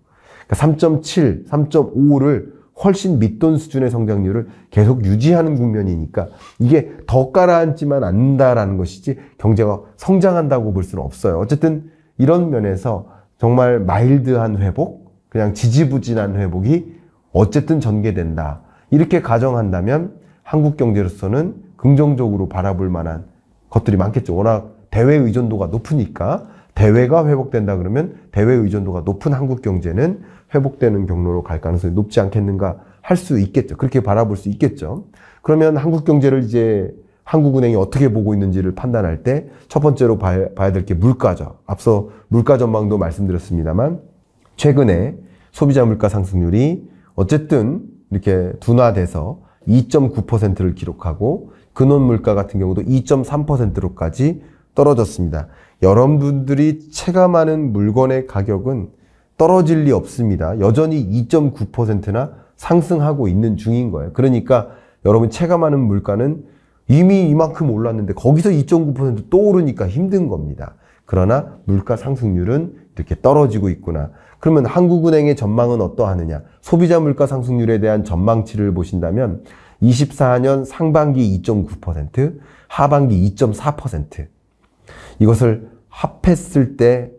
그러니까 3.7, 3.5를 훨씬 밑돈 수준의 성장률을 계속 유지하는 국면이니까 이게 더 깔아앉지만 않는다라는 것이지 경제가 성장한다고 볼 수는 없어요. 어쨌든 이런 면에서 정말 마일드한 회복, 그냥 지지부진한 회복이 어쨌든 전개된다. 이렇게 가정한다면 한국 경제로서는 긍정적으로 바라볼 만한 것들이 많겠죠. 워낙 대외 의존도가 높으니까 대외가 회복된다 그러면 대외 의존도가 높은 한국 경제는 회복되는 경로로 갈 가능성이 높지 않겠는가 할 수 있겠죠. 그렇게 바라볼 수 있겠죠. 그러면 한국 경제를 이제 한국은행이 어떻게 보고 있는지를 판단할 때 첫 번째로 봐야 될 게 물가죠. 앞서 물가 전망도 말씀드렸습니다만 최근에 소비자 물가 상승률이 어쨌든 이렇게 둔화돼서 2.9%를 기록하고 근원 물가 같은 경우도 2.3%로까지 떨어졌습니다. 여러분들이 체감하는 물건의 가격은 떨어질 리 없습니다. 여전히 2.9%나 상승하고 있는 중인 거예요. 그러니까 여러분 체감하는 물가는 이미 이만큼 올랐는데 거기서 2.9% 또 오르니까 힘든 겁니다. 그러나 물가 상승률은 이렇게 떨어지고 있구나. 그러면 한국은행의 전망은 어떠하느냐? 소비자 물가 상승률에 대한 전망치를 보신다면 24년 상반기 2.9%, 하반기 2.4%. 이것을 합했을 때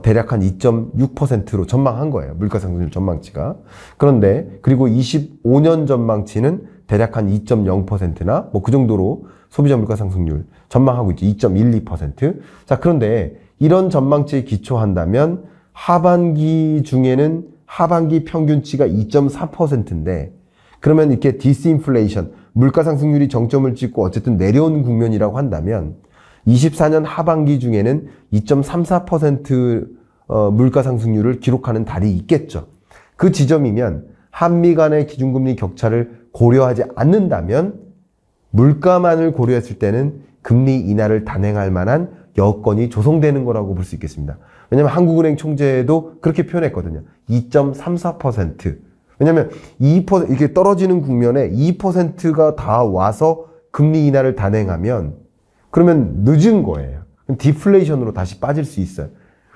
대략 한 2.6%로 전망한 거예요. 물가 상승률 전망치가. 그런데 그리고 25년 전망치는 대략 한 2.0%나 뭐 그 정도로 소비자 물가 상승률 전망하고 있죠. 2.12%. 자, 그런데 이런 전망치에 기초한다면 하반기 중에는 하반기 평균치가 2.4%인데 그러면 이렇게 디스인플레이션, 물가 상승률이 정점을 찍고 어쨌든 내려온 국면이라고 한다면 24년 하반기 중에는 2.34% 물가 상승률을 기록하는 달이 있겠죠. 그 지점이면 한미 간의 기준금리 격차를 고려하지 않는다면 물가만을 고려했을 때는 금리 인하를 단행할 만한 여건이 조성되는 거라고 볼 수 있겠습니다. 왜냐하면 한국은행 총재도 그렇게 표현했거든요. 2.34%. 왜냐하면 2% 이렇게 떨어지는 국면에 2%가 다 와서 금리 인하를 단행하면 그러면 늦은 거예요. 디플레이션으로 다시 빠질 수 있어요.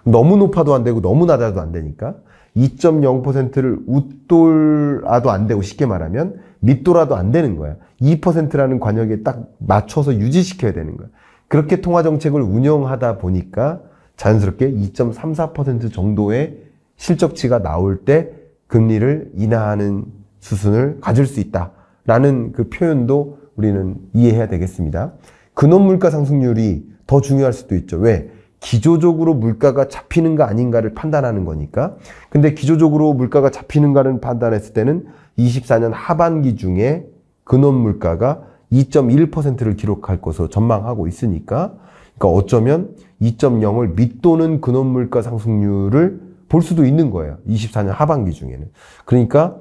너무 높아도 안 되고 너무 낮아도 안 되니까 2.0%를 웃돌아도 안 되고 쉽게 말하면 밑돌아도 안 되는 거야. 2%라는 관역에 딱 맞춰서 유지시켜야 되는 거야. 그렇게 통화정책을 운영하다 보니까 자연스럽게 2.34% 정도의 실적치가 나올 때 금리를 인하하는 수순을 가질 수 있다라는 그 표현도 우리는 이해해야 되겠습니다. 근원 물가 상승률이 더 중요할 수도 있죠. 왜? 기조적으로 물가가 잡히는가 아닌가를 판단하는 거니까. 근데 기조적으로 물가가 잡히는가를 판단했을 때는 24년 하반기 중에 근원 물가가 2.1%를 기록할 것으로 전망하고 있으니까 그러니까 어쩌면 2.0을 밑도는 근원 물가 상승률을 볼 수도 있는 거예요. 24년 하반기 중에는. 그러니까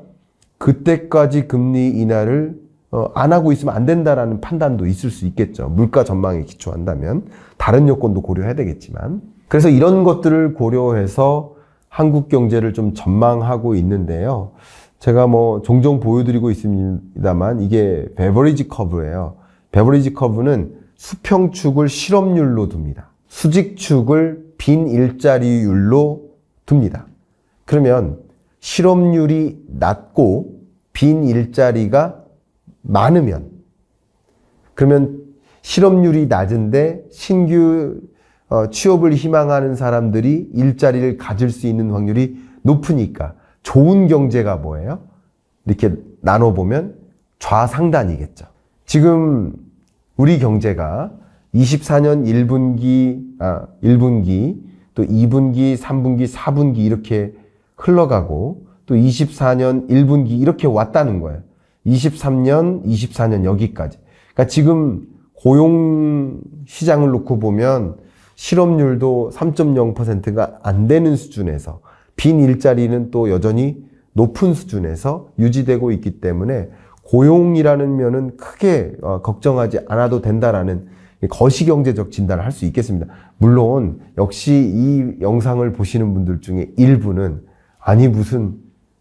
그때까지 금리 인하를 안 하고 있으면 안 된다라는 판단도 있을 수 있겠죠. 물가 전망에 기초한다면. 다른 요건도 고려해야 되겠지만. 그래서 이런 것들을 고려해서 한국 경제를 좀 전망하고 있는데요. 제가 뭐 종종 보여드리고 있습니다만 이게 베버리지 커브예요. 베버리지 커브는 수평축을 실업률로 둡니다. 수직축을 빈 일자리율로 둡니다. 그러면 실업률이 낮고 빈 일자리가 많으면, 그러면 실업률이 낮은데 신규 취업을 희망하는 사람들이 일자리를 가질 수 있는 확률이 높으니까 좋은 경제가 뭐예요? 이렇게 나눠보면 좌상단이겠죠. 지금 우리 경제가 24년 1분기, 또 2분기, 3분기, 4분기 이렇게 흘러가고 또 24년 1분기 이렇게 왔다는 거예요. 23년, 24년 여기까지. 그러니까 지금 고용 시장을 놓고 보면 실업률도 3.0%가 안 되는 수준에서 빈 일자리는 또 여전히 높은 수준에서 유지되고 있기 때문에 고용이라는 면은 크게 걱정하지 않아도 된다라는 거시경제적 진단을 할 수 있겠습니다. 물론 역시 이 영상을 보시는 분들 중에 일부는 아니 무슨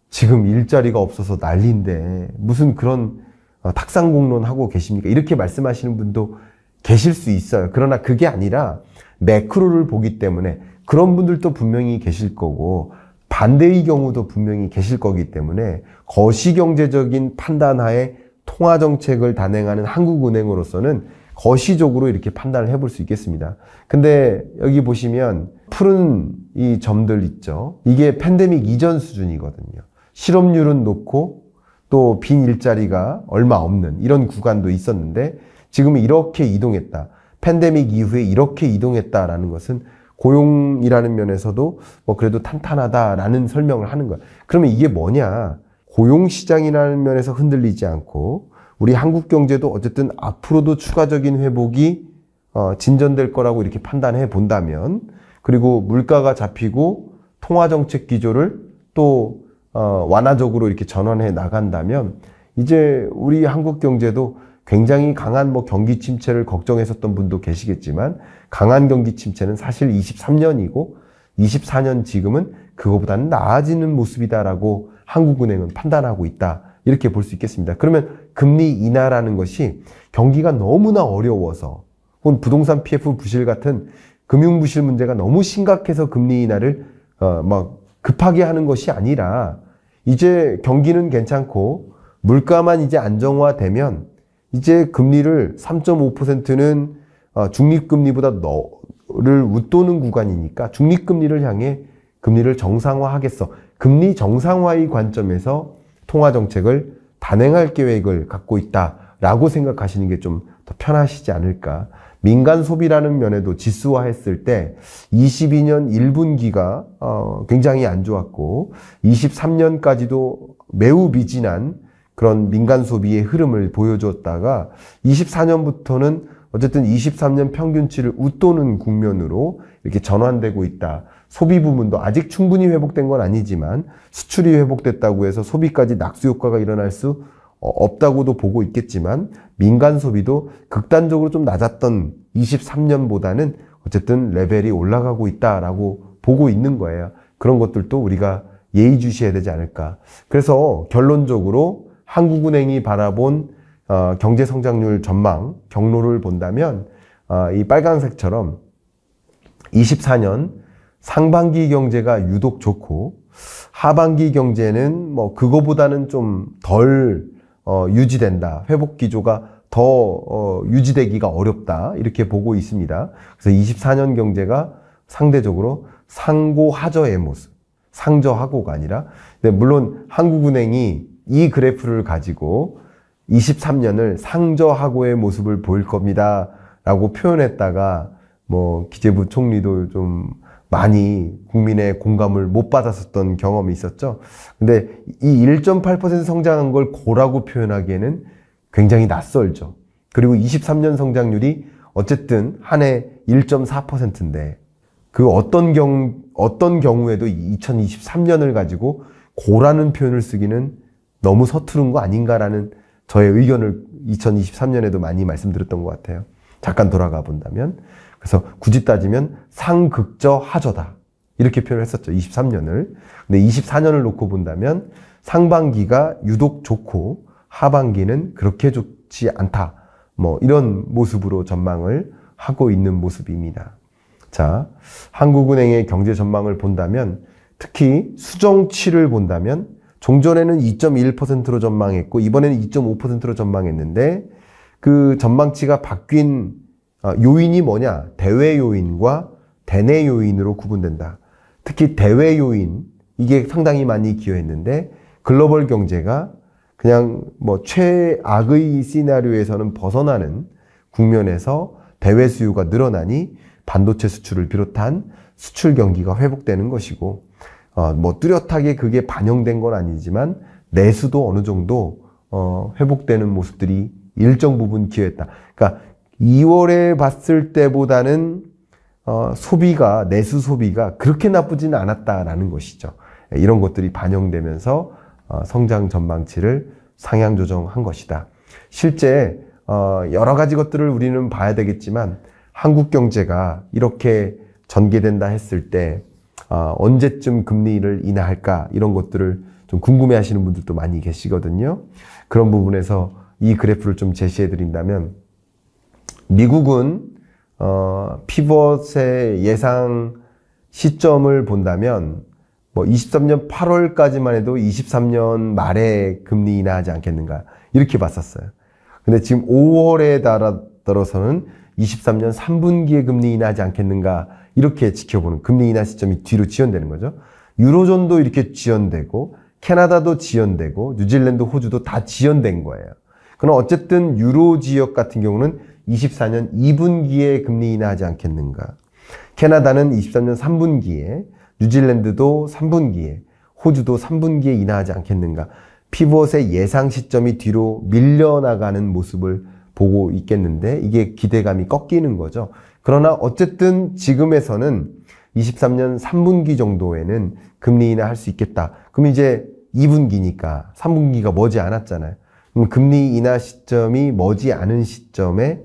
지금 일자리가 없어서 난리인데 무슨 그런 탁상공론 하고 계십니까? 이렇게 말씀하시는 분도 계실 수 있어요. 그러나 그게 아니라 매크로를 보기 때문에 그런 분들도 분명히 계실 거고 반대의 경우도 분명히 계실 거기 때문에 거시경제적인 판단하에 통화정책을 단행하는 한국은행으로서는 거시적으로 이렇게 판단을 해볼 수 있겠습니다. 근데 여기 보시면 푸른 이 점들 있죠. 이게 팬데믹 이전 수준이거든요. 실업률은 높고 또 빈 일자리가 얼마 없는 이런 구간도 있었는데 지금은 이렇게 이동했다. 팬데믹 이후에 이렇게 이동했다라는 것은 고용이라는 면에서도 뭐 그래도 탄탄하다라는 설명을 하는 거야. 그러면 이게 뭐냐? 고용시장이라는 면에서 흔들리지 않고 우리 한국 경제도 어쨌든 앞으로도 추가적인 회복이 진전될 거라고 이렇게 판단해 본다면, 그리고 물가가 잡히고 통화정책 기조를 또 완화적으로 이렇게 전환해 나간다면 이제 우리 한국 경제도 굉장히 강한 뭐 경기 침체를 걱정했었던 분도 계시겠지만 강한 경기 침체는 사실 23년이고 24년 지금은 그거보다는 나아지는 모습이다라고 한국은행은 판단하고 있다. 이렇게 볼 수 있겠습니다. 그러면 금리 인하라는 것이 경기가 너무나 어려워서 혹은 부동산 PF 부실 같은 금융 부실 문제가 너무 심각해서 금리 인하를 막 급하게 하는 것이 아니라 이제 경기는 괜찮고 물가만 이제 안정화되면 이제 금리를 3.5%는 중립금리보다 를 웃도는 구간이니까 중립금리를 향해 금리를 정상화하겠어. 금리 정상화의 관점에서 통화정책을 단행할 계획을 갖고 있다라고 생각하시는 게 좀 더 편하시지 않을까. 민간 소비라는 면에도 지수화했을 때 22년 1분기가 굉장히 안 좋았고 23년까지도 매우 미진한 그런 민간 소비의 흐름을 보여줬다가 24년부터는 어쨌든 23년 평균치를 웃도는 국면으로 이렇게 전환되고 있다. 소비 부문도 아직 충분히 회복된 건 아니지만 수출이 회복됐다고 해서 소비까지 낙수 효과가 일어날 수 없다고도 보고 있겠지만 민간 소비도 극단적으로 좀 낮았던 23년보다는 어쨌든 레벨이 올라가고 있다라고 보고 있는 거예요. 그런 것들도 우리가 예의주시해야 되지 않을까. 그래서 결론적으로 한국은행이 바라본 경제 성장률 전망, 경로를 본다면 이 빨간색처럼 24년 상반기 경제가 유독 좋고 하반기 경제는 뭐 그거보다는 좀 덜 유지된다. 회복 기조가 더 유지되기가 어렵다. 이렇게 보고 있습니다. 그래서 24년 경제가 상대적으로 상고하저의 모습, 상저하고가 아니라, 근데 물론 한국은행이 이 그래프를 가지고 23년을 상저하고의 모습을 보일 겁니다 라고 표현했다가 뭐 기재부 총리도 좀 많이 국민의 공감을 못 받았었던 경험이 있었죠. 근데 이 1.8% 성장한 걸 고라고 표현하기에는 굉장히 낯설죠. 그리고 23년 성장률이 어쨌든 한 해 1.4%인데 그 어떤 경우에도 2023년을 가지고 고라는 표현을 쓰기는 너무 서투른 거 아닌가라는 저의 의견을 2023년에도 많이 말씀드렸던 것 같아요. 잠깐 돌아가 본다면. 그래서 굳이 따지면 상극저 하저다. 이렇게 표현을 했었죠. 23년을. 근데 24년을 놓고 본다면 상반기가 유독 좋고 하반기는 그렇게 좋지 않다. 뭐 이런 모습으로 전망을 하고 있는 모습입니다. 자, 한국은행의 경제 전망을 본다면 특히 수정치를 본다면 종전에는 2.1%로 전망했고 이번에는 2.5%로 전망했는데 그 전망치가 바뀐 요인이 뭐냐? 대외 요인과 대내 요인으로 구분된다. 특히 대외 요인, 이게 상당히 많이 기여했는데 글로벌 경제가 그냥 뭐 최악의 시나리오에서는 벗어나는 국면에서 대외 수요가 늘어나니 반도체 수출을 비롯한 수출 경기가 회복되는 것이고 뭐 뚜렷하게 그게 반영된 건 아니지만 내수도 어느 정도 회복되는 모습들이 일정 부분 기여했다. 그러니까 2월에 봤을 때보다는 소비가 내수 소비가 그렇게 나쁘지는 않았다라는 것이죠. 이런 것들이 반영되면서 성장 전망치를 상향 조정한 것이다. 실제 여러 가지 것들을 우리는 봐야 되겠지만 한국 경제가 이렇게 전개된다 했을 때 언제쯤 금리를 인하할까 이런 것들을 좀 궁금해 하시는 분들도 많이 계시거든요. 그런 부분에서 이 그래프를 좀 제시해 드린다면 미국은 피벗의 예상 시점을 본다면 뭐 23년 8월까지만 해도 23년 말에 금리 인하하지 않겠는가 이렇게 봤었어요. 근데 지금 5월에 따라서는 23년 3분기에 금리 인하하지 않겠는가 이렇게 지켜보는 금리 인하 시점이 뒤로 지연되는 거죠. 유로존도 이렇게 지연되고 캐나다도 지연되고 뉴질랜드, 호주도 다 지연된 거예요. 그럼 어쨌든 유로 지역 같은 경우는 24년 2분기에 금리 인하하지 않겠는가. 캐나다는 23년 3분기에, 뉴질랜드도 3분기에, 호주도 3분기에 인하하지 않겠는가. 피벗의 예상 시점이 뒤로 밀려나가는 모습을 보고 있겠는데 이게 기대감이 꺾이는 거죠. 그러나 어쨌든 지금에서는 23년 3분기 정도에는 금리 인하할 수 있겠다. 그럼 이제 2분기니까 3분기가 머지 않았잖아요. 그럼 금리 인하 시점이 머지 않은 시점에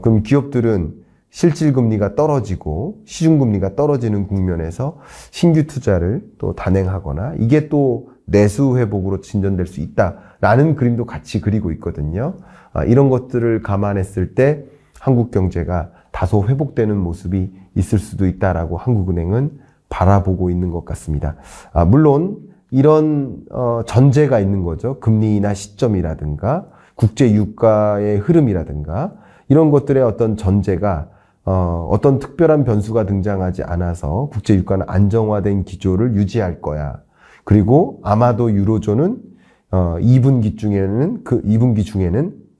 그럼 기업들은 실질금리가 떨어지고 시중금리가 떨어지는 국면에서 신규 투자를 또 단행하거나 이게 또 내수 회복으로 진전될 수 있다라는 그림도 같이 그리고 있거든요. 이런 것들을 감안했을 때 한국 경제가 다소 회복되는 모습이 있을 수도 있다라고 한국은행은 바라보고 있는 것 같습니다. 물론 이런 전제가 있는 거죠. 금리 인하 시점이라든가 국제 유가의 흐름이라든가 이런 것들의 어떤 전제가 어떤 특별한 변수가 등장하지 않아서 국제 유가는 안정화된 기조를 유지할 거야. 그리고 아마도 유로존은 2분기 중에는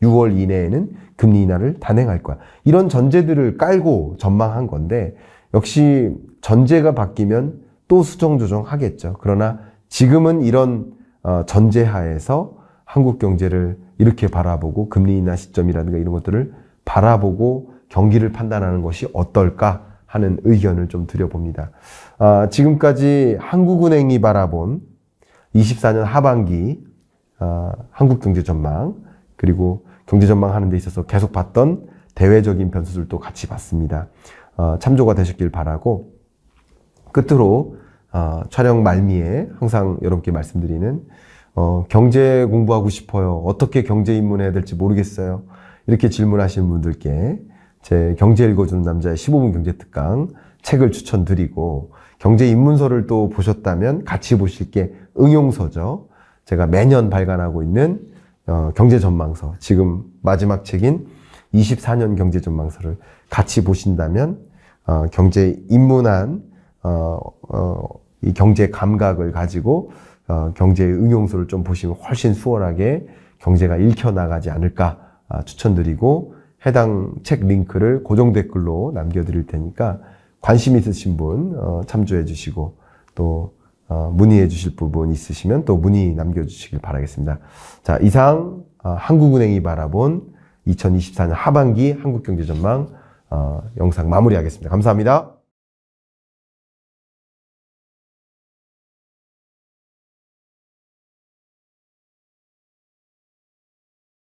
6월 이내에는 금리 인하를 단행할 거야. 이런 전제들을 깔고 전망한 건데 역시 전제가 바뀌면 또 수정 조정하겠죠. 그러나 지금은 이런 전제하에서 한국 경제를 이렇게 바라보고 금리 인하 시점이라든가 이런 것들을 바라보고 경기를 판단하는 것이 어떨까 하는 의견을 좀 드려봅니다. 지금까지 한국은행이 바라본 24년 하반기 한국 경제 전망 그리고 경제 전망하는 데 있어서 계속 봤던 대외적인 변수들도 같이 봤습니다. 참조가 되셨길 바라고 끝으로 촬영 말미에 항상 여러분께 말씀드리는 경제 공부하고 싶어요. 어떻게 경제 입문해야 될지 모르겠어요. 이렇게 질문하시는 분들께 제 경제 읽어주는 남자의 15분 경제특강 책을 추천드리고 경제 입문서를 또 보셨다면 같이 보실 게 응용서죠. 제가 매년 발간하고 있는 경제전망서 지금 마지막 책인 24년 경제전망서를 같이 보신다면 경제에 입문한 이 경제 감각을 가지고 경제의 응용서를 좀 보시면 훨씬 수월하게 경제가 읽혀나가지 않을까 추천드리고 해당 책 링크를 고정 댓글로 남겨드릴 테니까 관심 있으신 분 참조해 주시고 또 문의해 주실 부분 있으시면 또 문의 남겨주시길 바라겠습니다. 자, 이상 한국은행이 바라본 2024년 하반기 한국경제전망 영상 마무리하겠습니다. 감사합니다.